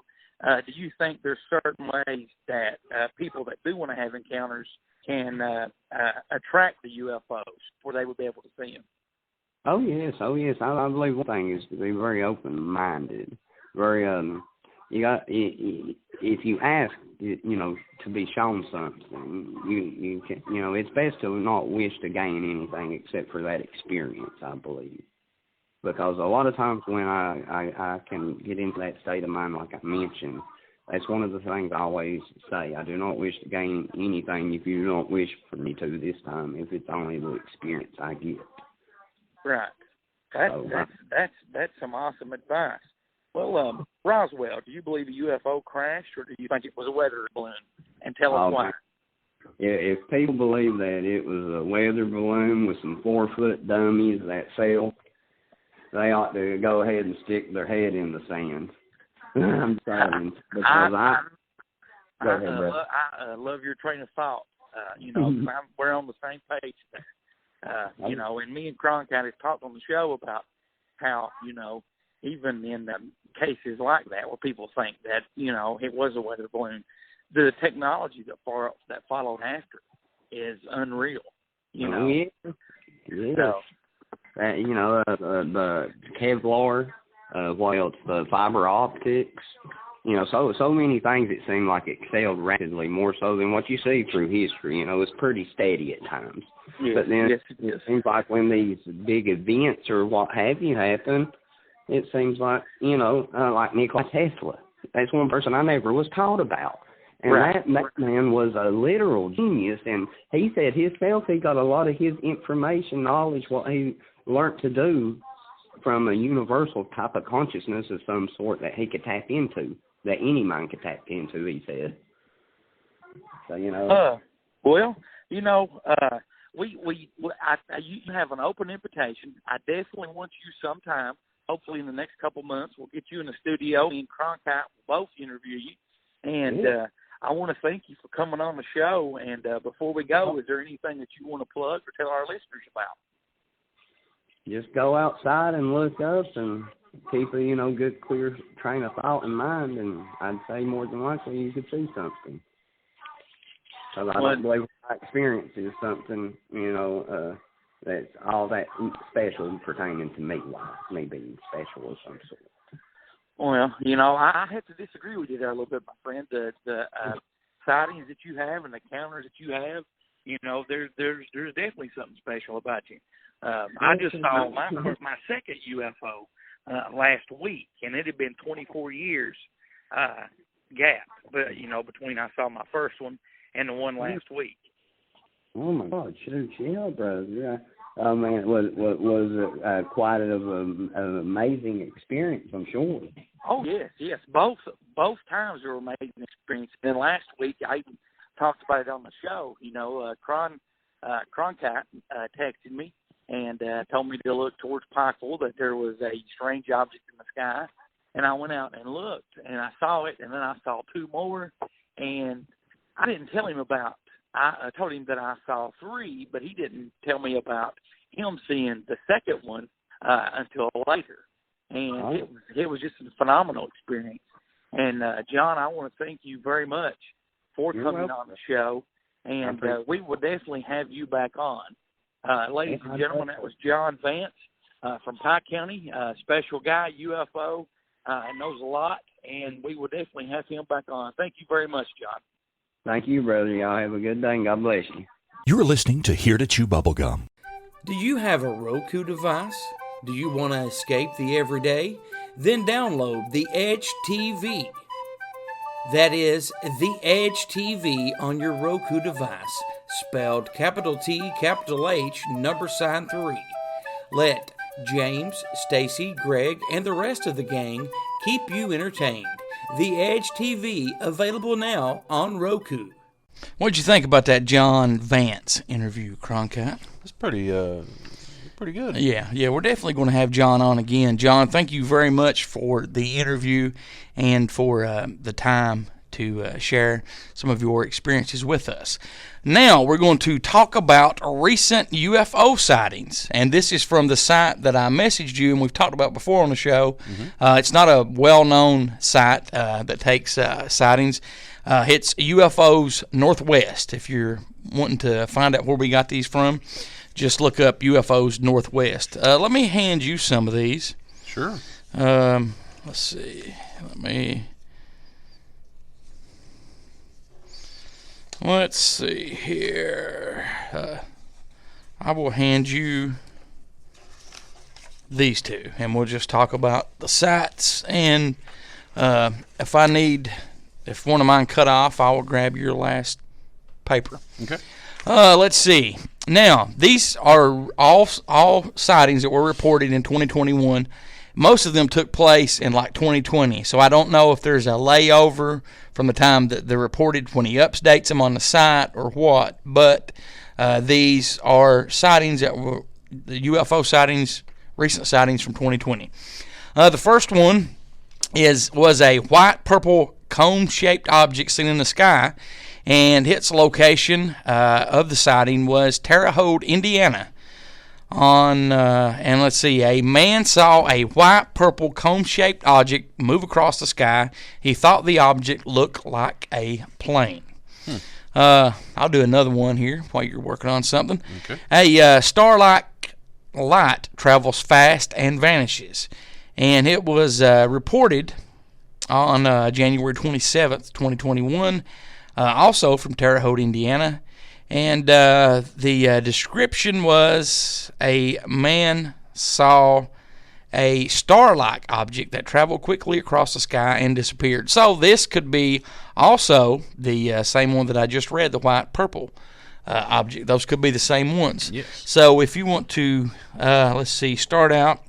Do you think there's certain ways that people that do want to have encounters can attract the UFOs where they would be able to see them? Oh yes. I believe one thing is to be very open-minded. Very if you ask, to be shown something, you can, it's best to not wish to gain anything except for that experience, I believe. Because a lot of times when I can get into that state of mind, like I mentioned, that's one of the things I always say. I do not wish to gain anything if you don't wish for me to this time, if it's only the experience I get. Right. That's some awesome advice. Well, Roswell, do you believe a UFO crashed, or do you think it was a weather balloon? And tell us why. Yeah, if people believe that it was a weather balloon with some 4-foot dummies that fell, they ought to go ahead and stick their head in the sand. I'm sorry, because I love your train of thought. We're on the same page there. And me and Cronkite have talked on the show about how, even in cases like that where people think that, it was a weather balloon, the technology that followed after is unreal. Yeah. So, the Kevlar, what else? The fiber optics. So many things it seemed like excelled rapidly, more so than what you see through history. It's pretty steady at times. Yes, but then it seems like when these big events or what have you happen, it seems like, like Nikola Tesla. That's one person I never was taught about. And that man was a literal genius, and he said himself he got a lot of his information, knowledge, what he learned to do from a universal type of consciousness of some sort that he could tap into, that any mind could tap into, he said. So, you have an open invitation. I definitely want you sometime, hopefully in the next couple months, we'll get you in the studio. Me and Cronkite will both interview you. And I want to thank you for coming on the show. And before we go, is there anything that you want to plug or tell our listeners about? Just go outside and look up and keep a, good, clear train of thought in mind. And I'd say more than likely you could see something. Because I don't believe my experience is something, that's all that special pertaining to me, me being special of some sort. Well, I have to disagree with you there a little bit, my friend. The sightings that you have and the encounters that you have, there's definitely something special about you. I just saw my second UFO last week, and it had been 24 years gap, but between I saw my first one and the one last week. Oh my God! Shoot, yeah, brother. Yeah. Oh man, it was quite an amazing experience, I'm sure. Oh yes. Both times were amazing experience. And last week I even talked about it on the show. Cronkite texted me and told me to look towards Pikeville, that there was a strange object in the sky. And I went out and looked, and I saw it, and then I saw two more. And I didn't tell him about. I told him that I saw three, but he didn't tell me about him seeing the second one until later. And it was just a phenomenal experience. And, John, I want to thank you very much for coming on the show. And we will definitely have you back on. Ladies and gentlemen, that was Jon Vance from Pike County, special guy, UFO, knows a lot. And we will definitely have him back on. Thank you very much, John. Thank you, brother. Y'all have a good day, and God bless you. You're listening to Here to Chew Bubblegum. Do you have a Roku device? Do you want to escape the everyday? Then download the Edge TV. That is the Edge TV on your Roku device, spelled capital T, capital H, #3. Let James, Stacy, Greg, and the rest of the gang keep you entertained. The Edge TV, available now on Roku. What did you think about that Jon Vance interview, Cronkite? It's pretty pretty good. Yeah, we're definitely going to have John on again. John, thank you very much for the interview and for the time to share some of your experiences with us. Now we're going to talk about recent UFO sightings, and this is from the site that I messaged you and we've talked about before on the show. Mm-hmm. It's not a well-known site that takes sightings. It's UFOs Northwest. If you're wanting to find out where we got these from, just look up UFOs Northwest. Let me hand you some of these. Sure. Let's see. Let's see here. I will hand you these two, and we'll just talk about the sites. And if one of mine cut off, I will grab your last paper. Okay. Let's see. Now, these are all sightings that were reported in 2021. Most of them took place in like 2020, so I don't know if there's a layover from the time that they're reported when he updates them on the site or what, but these are sightings that were the UFO sightings, recent sightings from 2020. The first one was a white-purple cone-shaped object seen in the sky, and its location of the sighting was Terre Haute, Indiana. And let's see, a man saw a white-purple cone-shaped object move across the sky. He thought the object looked like a plane. I'll do another one here while you're working on something. Okay. A star-like light travels fast and vanishes, and it was reported on January 27th, 2021, also from Terre Haute, Indiana. And the description was a man saw a star-like object that traveled quickly across the sky and disappeared. So this could be also the same one that I just read, the white-purple object. Those could be the same ones. Yes. So if you want to, start out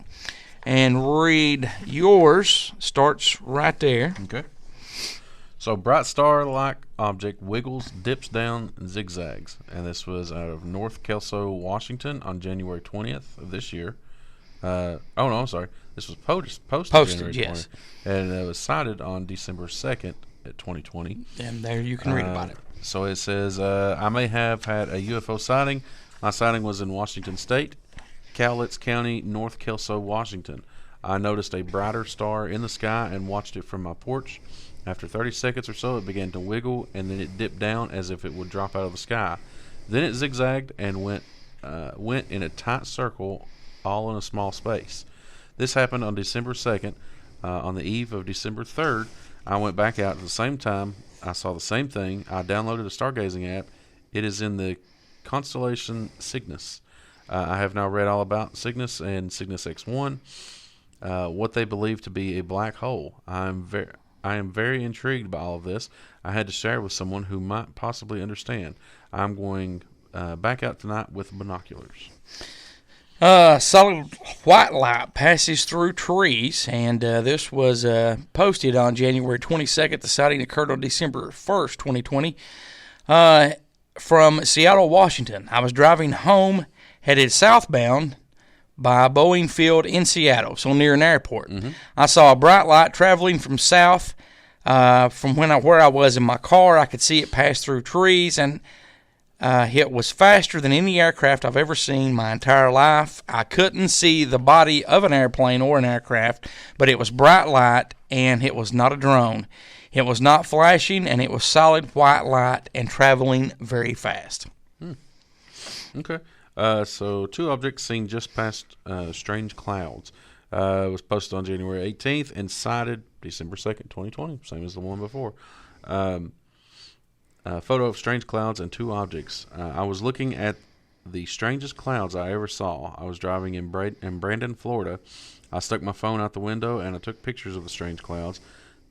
and read yours, starts right there. Okay. So, bright star-like object wiggles, dips down, and zigzags. And this was out of North Kelso, Washington on January 20th of this year. This was posted January 20th. Yes. And it was sighted on December 2nd at 2020. And there you can read about it. So it says, I may have had a UFO sighting. My sighting was in Washington State, Cowlitz County, North Kelso, Washington. I noticed a brighter star in the sky and watched it from my porch. After 30 seconds or so, it began to wiggle, and then it dipped down as if it would drop out of the sky. Then it zigzagged and went in a tight circle, all in a small space. This happened on December 2nd. On the eve of December 3rd, I went back out at the same time. I saw the same thing. I downloaded a stargazing app. It is in the constellation Cygnus. I have now read all about Cygnus and Cygnus X1, what they believe to be a black hole. I am very intrigued by all of this. I had to share with someone who might possibly understand. I'm going back out tonight with binoculars. Solid white light passes through trees, and this was posted on January 22nd. The sighting occurred on December 1st, 2020, from Seattle, Washington. I was driving home, headed southbound by Boeing Field in Seattle, so near an airport. Mm-hmm. I saw a bright light traveling from south. From where I was in my car, I could see it pass through trees, and it was faster than any aircraft I've ever seen my entire life. I couldn't see the body of an airplane or an aircraft, but it was bright light, and it was not a drone. It was not flashing, and it was solid white light and traveling very fast. Okay. So, two objects seen just past strange clouds. It was posted on January 18th and sighted December 2nd, 2020, same as the one before. Photo of strange clouds and two objects. I was looking at the strangest clouds I ever saw. I was driving in Brandon, Florida. I stuck my phone out the window and I took pictures of the strange clouds.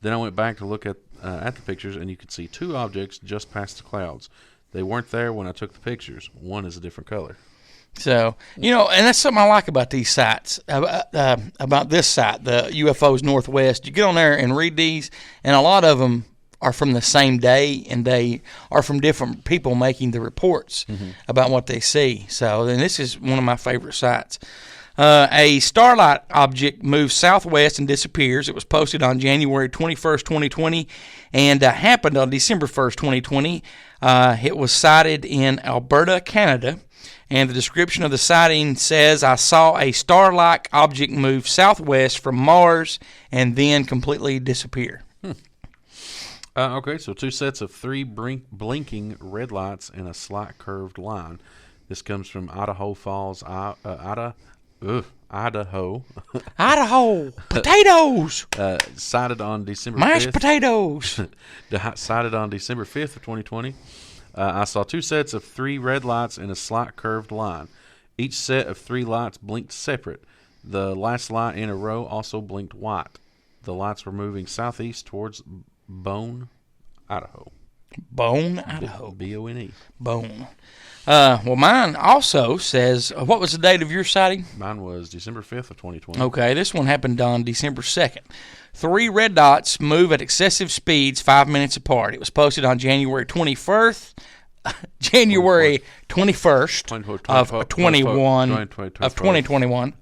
Then I went back to look at the pictures, and you could see two objects just past the clouds. They weren't there when I took the pictures. One is a different color. So, and that's something I like about these sites, about this site, the UFOs Northwest. You get on there and read these, and a lot of them are from the same day, and they are from different people making the reports about what they see. So, and this is one of my favorite sites. A starlight object moves southwest and disappears. It was posted on January 21st, 2020, and happened on December 1st, 2020. It was sighted in Alberta, Canada, and the description of the sighting says, I saw a star-like object move southwest from Mars and then completely disappear. Okay, so 2 sets of 3 blinking red lights and a slight curved line. This comes from Idaho Falls, Idaho. Idaho potatoes. Sighted on December 5th. Mashed potatoes. Sighted on December 5th of 2020. I saw 2 sets of 3 red lights and a slight curved line. Each set of 3 lights blinked separate. The last light in a row also blinked white. The lights were moving southeast towards Bone, Idaho. Bone, Idaho. B-O-N-E. Bone. Well, mine also says, what was the date of your sighting? Mine was December 5th of 2020. Okay, this one happened on December 2nd. 3 red dots move at excessive speeds 5 minutes apart. It was posted on January 21st of 2021.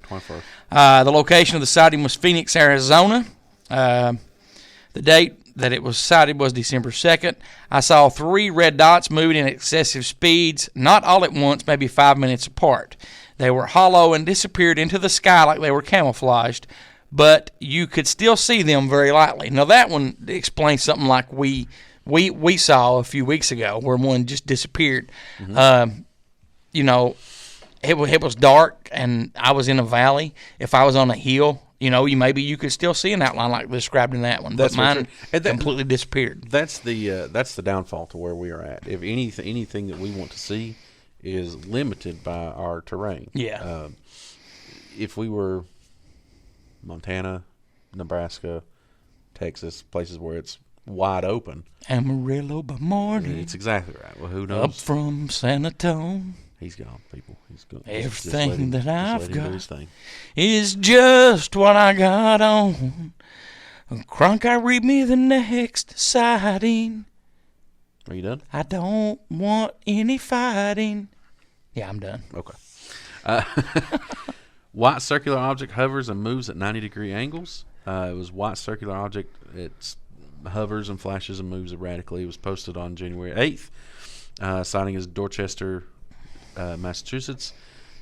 The location of the sighting was Phoenix, Arizona. The date that it was sighted was December 2nd. I saw 3 red dots moving at excessive speeds, not all at once, maybe 5 minutes apart. They were hollow and disappeared into the sky like they were camouflaged, but you could still see them very lightly. Now, that one explains something like we saw a few weeks ago, where one just disappeared. You know, it was dark, and I was in a valley. If I was on a hill, you know, you could still see an outline like described in that one. But mine completely disappeared. That's the downfall to where we are at. If anything that we want to see is limited by our terrain. Yeah. If we were Montana, Nebraska, Texas, places where it's wide open. Amarillo by morning. It's exactly right. Well, who knows? Up from San Antonio. He's gone, people. He's gone. Everything that I've got is just what I got on. Cronkite, read me the next sighting. Are you done? I don't want any fighting. Yeah, I'm done. Okay. White circular object hovers and moves at 90-degree angles. It was white circular object. It hovers and flashes and moves erratically. It was posted on January 8th. Sighting is Dorchester, Massachusetts.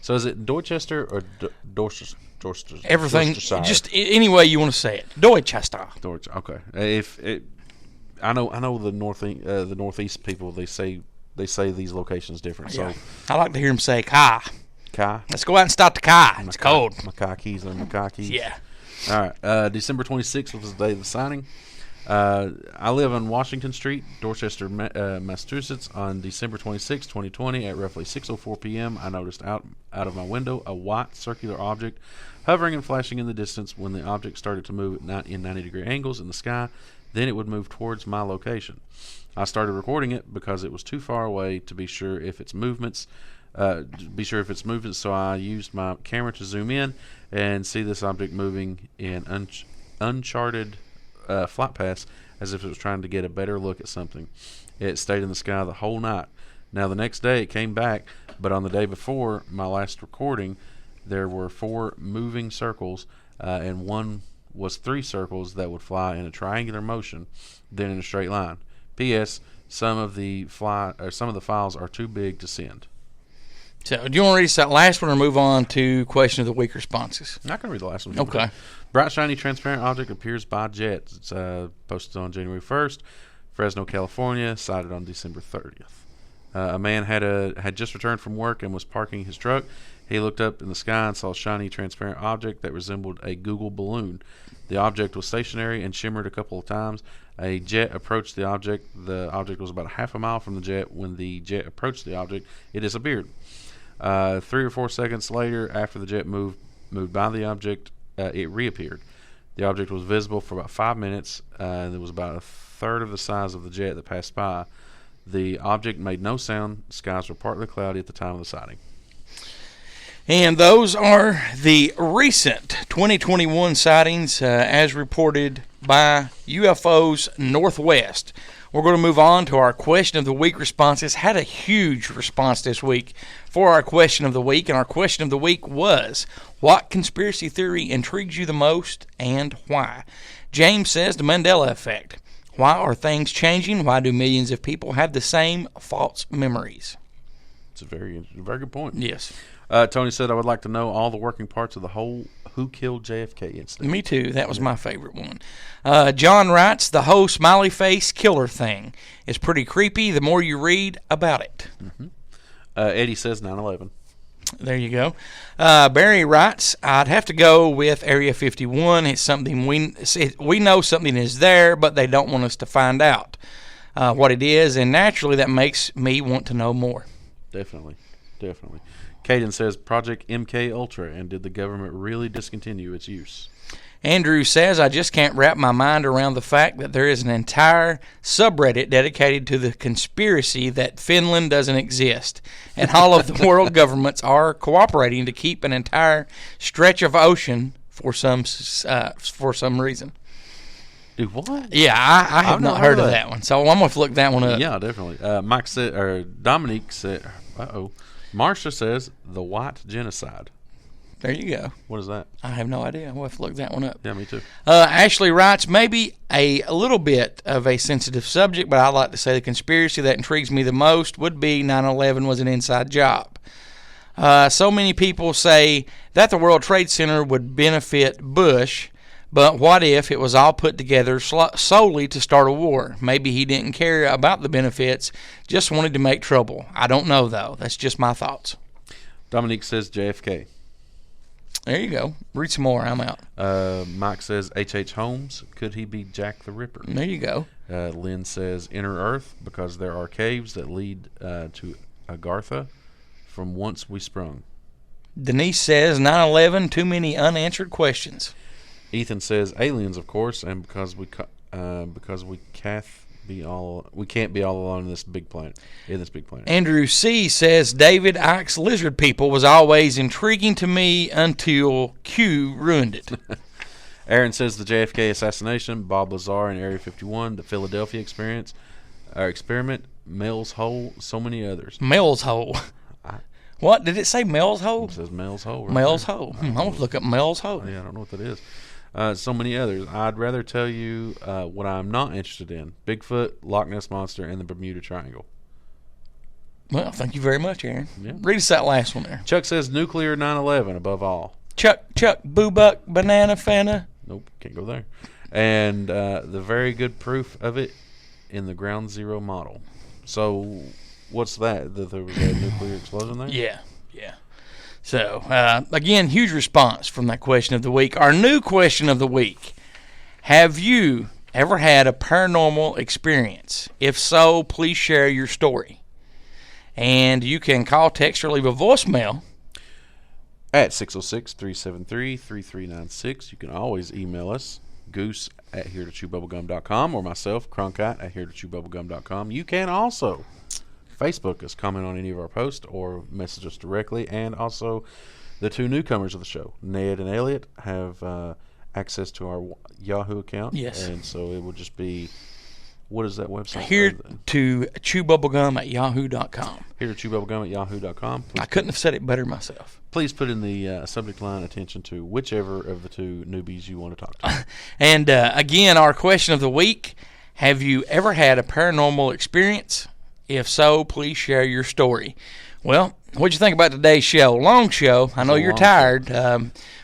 So is it Dorchester or Dorchester? Everything, Dorchester. just any way you want to say it. Dorchester. Okay. I know the northeast people. They say these locations different. Yeah. So I like to hear them say "car." Car. Let's go out and start the car. It's cold. Macaw keys and macaw keys. Yeah. All right. December 26th was the day of the signing. I live on Washington Street, Dorchester, Massachusetts. On December 26, 2020, at roughly 6:04 p.m., I noticed out of my window a white circular object hovering and flashing in the distance. When the object started to move in 90-degree angles in the sky, then it would move towards my location. I started recording it because it was too far away to be sure if its movements. So I used my camera to zoom in and see this object moving in uncharted flight paths as if it was trying to get a better look at something. It stayed in the sky the whole night. Now the next day it came back, but on the day before my last recording, there were 4 moving circles, and one was 3 circles that would fly in a triangular motion, then in a straight line. P.S. Some of the files are too big to send. So, do you want to read that last one or move on to question of the week responses? I can read the last one. Okay. Bright, shiny, transparent object appears by jet. It's posted on January 1st. Fresno, California. Sighted on December 30th. A man had just returned from work and was parking his truck. He looked up in the sky and saw a shiny, transparent object that resembled a Google balloon. The object was stationary and shimmered a couple of times. A jet approached the object. The object was about half a mile from the jet. When the jet approached the object, it disappeared. 3 or 4 seconds later, after the jet moved by the object, it reappeared. The object was visible for about 5 minutes, and it was about a third of the size of the jet that passed by. The object made no sound. Skies were partly cloudy at the time of the sighting. And those are the recent 2021 sightings as reported by UFOs Northwest. We're going to move on to our question of the week responses. Had a huge response this week for our question of the week, and our question of the week was, what conspiracy theory intrigues you the most and why? James says the Mandela effect. Why are things changing? Why do millions of people have the same false memories? It's a very good point. Yes. Tony said, I would like to know all the working parts of the whole who killed JFK incident. Me too. That was my favorite one. John writes, the whole smiley face killer thing is pretty creepy the more you read about it. Mm-hmm. Eddie says 9/11. There you go. Barry writes, I'd have to go with Area 51. It's something we know something is there, but they don't want us to find out what it is, and naturally that makes me want to know more. Definitely. Caden says Project MK Ultra, and did the government really discontinue its use? Andrew says, I just can't wrap my mind around the fact that there is an entire subreddit dedicated to the conspiracy that Finland doesn't exist, and all of the world governments are cooperating to keep an entire stretch of ocean for some reason. Do what? Yeah, I have not heard of that one, so I'm going to look that one up. Yeah, definitely. Mike said, or Dominique said, Marsha says the White Genocide. There you go. What is that? I have no idea. We'll have to look that one up. Yeah, me too. Ashley writes, maybe a little bit of a sensitive subject, but I'd like to say the conspiracy that intrigues me the most would be 9/11 was an inside job. So many people say that the World Trade Center would benefit Bush, but what if it was all put together solely to start a war? Maybe he didn't care about the benefits, just wanted to make trouble. I don't know, though. That's just my thoughts. Dominique says JFK. There you go. Read some more. I'm out. Mike says H.H. Holmes. Could he be Jack the Ripper? There you go. Lynn says Inner Earth, because there are caves that lead to Agartha from whence we sprung. Denise says 9/11, too many unanswered questions. Ethan says aliens, of course, and because we can't be all alone in this big planet. Andrew C says David Icke's lizard people was always intriguing to me until Q ruined it. Aaron says the JFK assassination, Bob Lazar in Area 51, the Philadelphia experiment, Mel's Hole, so many others. Mel's Hole. What did it say? Mel's Hole? It says Mel's Hole. Right Mel's there. Hole. I'm going to look up Mel's Hole. Yeah, I don't know what that is. So many others. I'd rather tell you what I'm not interested in. Bigfoot, Loch Ness Monster, and the Bermuda Triangle. Well, thank you very much, Aaron. Yeah. Read us that last one there. Chuck says nuclear 9/11 above all. Chuck, Boo Buck, Banana Fanta. Nope, can't go there. And the very good proof of it in the Ground Zero model. So what's that? That there was a nuclear explosion there? Yeah. So, again, huge response from that question of the week. Our new question of the week. Have you ever had a paranormal experience? If so, please share your story. And you can call, text, or leave a voicemail at 606-373-3396. You can always email us, goose@heretotchewbubblegum.com, or myself, cronkite@heretotchewbubblegum.com. You can also Facebook us, comment on any of our posts, or message us directly. And also, the two newcomers of the show, Ned and Elliot, have access to our Yahoo account. Yes. And so it will just be, what is that website? Here to chewbubblegum@yahoo.com. Here to chewbubblegum@yahoo.com. I couldn't have said it better myself. Please put in the subject line attention to whichever of the two newbies you want to talk to. And again, our question of the week, have you ever had a paranormal experience? If so, please share your story. Well, what'd you think about today's show? Long show. I know you're tired.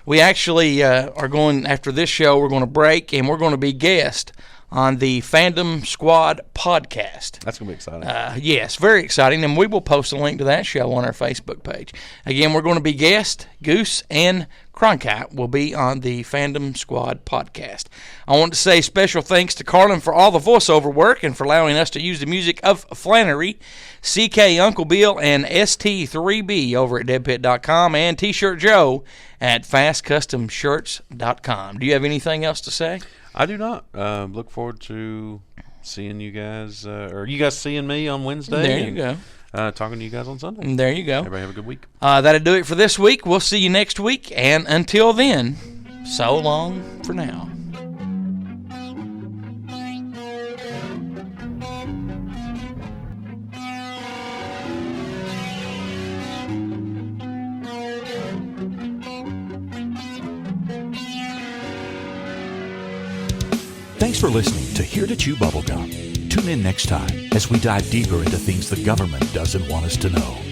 We actually are going, after this show, we're going to break, and we're going to be guest on the Fandom Squad podcast. That's going to be exciting. Yes, very exciting, and we will post a link to that show on our Facebook page. Again, we're going to be guest. Goose and Cronkite will be on the Fandom Squad podcast. I want to say special thanks to Carlin for all the voiceover work and for allowing us to use the music of Flannery, CK Uncle Bill, and ST3B over at deadpit.com, and T-Shirt Joe at fastcustomshirts.com. Do you have anything else to say? I do not. Look forward to seeing you guys, or you guys seeing me on Wednesday. There you go. talking to you guys on Sunday. And there you go. Everybody have a good week. That'll do it for this week. We'll see you next week. And until then, so long for now. Thanks for listening to Here to Chew Bubblegum. Tune in next time as we dive deeper into things the government doesn't want us to know.